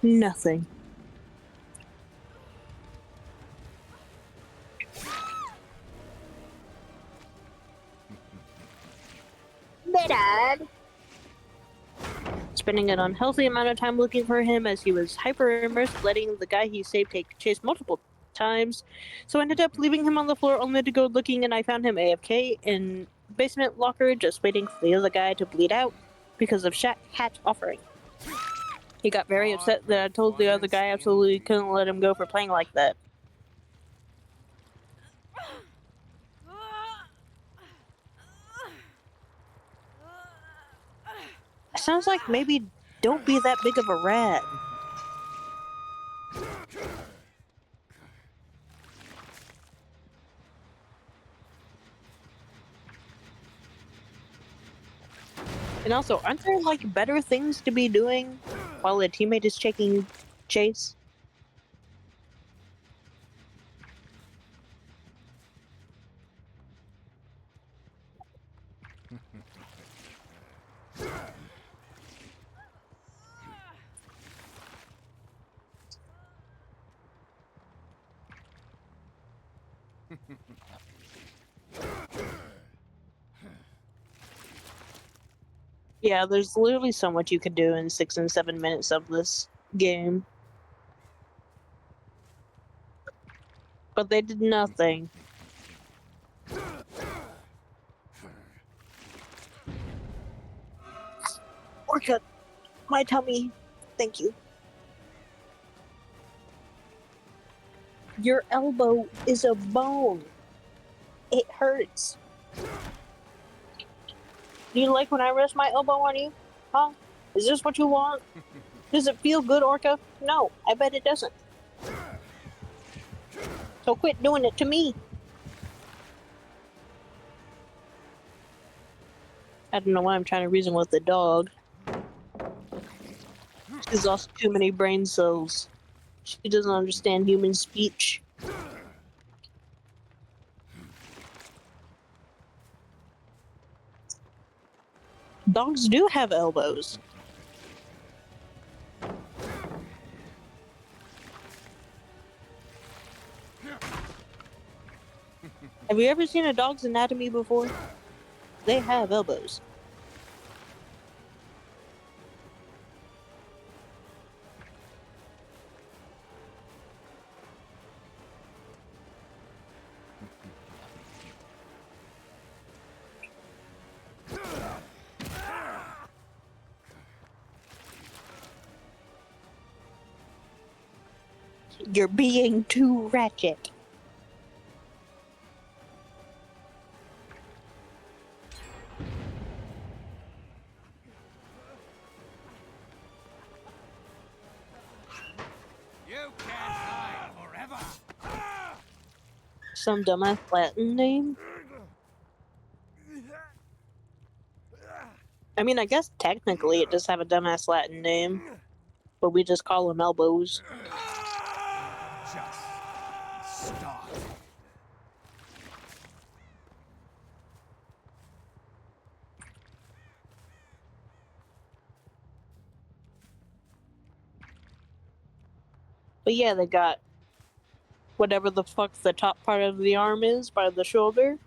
Nothing. Dad. Spending an unhealthy amount of time looking for him as he was hyper immersed, letting the guy he saved take chase multiple times. So I ended up leaving him on the floor only to go looking, and I found him AFK in basement locker, just waiting for the other guy to bleed out because of Hatch offering. He got very upset that I told the other guy absolutely couldn't let him go for playing like that. Sounds like maybe don't be that big of a rat. And also, aren't there like better things to be doing while a teammate is taking chase? Yeah, there's literally so much you could do in 6 and 7 minutes of this game. But they did nothing. Orca, my tummy. Thank you. Your elbow is a bone. It hurts. Do you like when I rest my elbow on you? Huh? Is this what you want? Does it feel good, Orca? No, I bet it doesn't. So quit doing it to me. I don't know why I'm trying to reason with the dog. She's lost too many brain cells. She doesn't understand human speech. Dogs do have elbows. Have you ever seen a dog's anatomy before? They have elbows. You're being too ratchet. You can't hide forever. Some dumbass Latin name? I mean, I guess technically it does have a dumbass Latin name, but we just call them elbows. Just start. But yeah, they got whatever the fuck the top part of the arm is by the shoulder.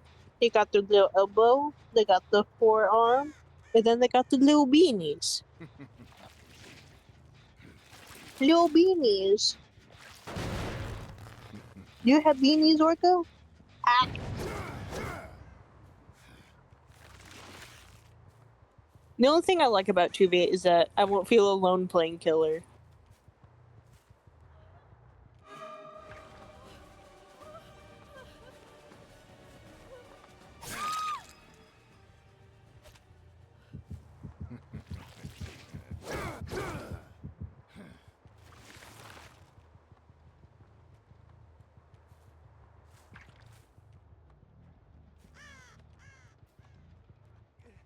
They got the little elbow, they got the forearm, and then they got the little beanies. Little beanies. Do you have beanies, Orko? Ah. The only thing I like about 2v8 is that I won't feel alone playing killer.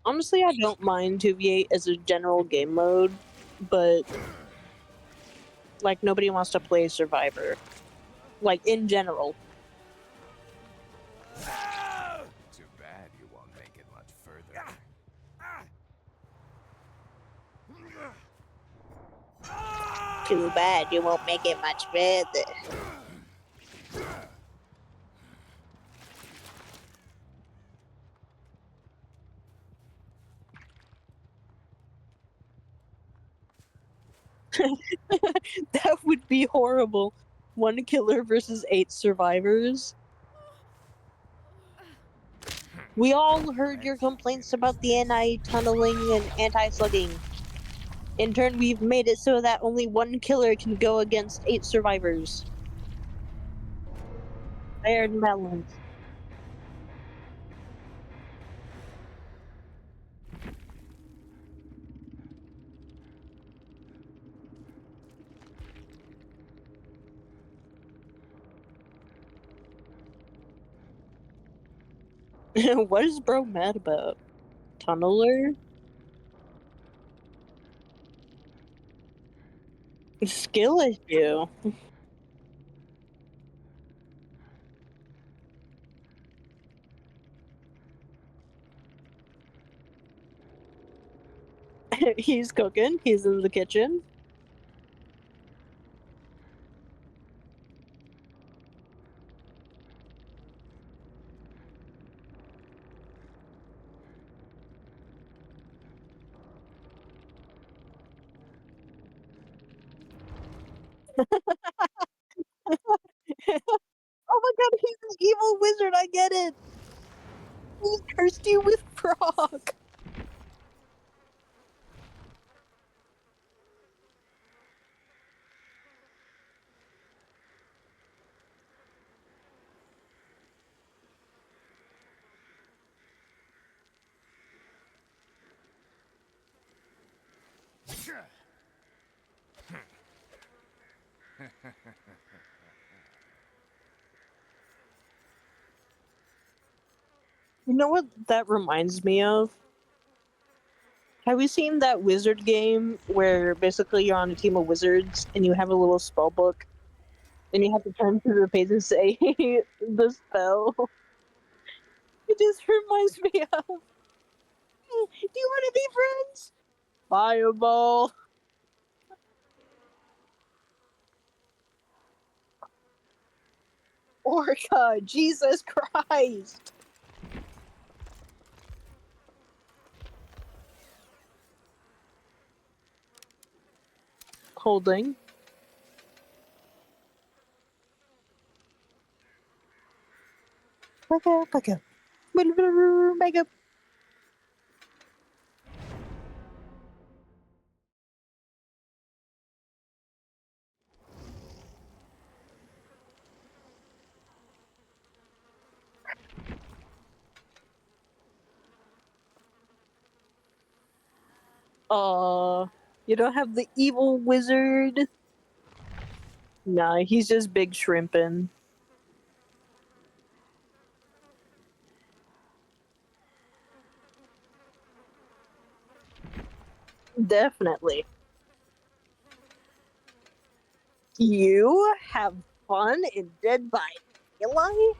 Honestly, I don't mind 2v8 as a general game mode, but like nobody wants to play Survivor. Like in general. Too bad you won't make it much further. That would be horrible. 1 killer versus 8 survivors. We all heard your complaints about the anti-tunneling and anti-slugging. In turn, we've made it so that only 1 killer can go against 8 survivors. Fair and balanced. What is bro mad about? Tunneler? Skill issue. He's cooking. He's in the kitchen. Oh my god, he's an evil wizard, I get it! He cursed you with frog! You know what that reminds me of? Have you seen that wizard game where basically you're on a team of wizards and you have a little spell book and you have to turn through the page and say the spell? It just reminds me of. Do you want to be friends? Fireball. Orca. Jesus Christ. Holding. Back up, back up. Back up. You don't have the evil wizard? Nah, he's just big shrimpin'. Definitely. You have fun in Dead by Daylight?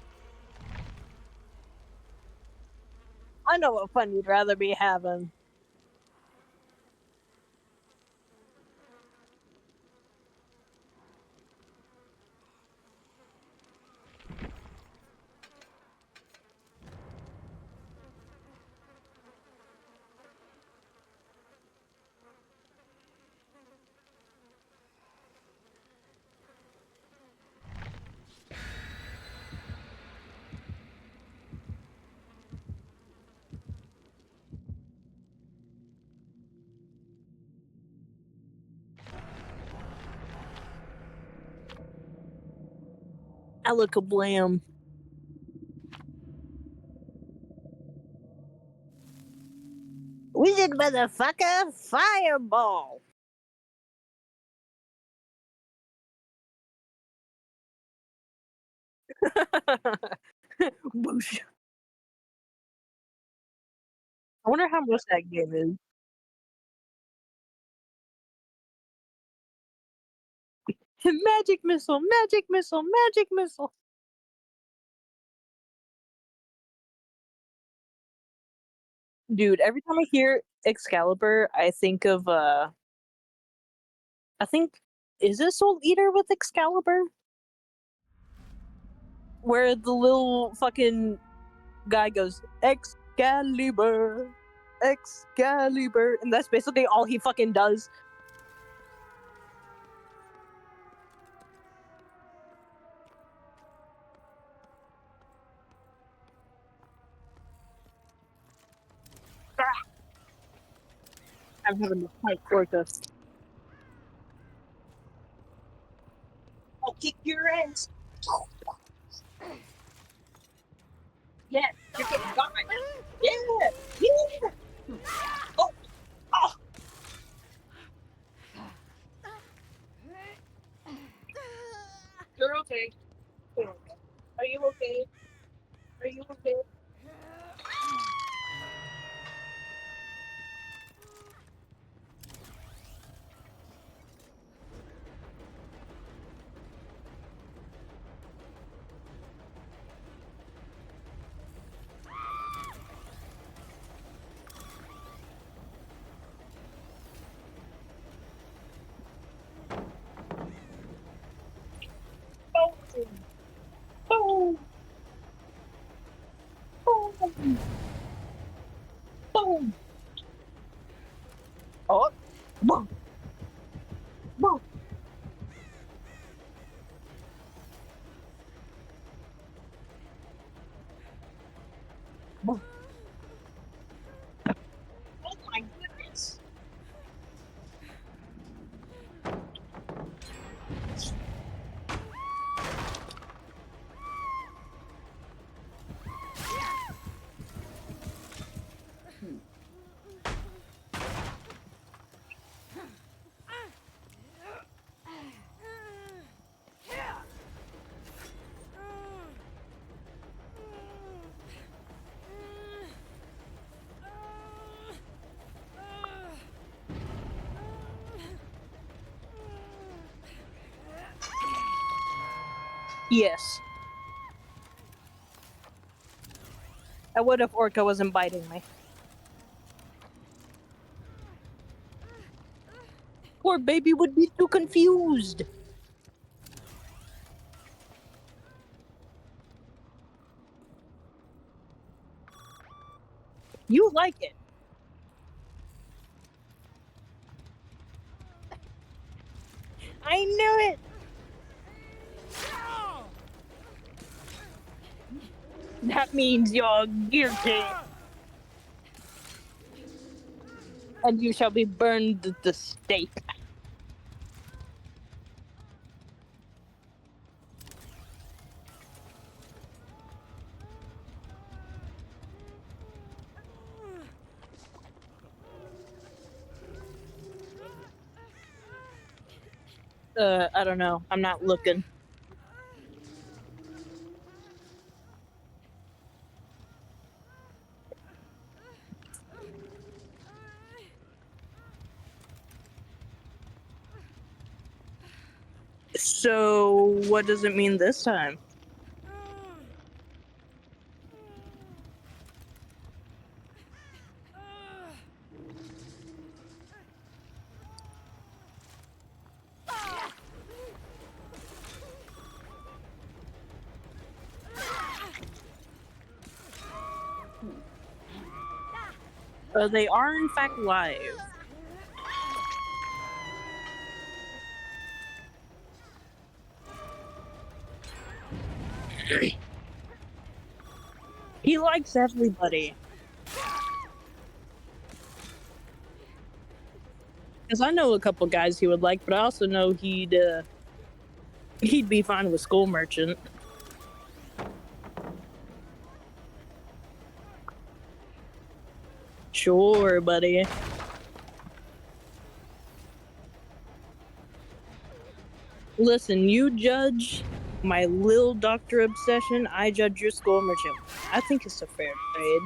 I know what fun you'd rather be having. Alakablam. Wizard motherfucker, fireball! Boosh. I wonder how much that game is. Magic missile, magic missile, magic missile. Dude, every time I hear Excalibur, I think of I think Is this Soul Eater with Excalibur? Where the little fucking guy goes, Excalibur, Excalibur, and that's basically all he fucking does. I'm having to fight for this. I'll kick your ass. Yeah, you're getting got right now. Yeah, yeah. Oh, oh. You're okay. You're okay. Are you okay? Are you okay? Boom. Boom. Boom. Boom. Oh. Boom. Boom. Boom. Oh my goodness. Yes. I would if Orca wasn't biting me. Poor baby would be too confused. You like it. I knew it. That means you're guilty. And you shall be burned at the stake. I don't know. I'm not looking. So, what does it mean this time? They are in fact live. He likes everybody. Because I know a couple guys he would like, but I also know he'd be fine with School Merchant. Sure, buddy. Listen, you judge my Lil Doctor obsession, I judge your School Merchant. I think it's a fair trade.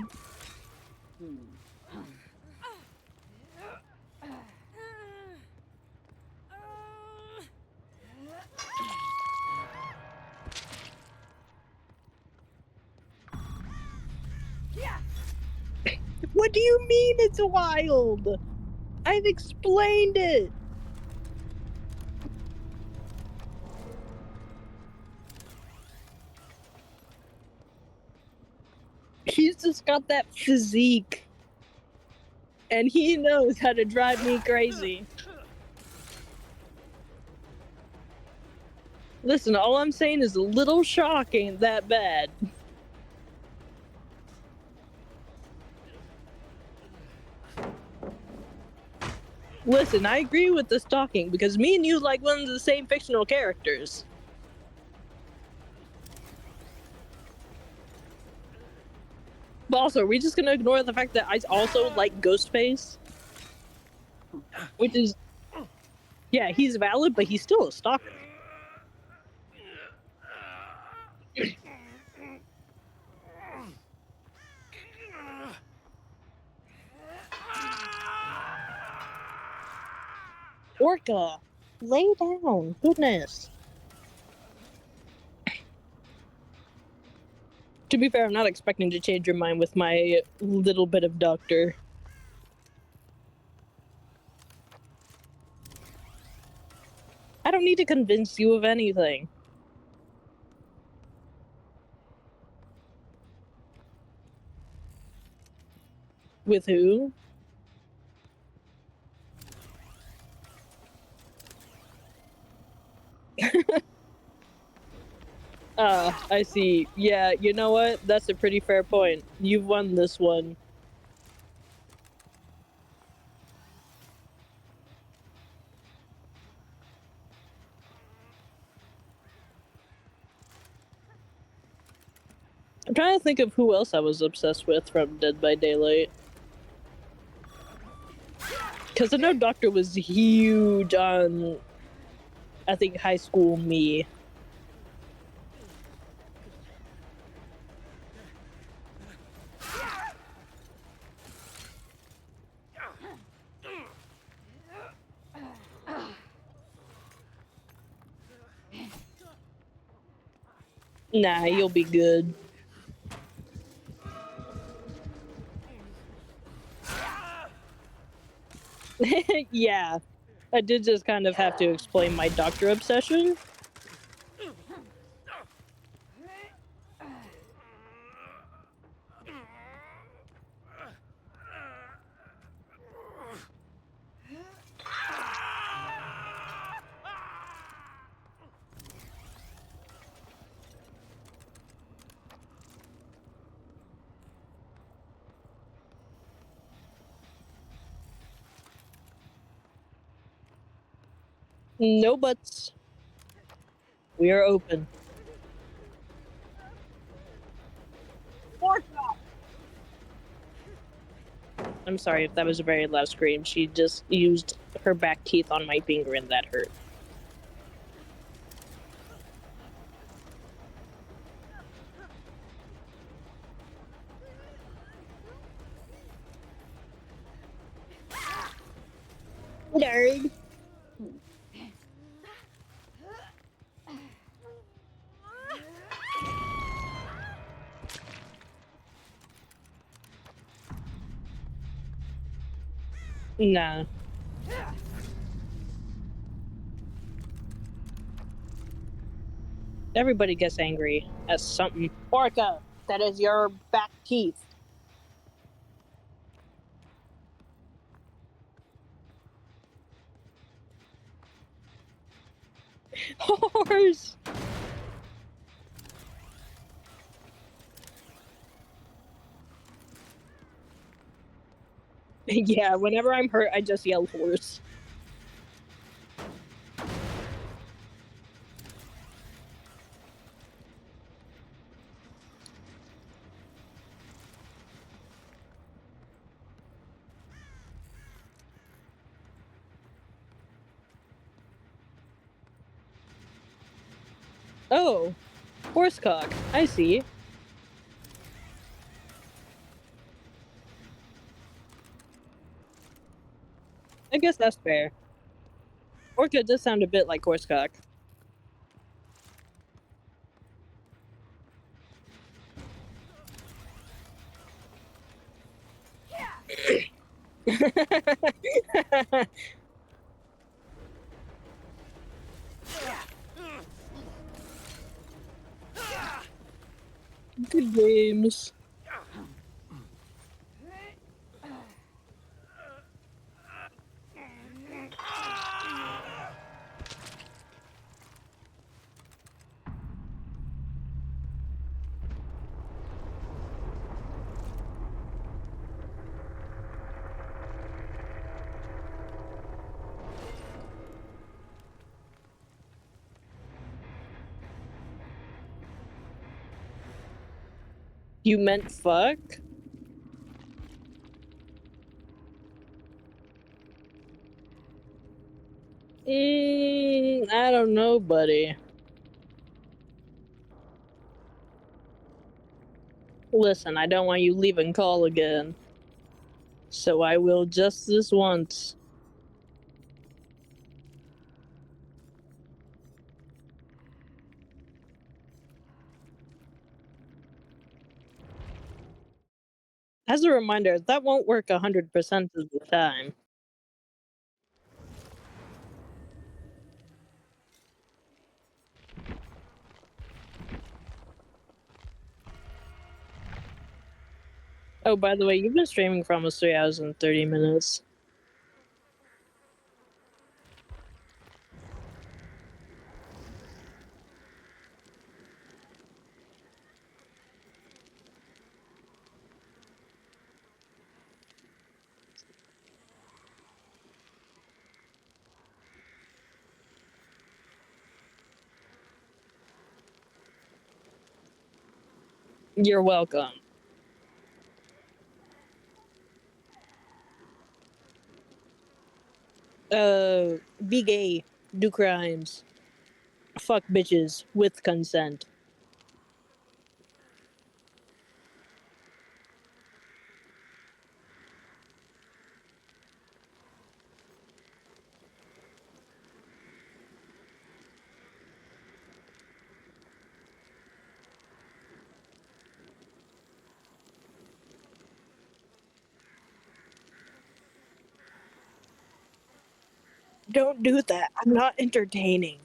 What do you mean it's wild? I've explained it. He's just got that physique. And he knows how to drive me crazy. Listen, all I'm saying is a little shock ain't that bad. Listen, I agree with the stalking because me and you like one of the same fictional characters. But also, are we just gonna ignore the fact that I also like Ghostface? Which is... yeah, he's valid, but he's still a stalker. Orca, lay down. Goodness. To be fair, I'm not expecting to change your mind with my little bit of doctor. I don't need to convince you of anything. With who? I see. Yeah, you know what? That's a pretty fair point. You've won this one. I'm trying to think of who else I was obsessed with from Dead by Daylight. Because I know Doctor was huge on, I think, high school me. Nah, you'll be good. Yeah, I did just kind of have to explain my Doctor obsession. No buts. We are open. I'm sorry if that was a very loud scream. She just used her back teeth on my finger and that hurt. Nerd. Nah. Everybody gets angry at something. Orca, that is your back teeth. Horse! Yeah, whenever I'm hurt, I just yell horse. Oh, horsecock. I see. I guess that's fair. Orca does sound a bit like horsecock. Good games. You meant fuck? I don't know, buddy. Listen, I don't want you leaving call again. So I will just this once. As a reminder, that won't work 100% of the time. Oh, by the way, you've been streaming for almost 3 hours and 30 minutes. You're welcome. Be gay, do crimes, fuck bitches with consent. Don't do that. I'm not entertaining.